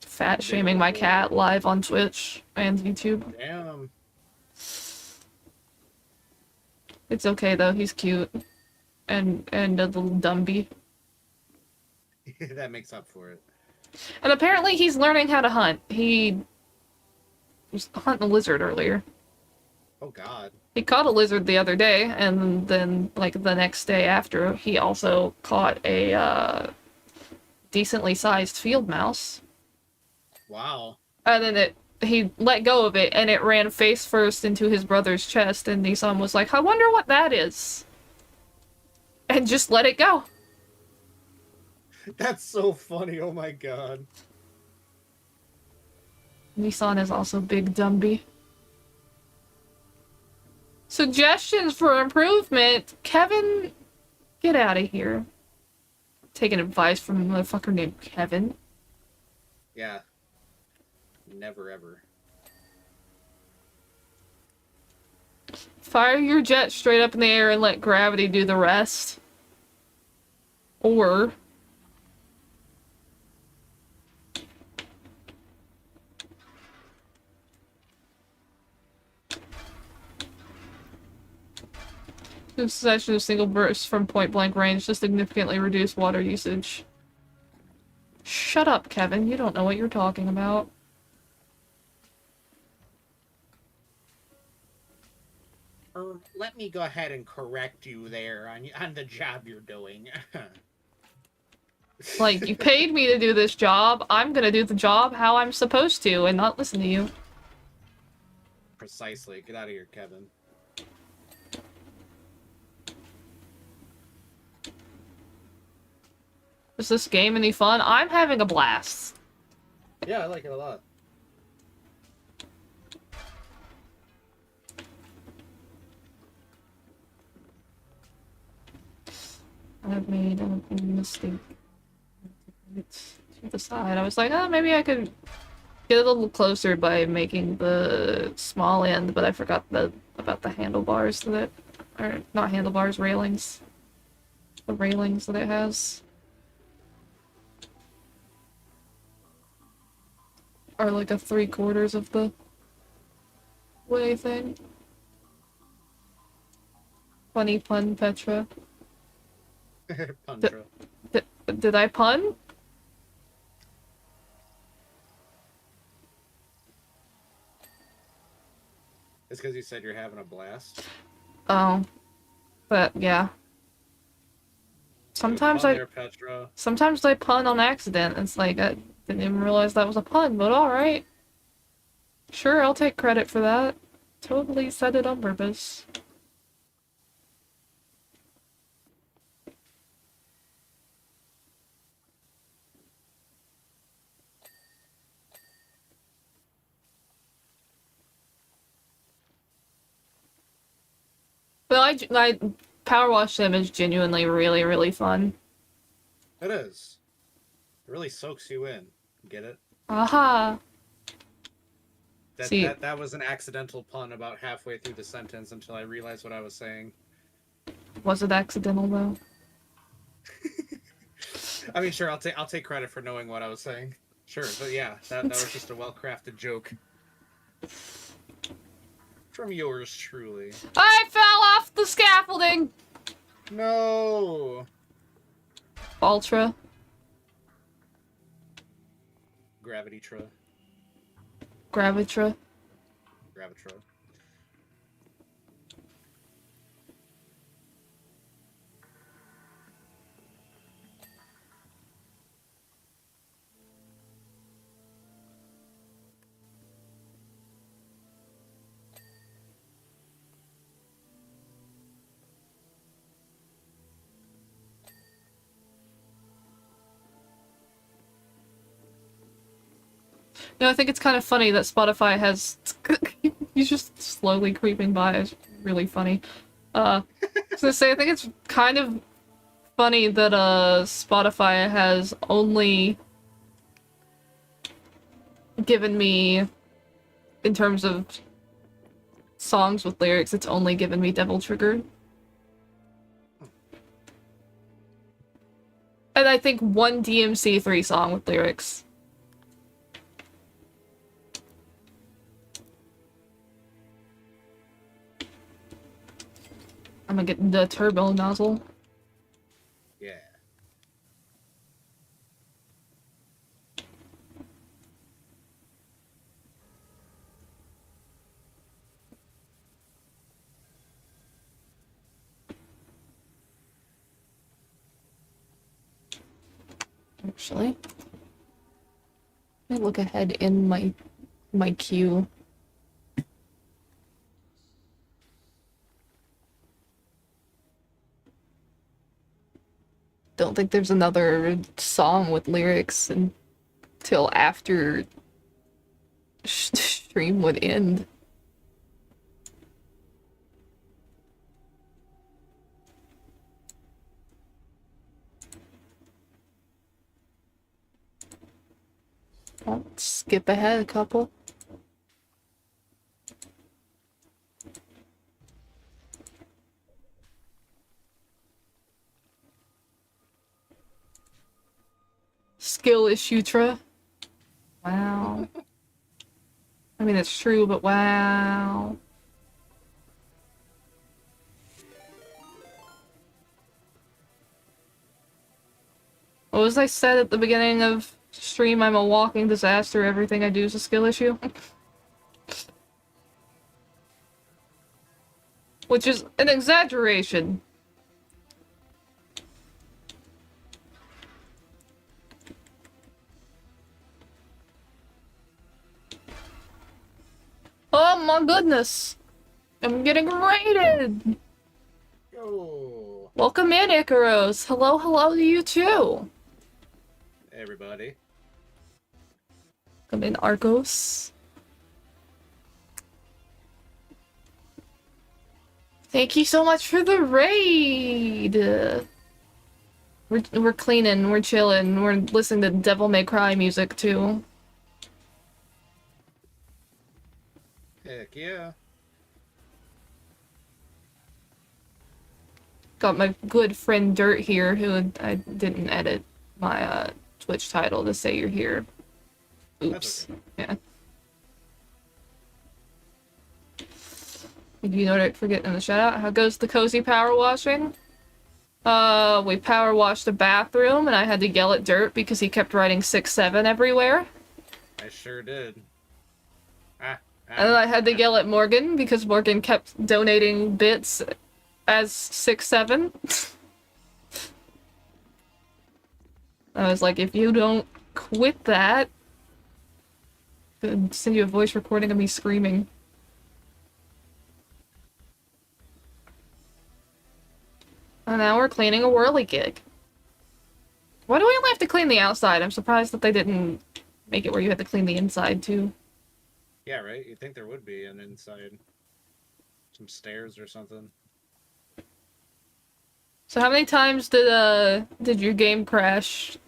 Fat shaming my cat live on Twitch and YouTube. Damn. It's okay though, he's cute. And a little Dumby. That makes up for it. And apparently he's learning how to hunt. He was hunting a lizard earlier. Oh god. He caught a lizard the other day, and then, like, the next day after, he also caught a, decently sized field mouse. Wow. And then he let go of it, and it ran face first into his brother's chest, and Nissan was like, I wonder what that is. And just let it go. That's so funny, oh my god. Nissan is also big Dumby. Suggestions for improvement? Kevin, get out of here. Taking advice from a motherfucker named Kevin. Yeah. Never ever. Fire your jet straight up in the air and let gravity do the rest. Or... succession of single bursts from point-blank range to significantly reduce water usage. Shut up, Kevin. You don't know what you're talking about. Let me go ahead and correct you there on the job you're doing. Like, you paid me to do this job. I'm gonna do the job how I'm supposed to and not listen to you. Precisely. Get out of here, Kevin. Is this game any fun? I'm having a blast. Yeah, I like it a lot. I've made a mistake. It's to the side. I was like, oh, maybe I could get a little closer by making the small end, but I forgot about the handlebars that or not handlebars, railings. The railings that it has are like a 3/4 of the way thing. Funny pun, Petra. Pundra. Did I pun? It's because you said you're having a blast. Oh. But, yeah. Sometimes I pun on accident. It's like, I didn't even realize that was a pun, but alright. Sure, I'll take credit for that. Totally said it on purpose. But I Power Wash Sim is genuinely really, really fun. It is. It really soaks you in. Get it? Aha! That was an accidental pun about halfway through the sentence until I realized what I was saying. Was it accidental though? I mean, sure, I'll take credit for knowing what I was saying. Sure, but yeah, that was just a well-crafted joke. From yours truly. I fell off the scaffolding! No! Ultra. Gravity-tra. Gravitra. Gravitra. You know, I think it's kind of funny that Spotify has He's just slowly creeping by. It's really funny. I was gonna say, I think it's kind of funny that Spotify has only given me, in terms of songs with lyrics, it's only given me Devil Trigger. And I think one DMC3 song with lyrics. I'm gonna get the turbo nozzle. Yeah. Actually, let me look ahead in my queue. Don't think there's another song with lyrics until after stream would end. I'll skip ahead a couple. Skill issue, Tra. Wow. I mean, it's true, but wow. What was I said at the beginning of stream? I'm a walking disaster. Everything I do is a skill issue. Which is an exaggeration. Oh my goodness! I'm getting raided! Yo, Welcome in, Icaros! Hello, hello to you too! everybody. Welcome in, Argos. Thank you so much for the raid! We're cleaning, we're chilling, we're listening to Devil May Cry music too. Heck yeah. Got my good friend Dirt here, who I didn't edit my Twitch title to say you're here. Oops. Okay. Yeah. You know what I forget in the shout out? How goes the cozy power washing? We power washed the bathroom and I had to yell at Dirt because he kept writing 6-7 everywhere. I sure did. And then I had to yell at Morgan because Morgan kept donating bits as 6-7. I was like, if you don't quit that, I'll send you a voice recording of me screaming. And now we're cleaning a whirly gig. Why do we only have to clean the outside? I'm surprised that they didn't make it where you had to clean the inside too. Yeah, right? You'd think there would be an inside. Some stairs or something. So how many times did your game crash,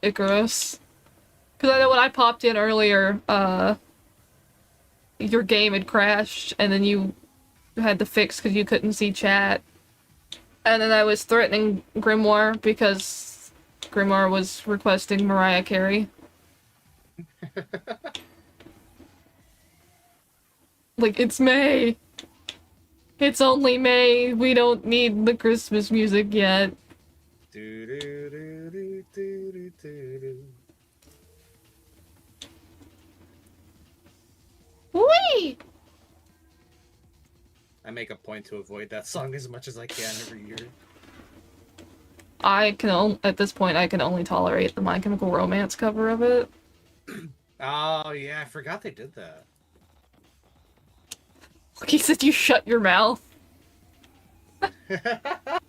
Icarus? Because I know when I popped in earlier, your game had crashed, and then you had to fix because you couldn't see chat. And then I was threatening Grimoire because Grimoire was requesting Mariah Carey. Like, it's May. It's only May. We don't need the Christmas music yet. Do do do do do do do do. Whee! I make a point to avoid that song as much as I can every year. At this point, I can only tolerate the My Chemical Romance cover of it. Oh yeah, I forgot they did that. Like he said, you shut your mouth. Not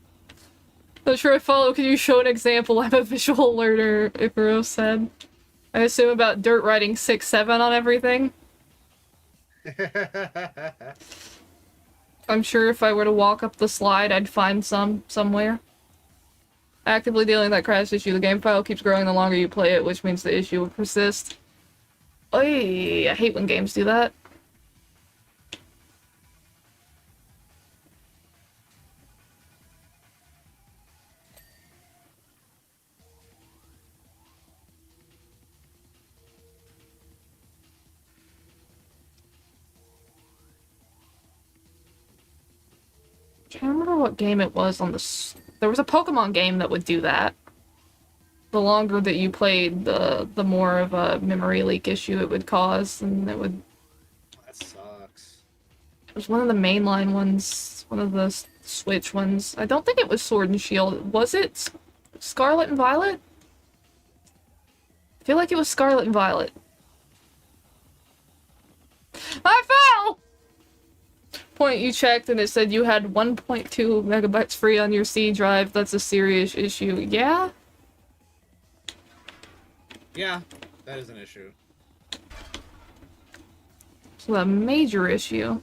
sure I follow. Can you show an example? I'm a visual learner, Icarus said. I assume about Dirt writing 6-7 on everything. I'm sure if I were to walk up the slide, I'd find some somewhere. Actively dealing with that crash issue. The game file keeps growing the longer you play it, which means the issue will persist. Oy, I hate when games do that. I can't remember what game it was on the... There was a Pokemon game that would do that. The longer that you played, the more of a memory leak issue it would cause, and it would... That sucks. It was one of the mainline ones, one of the Switch ones. I don't think it was Sword and Shield. Was it Scarlet and Violet? I feel like it was Scarlet and Violet. I fell! Point you checked and it said you had 1.2 megabytes free on your C drive. That's a serious issue. Yeah? Yeah, that is an issue. It's a major issue.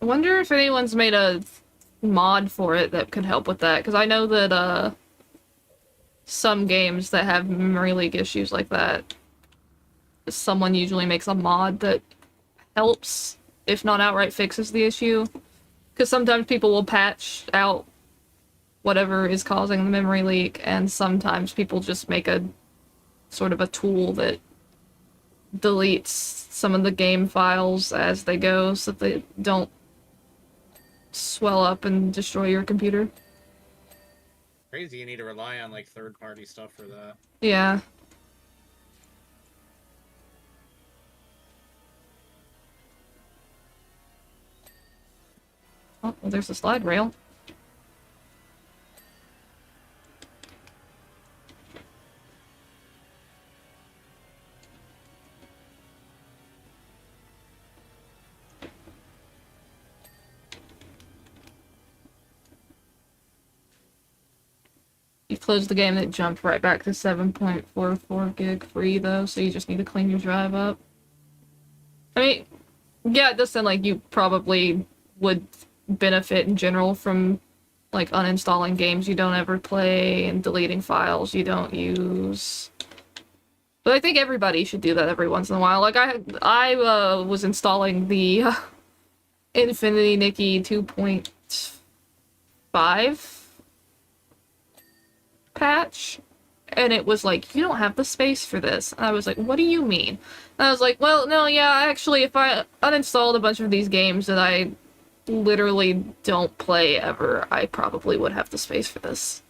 I wonder if anyone's made a mod for it that could help with that, because I know that, some games that have memory leak issues like that, someone usually makes a mod that helps, if not outright fixes the issue. Because sometimes people will patch out whatever is causing the memory leak, and sometimes people just make a sort of a tool that deletes some of the game files as they go so that they don't swell up and destroy your computer. Crazy you need to rely on like third-party stuff for that. Yeah. Oh, well, there's the slide rail. You closed the game, and it jumped right back to 7.44 gig free, though, so you just need to clean your drive up. I mean, yeah, it does sound like you probably would benefit in general from, like, uninstalling games you don't ever play and deleting files you don't use. But I think everybody should do that every once in a while. Like, I was installing the Infinity Nikki 2.5 patch, and it was like, you don't have the space for this. And I was like, what do you mean? And I was like, well, no, yeah, actually, if I uninstalled a bunch of these games that I literally don't play ever, I probably would have the space for this.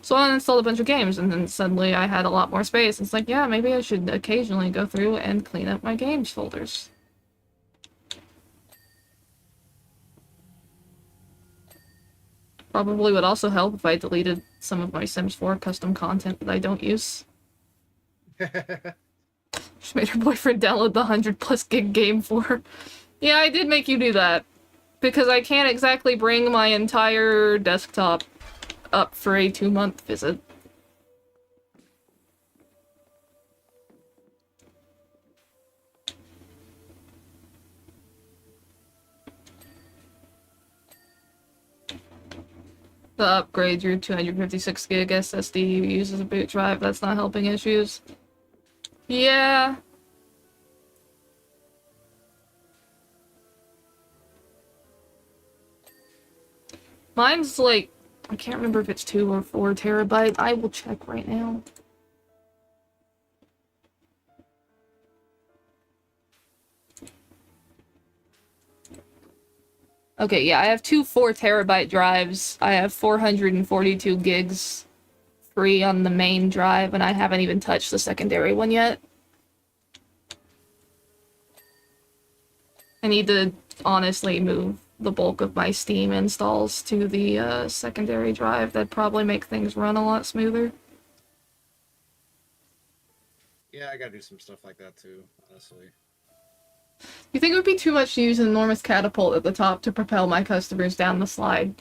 So I uninstalled a bunch of games, and then suddenly I had a lot more space. It's like, yeah, maybe I should occasionally go through and clean up my games folders. Probably would also help if I deleted some of my Sims 4 custom content that I don't use. Just made her boyfriend download the 100+ gig game for her. Yeah, I did make you do that. Because I can't exactly bring my entire desktop up for a 2-month visit. To upgrade your 256 gig SSD you use as a boot drive, that's not helping issues. Yeah. Mine's like, I can't remember if it's 2 or 4 terabyte. I will check right now. Okay, yeah, I have 2 4 terabyte drives. I have 442 gigs free on the main drive, and I haven't even touched the secondary one yet. I need to honestly move the bulk of my Steam installs to the secondary drive. That'd probably make things run a lot smoother. Yeah, I gotta do some stuff like that too, honestly. You think it would be too much to use an enormous catapult at the top to propel my customers down the slide?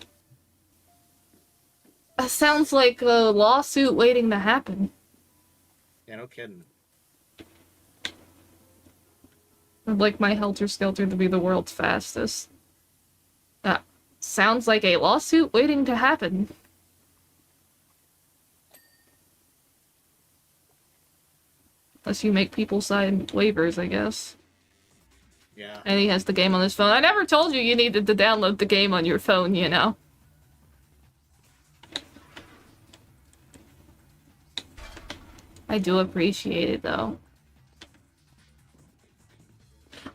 That sounds like a lawsuit waiting to happen. Yeah, no kidding. I'd like my Helter Skelter to be the world's fastest. That sounds like a lawsuit waiting to happen. Unless you make people sign waivers, I guess. Yeah. And he has the game on his phone. I never told you you needed to download the game on your phone, you know? I do appreciate it, though.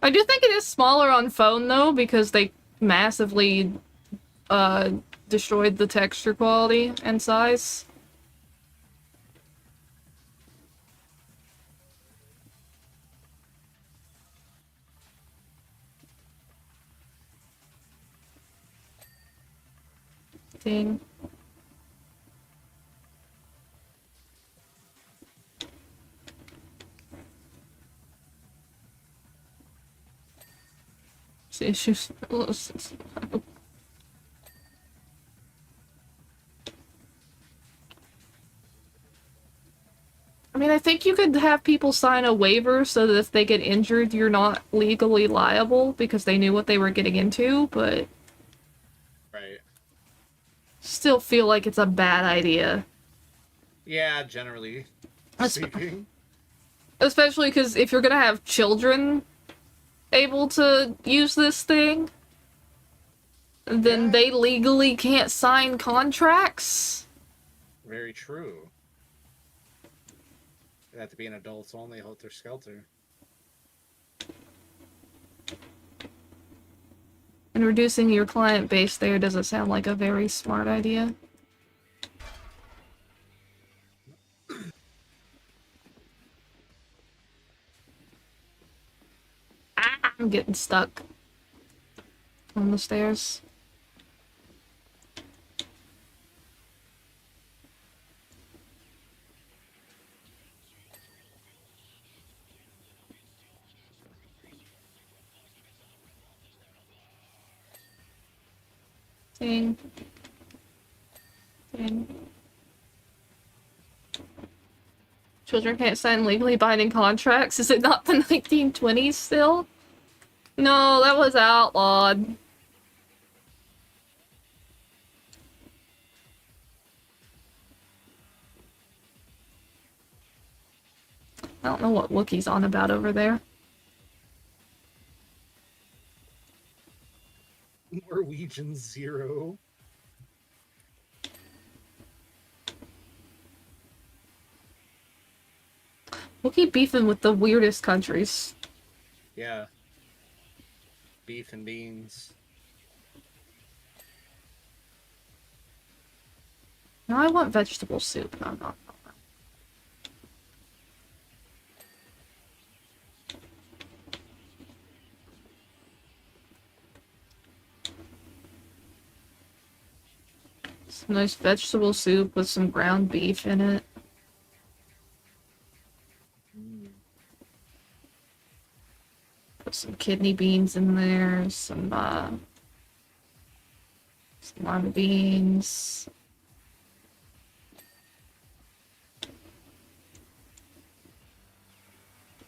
I do think it is smaller on phone, though, because they massively, destroyed the texture quality and size. Ding. Issues. I mean, I think you could have people sign a waiver so that if they get injured, you're not legally liable because they knew what they were getting into, but Right. still feel like it's a bad idea. Yeah, generally That's- speaking. Especially because if you're gonna have children able to use this thing, then Yeah. they legally can't sign contracts. Very true. It'd have to be an adults only Helter Skelter. And reducing your client base there doesn't sound like a very smart idea. I'm getting stuck on the stairs. Ding. Ding. Children can't sign legally binding contracts? Is it not the 1920s still? No, that was outlawed. I don't know what Wookiee's on about over there. Norwegian Zero. Wookiee beefing with the weirdest countries. Yeah. Beef and beans. No, I want vegetable soup. No, no. Some nice vegetable soup with some ground beef in it. Put some kidney beans in there, some lima beans.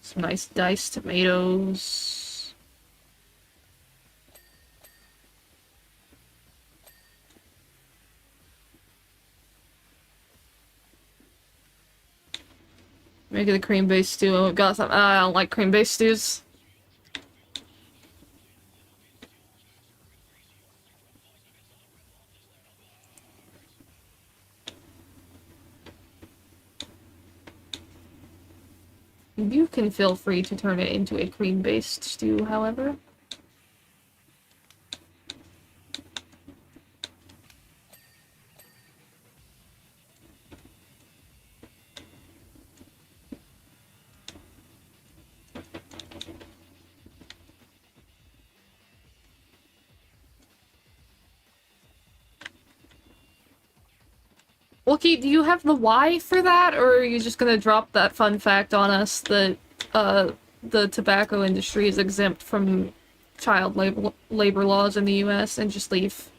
Some nice diced tomatoes. Make it a cream-based stew. Oh, got some. I don't like cream-based stews. You can feel free to turn it into a cream-based stew, however. Wookie, do you have the why for that, or are you just gonna drop that fun fact on us that, the tobacco industry is exempt from child labor laws in the US and just leave?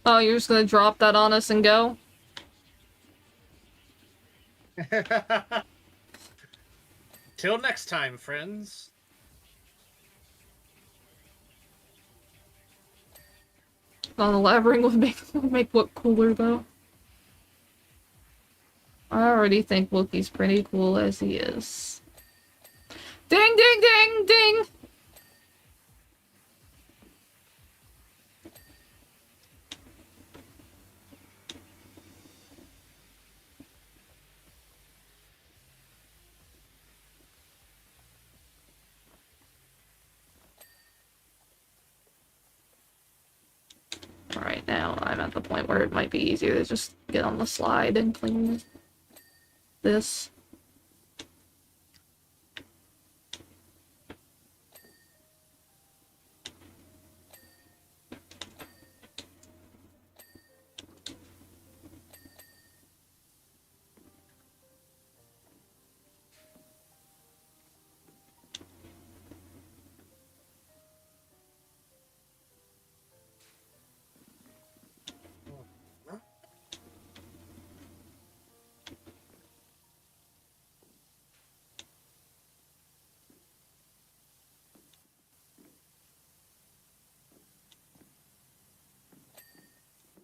Oh, you're just gonna drop that on us and go? Till next time, friends. Oh, the labyrinth would make look cooler, though. I already think Wookie's pretty cool as he is. Ding, ding, ding, ding! Alright, now I'm at the point where it might be easier to just get on the slide and clean this.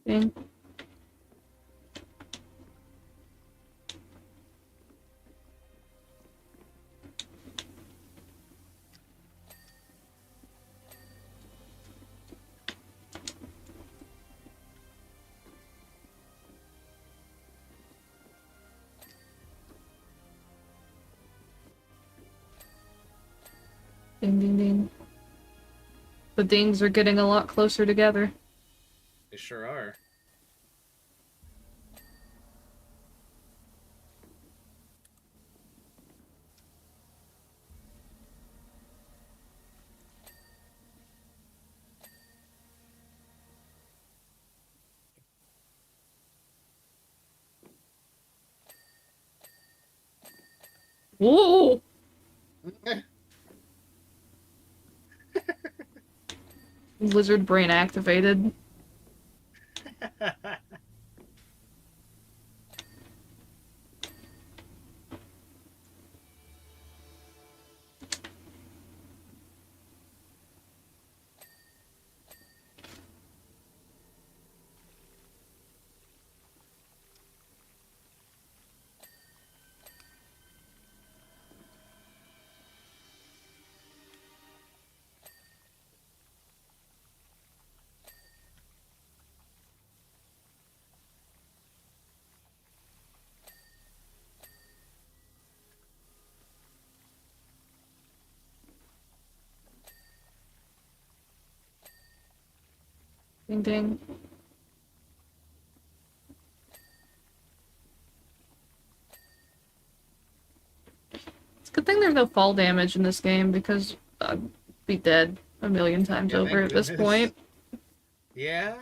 Ding. Ding, ding, ding. The dings are getting a lot closer together. They sure are. Whoa! Lizard brain activated. Ding, ding. It's a good thing there's no fall damage in this game because I'd be dead a million times Yeah, over thank at this goodness. point. Yeah?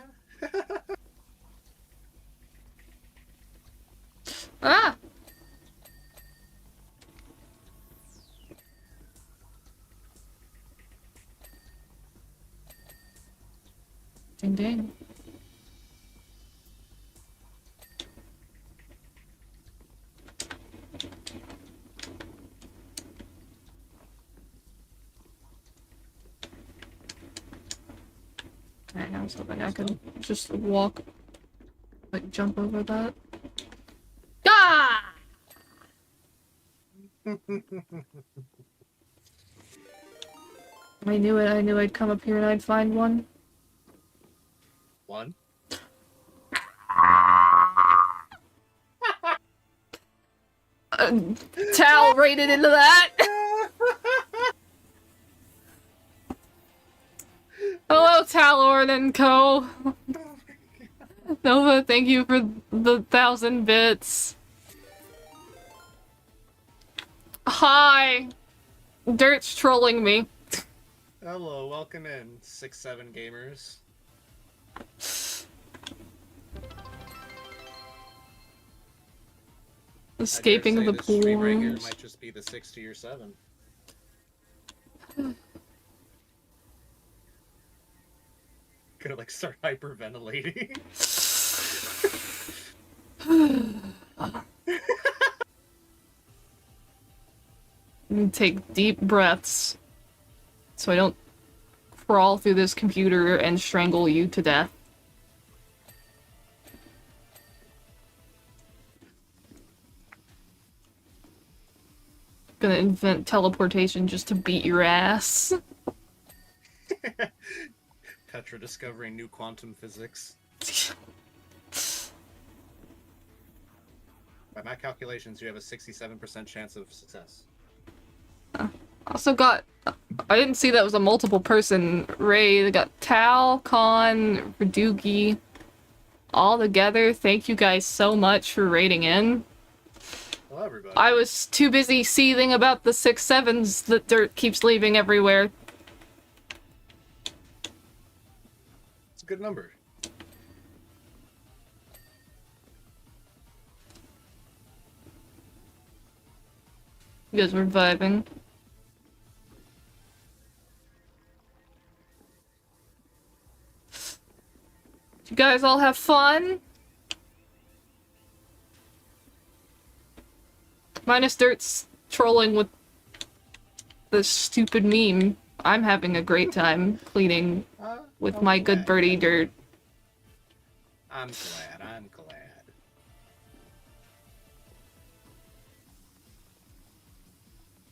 Ah! Ding, ding. Okay, I was hoping I could just walk, like, jump over that. Ah! I knew it. I knew I'd come up here and I'd find one. One. Tal raided into that. Hello, Talorn and Co. Nova, thank you for the 1,000 bits. Hi. Dirt's trolling me. Hello, welcome in, 6-7 gamers. Escaping the this stream right here pools. might just be the 6 to your 7. Gonna like start hyperventilating. And take deep breaths so I don't crawl through this computer and strangle you to death. Gonna invent teleportation just to beat your ass. Petra discovering new quantum physics. By my calculations, you have a 67% chance of success. Also got... I didn't see that was a multiple person raid. I got Tal, Khan, Radugi, all together. Thank you guys so much for raiding in. Hello, everybody. I was too busy seething about the 6-7s that Dirt keeps leaving everywhere. It's a good number. You guys were vibing. Did you guys all have fun? Minus Dirt's trolling with this stupid meme. I'm having a great time cleaning with my good birdie Dirt. I'm glad.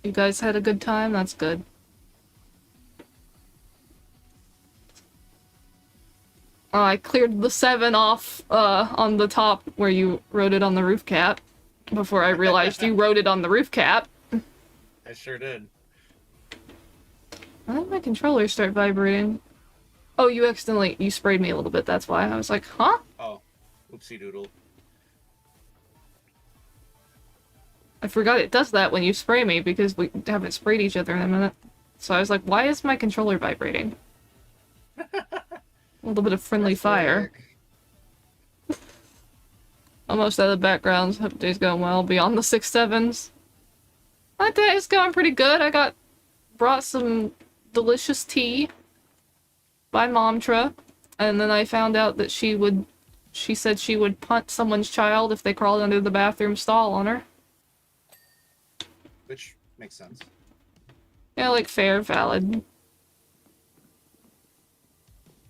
You guys had a good time? That's good. I cleared the 7 off on the top where you wrote it on the roof cap before I realized you wrote it on the roof cap. I sure did. Why did my controller start vibrating? Oh, you sprayed me a little bit, that's why. I was like, huh? Oh, oopsie doodle. I forgot it does that when you spray me because we haven't sprayed each other in a minute. So I was like, why is my controller vibrating? A little bit of friendly fire. Almost out of the backgrounds. Hope day's going well. Beyond the 6-7s. My day's going pretty good. I brought some delicious tea by Momtra. And then I found out that she said she would punt someone's child if they crawled under the bathroom stall on her. Which makes sense. Yeah, like fair, valid.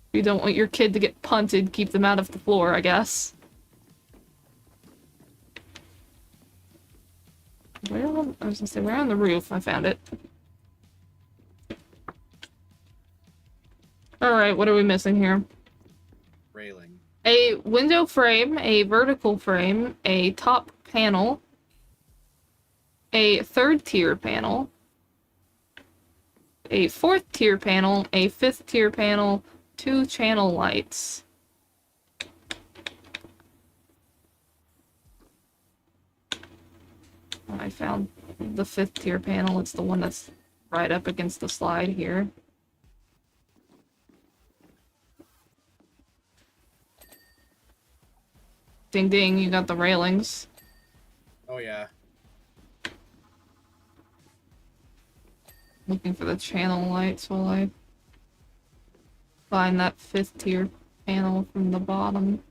If you don't want your kid to get punted, keep them out of the floor, I guess. I was gonna say, where on the roof? I found it. Alright, what are we missing here? Railing. A window frame, a vertical frame, a top panel, a 3rd tier panel, a 4th tier panel, a 5th tier panel, 2 channel lights. I found the 5th tier panel. It's the one that's right up against the slide here. Ding ding, you got the railings. Oh yeah. Looking for the channel lights while I find that 5th tier panel from the bottom.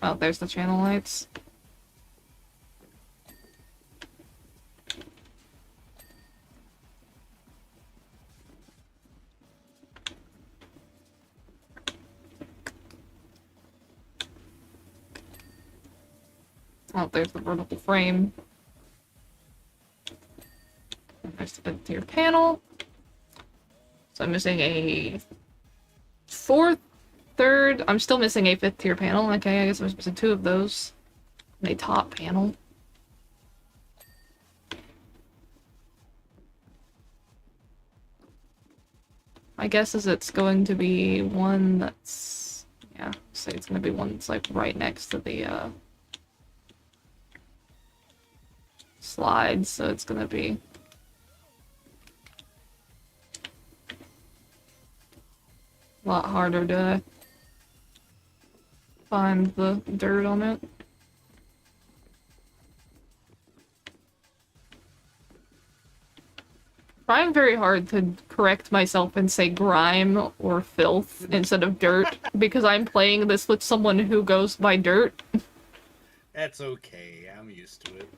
Oh, there's the channel lights. Oh, there's the vertical frame. And there's the 5th tier panel. So I'm missing a 4th, 3rd. I'm still missing a 5th tier panel. Okay, I guess I was missing 2 of those. And a top panel. My guess is it's going to be one that's... Yeah, say it's going to be one that's like right next to the slides, so it's gonna be a lot harder to find the dirt on it. Trying very hard to correct myself and say grime or filth instead of dirt because I'm playing this with someone who goes by dirt. That's okay. I'm used to it.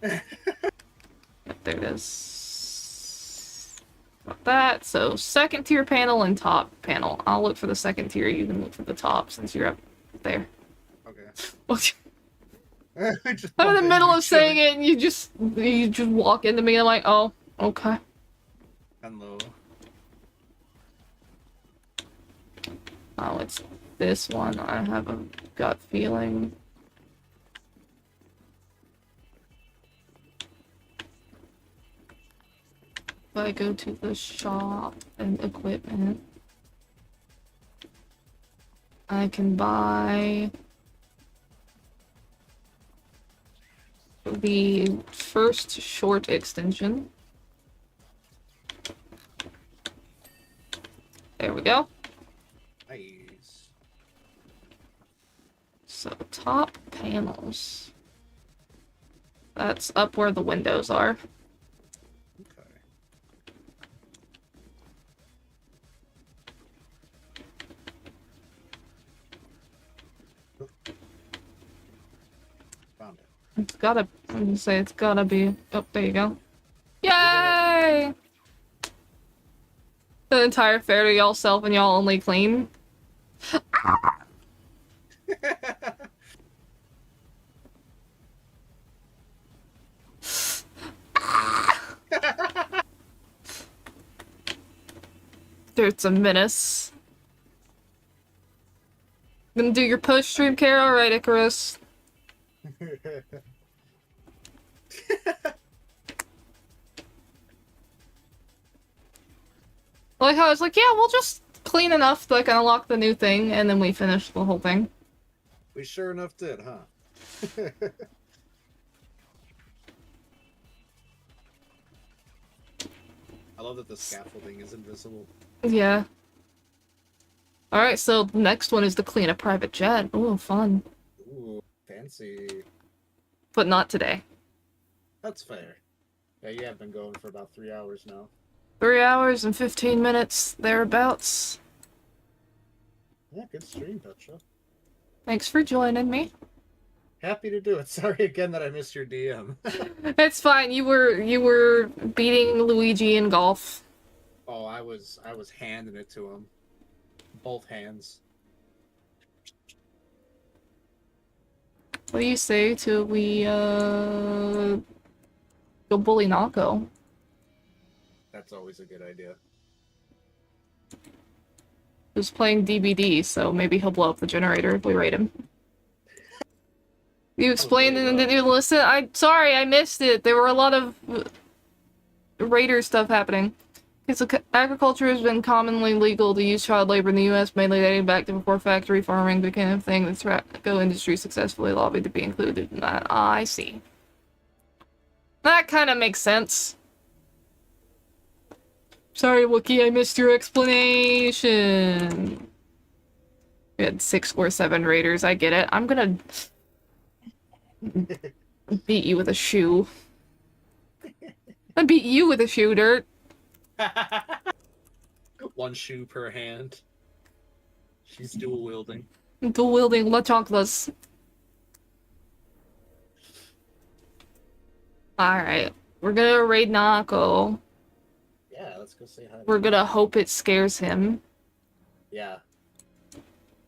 There it is. Got that. So second tier panel and top panel. I'll look for the second tier. You can look for the top since you're up there. Okay. Just I'm in the bump middle into of each other. saying it and you just walk into me and I'm like, oh, okay. Hello. Oh, it's this one. I have a gut feeling. If I go to the shop and equipment, I can buy the first short extension. There we go. Nice. So top panels. That's up where the windows are. Okay. Found it. It's gotta, I'm gonna say it's gotta be, oh, there you go. Yay! The entire fair to y'all self and y'all only clean. Dirt's a menace. Gonna do your post stream care? Alright, Icarus. Like how I was like, yeah, we'll just clean enough to like unlock the new thing, and then we finish the whole thing. We sure enough did, huh? I love that the scaffolding is invisible. Yeah. Alright, so the next one is to clean a private jet. Ooh, fun. Ooh, fancy. But not today. That's fair. Yeah, you have been going for about 3 hours now. 3 hours and 15 minutes, thereabouts. Yeah, good stream, Petra. Thanks for joining me. Happy to do it. Sorry again that I missed your DM. It's fine, you were beating Luigi in golf. Oh, I was handing it to him. Both hands. What do you say till we, go bully Nako? That's always a good idea. Who's playing DBD, so maybe he'll blow up the generator if we raid him. You explained it and didn't even listen? Sorry, I missed it. There were a lot of raider stuff happening. Because agriculture has been commonly legal to use child labor in the U.S., mainly dating back to before factory farming became a thing. The tobacco industry successfully lobbied to be included in that. Ah, I see. That kind of makes sense. Sorry, Wookie, I missed your explanation. We had 6 or 7 raiders, I get it. I'm gonna beat you with a shoe. I beat you with a shoe, Dirt. One shoe per hand. She's dual wielding. Dual wielding La Chanclas. Alright. We're gonna raid Nako. Yeah, let's go say hi. We're gonna hope it scares him. Yeah,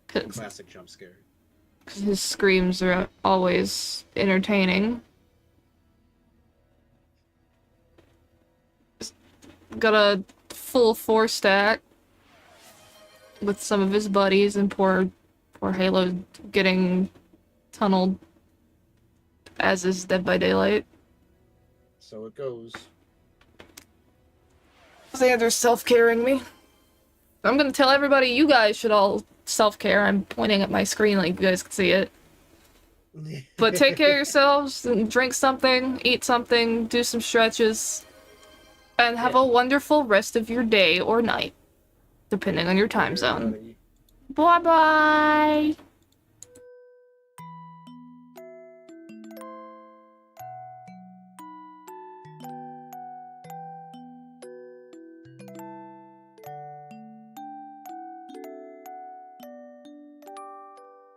'Cause classic jump scare. his screams are always entertaining. Got a full 4 stack with some of his buddies, and poor Halo getting tunneled, as is Dead by Daylight. So it goes. Xander's self-caring me. I'm gonna tell everybody you guys should all self-care. I'm pointing at my screen like you guys can see it. But take care of yourselves, and drink something, eat something, do some stretches, and have a wonderful rest of your day or night, depending on your time zone. Bye-bye!